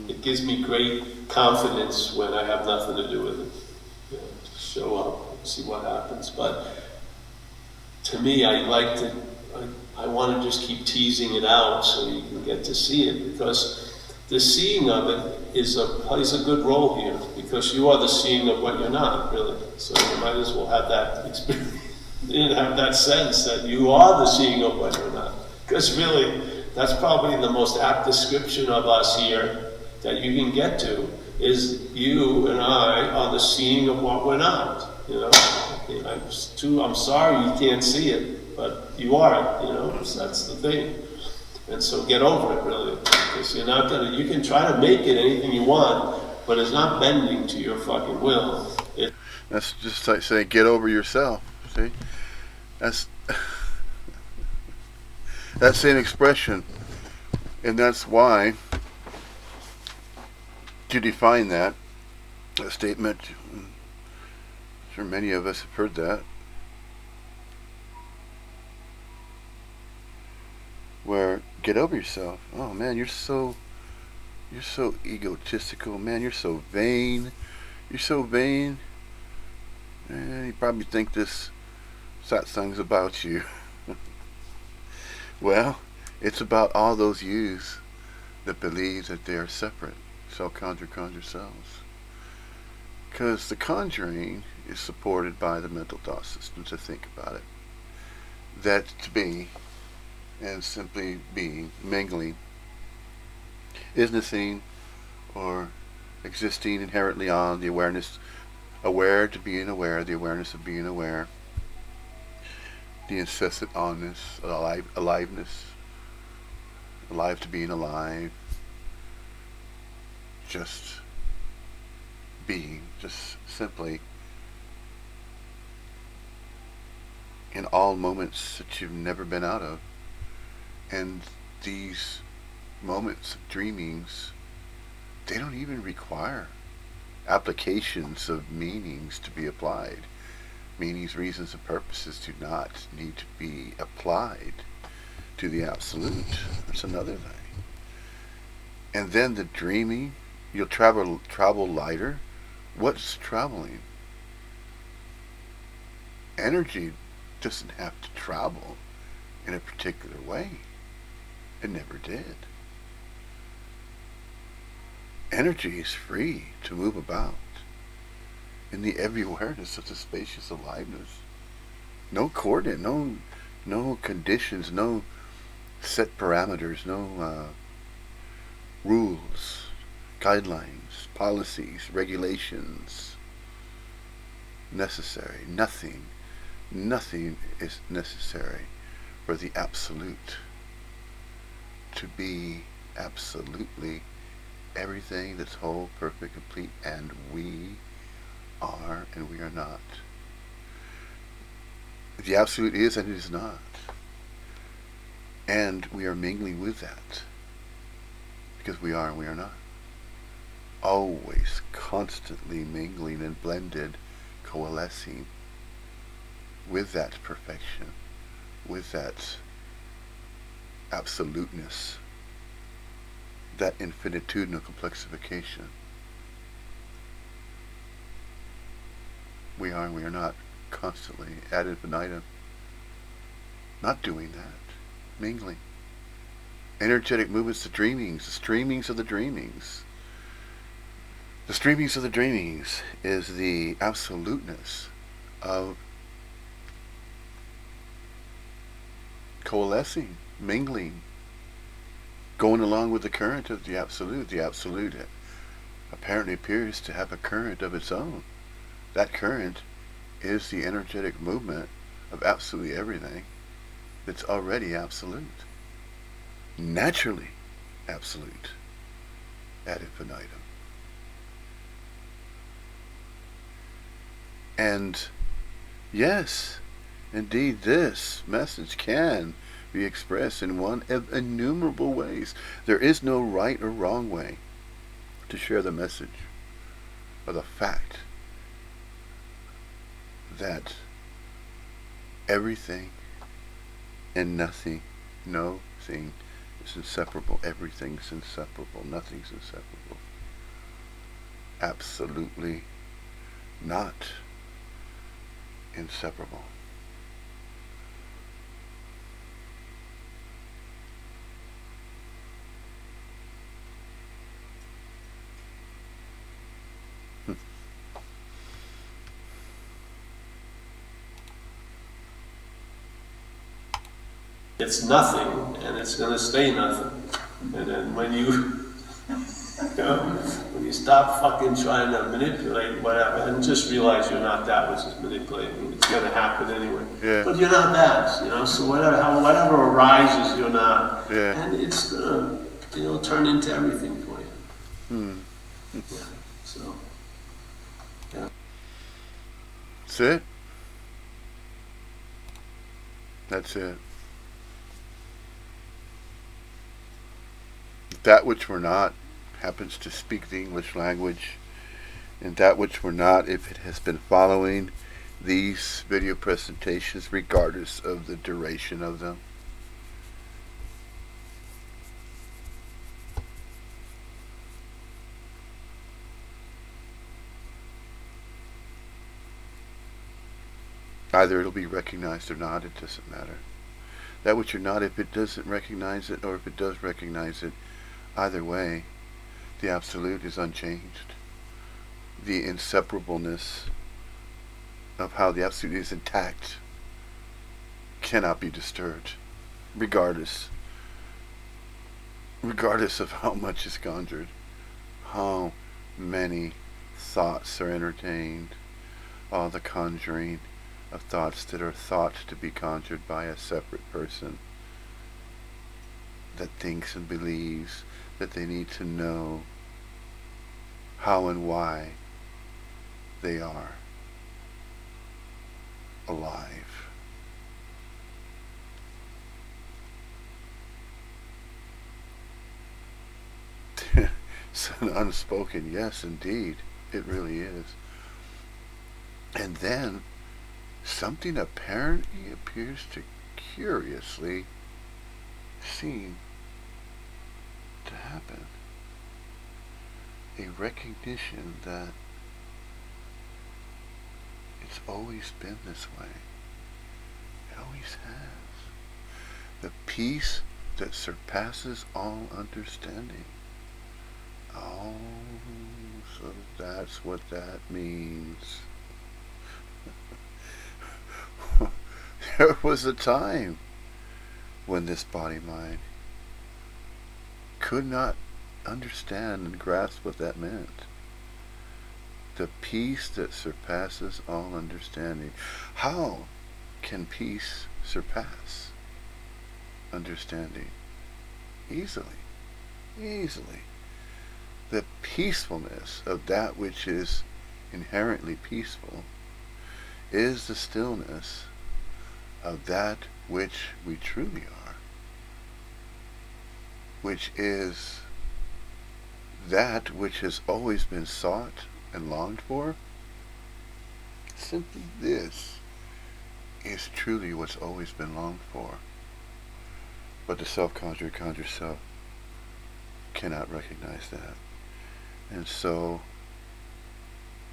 It gives me great confidence when I have nothing to do with it. You know, just show up and see what happens. But to me, I want to just keep teasing it out so you can get to see it, because the seeing of it plays a good role here, because you are the seeing of what you're not, really. So you might as well have that experience, have that sense that you are the seeing of what you're not. Because really, that's probably the most apt description of us here that you can get to, is you and I are the seeing of what we're not. You know, I'm sorry you can't see it, but you are it. You know, that's the thing. And so get over it, really, because you're not gonna. You can try to make it anything you want, but it's not bending to your fucking will. That's just like saying, get over yourself. See, that's that same expression, and that's why, to define that statement, I'm sure many of us have heard that, where get over yourself. Oh man, you're so egotistical, man. You're so vain. And you probably think this satsang's about you. Well, It's about all those yous that believe that they are separate, conjure selves. Because the conjuring is supported by the mental thought system to think about it. That to be, and simply being, mingling, is nothing or existing inherently on the awareness, aware to being aware, the awareness of being aware, the incessant onness, aliveness, alive to being alive, just being, just simply in all moments that you've never been out of. And these moments of dreamings, they don't even require applications of meanings to be applied. Meanings, reasons, and purposes do not need to be applied to the absolute. That's another thing. And then the dreaming, you'll travel lighter. What's traveling? Energy doesn't have to travel in a particular way. It never did. Energy is free to move about in the every awareness of the spacious aliveness. No coordinate, no conditions, no set parameters, no rules, guidelines, policies, regulations necessary. Nothing is necessary for the absolute to be absolutely everything that's whole, perfect, complete, and we are and we are not. The absolute is and it is not. And we are mingling with that because we are and we are not. Always, constantly mingling and blended, coalescing with that perfection, with that absoluteness, that infinitudinal complexification. We are and we are not, constantly, ad infinitum, not doing that, mingling. Energetic movements, the dreamings, the streamings of the dreamings. The streamings of the dreamings is the absoluteness of coalescing, mingling, going along with the current of the absolute. The absolute apparently appears to have a current of its own. That current is the energetic movement of absolutely everything that's already absolute. Naturally absolute ad infinitum. And yes, indeed, this message can be expressed in one of innumerable ways. There is no right or wrong way to share the message or the fact that everything and nothing, no thing is inseparable. Everything's inseparable. Nothing's inseparable. Absolutely not inseparable. It's nothing, and it's going to stay nothing. And then when you, when you stop fucking trying to manipulate whatever, and just realize you're not that which is manipulating, it's going to happen anyway. Yeah. But you're not that, so whatever arises, you're not. Yeah. And it's going to, turn into everything for you. Yeah. So, yeah. That's it. That's it. That which we're not happens to speak the English language, and that which we're not, if it has been following these video presentations, regardless of the duration of them, either it'll be recognized or not, it doesn't matter. That which you're not, if it doesn't recognize it, or if it does recognize it, either way, the absolute is unchanged. The inseparableness of how the absolute is intact cannot be disturbed, regardless of how much is conjured, how many thoughts are entertained, all the conjuring of thoughts that are thought to be conjured by a separate person that thinks and believes that they need to know how and why they are alive. It's an unspoken yes, indeed. It really is. And then something apparently appears to curiously seem to happen. A recognition that it's always been this way. It always has. The peace that surpasses all understanding. Oh, so that's what that means. There was a time when this body-mind could not understand and grasp what that meant. The peace that surpasses all understanding. How can peace surpass understanding? Easily. Easily. The peacefulness of that which is inherently peaceful is the stillness of that which we truly are, which is that which has always been sought and longed for. Simply this is truly what's always been longed for. But the self-conjured conjured self cannot recognize that. And so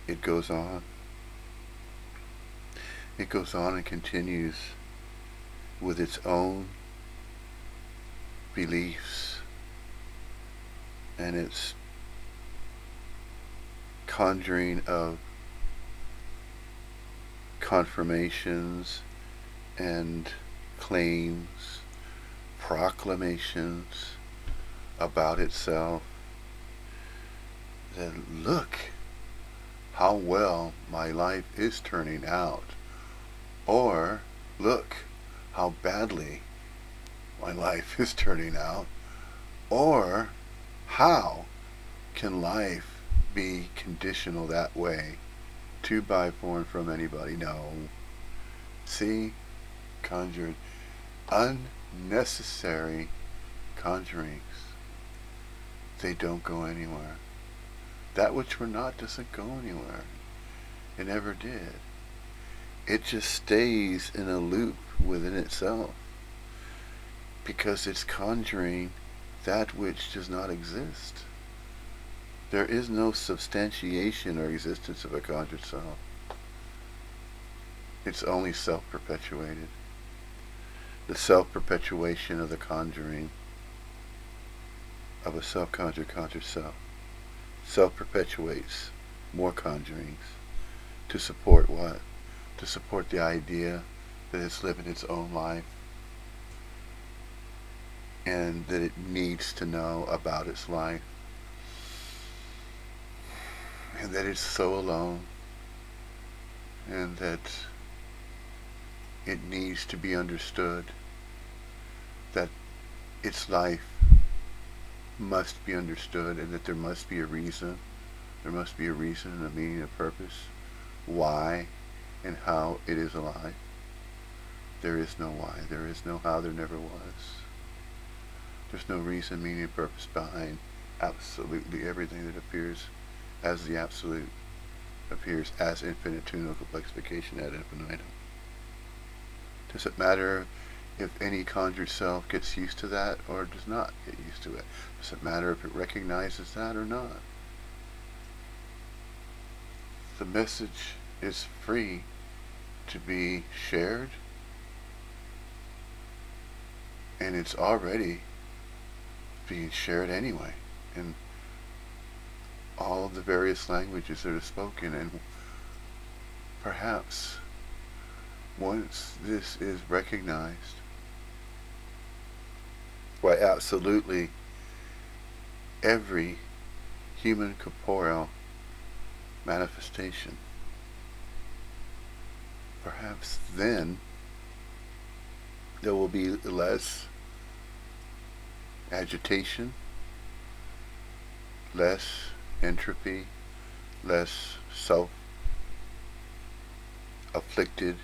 it goes on. It goes on and continues with its own beliefs and its conjuring of confirmations and claims, proclamations about itself. Then look how well my life is turning out. Or look how badly my life is turning out. Or how can life be conditional that way? To, by, for, and from anybody? No. See? Conjured. Unnecessary conjurings. They don't go anywhere. That which we're not doesn't go anywhere. It never did. It just stays in a loop within itself because it's conjuring that which does not exist. There is no substantiation or existence of a conjured self. It's only self-perpetuated. The self-perpetuation of the conjuring of a self-conjured conjured self self-perpetuates more conjurings to support what? To support the idea that it's living its own life and that it needs to know about its life and that it's so alone and that it needs to be understood that its life must be understood and that there must be a reason. There must be a reason and a meaning, a purpose, why and how it is alive. There is no why, there is no how, there never was. There's no reason, meaning, and purpose behind absolutely everything that appears as the absolute, appears as infinite no complexification ad infinitum. Does it matter if any conjured self gets used to that or does not get used to it? Does it matter if it recognizes that or not? The message is free to be shared And it's already being shared anyway in all of the various languages that are spoken. And perhaps once this is recognized by absolutely every human corporeal manifestation, perhaps then there will be less agitation, less entropy, less self-afflicted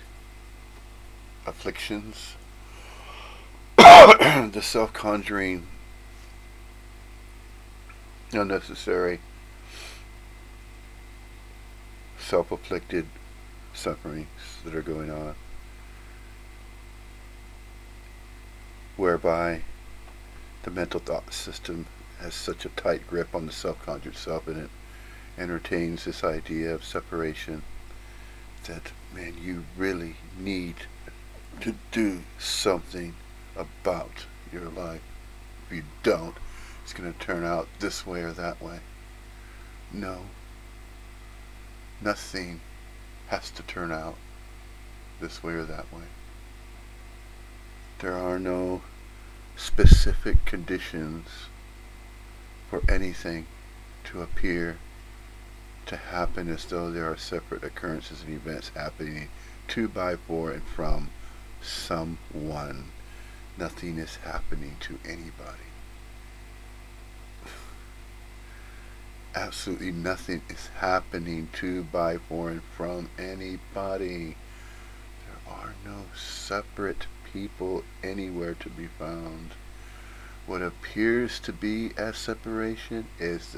afflictions, the self-conjuring, unnecessary, self-afflicted sufferings that are going on, whereby the mental thought system has such a tight grip on the self-conjured self, and it entertains this idea of separation that, man, you really need to do something about your life. If you don't, it's going to turn out this way or that way. No. Nothing has to turn out this way or that way. There are no specific conditions for anything to appear to happen as though there are separate occurrences and events happening to, by, for, and from someone. Nothing is happening to anybody. Absolutely nothing is happening to, by, for, and from anybody. There are no separate people anywhere to be found. What appears to be as separation is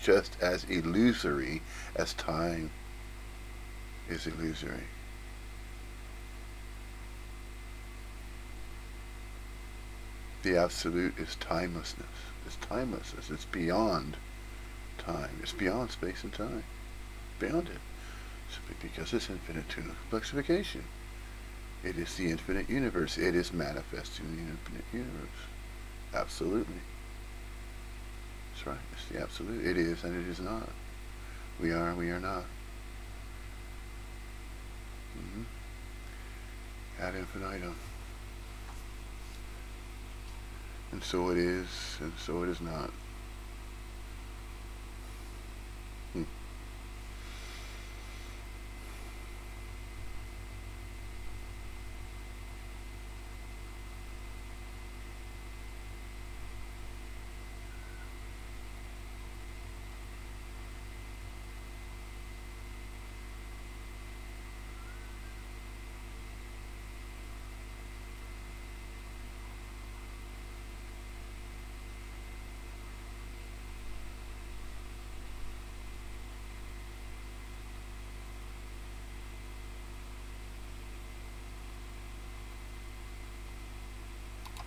just as illusory as time is illusory. The absolute is timelessness. It's timelessness. It's beyond time. It's beyond space and time. Beyond it. Simply because it's infinite to complexification. It is the infinite universe. It is manifesting the infinite universe. Absolutely. That's right. It's the absolute. It is and it is not. We are and we are not. Ad infinitum. And so it is, and so it is not.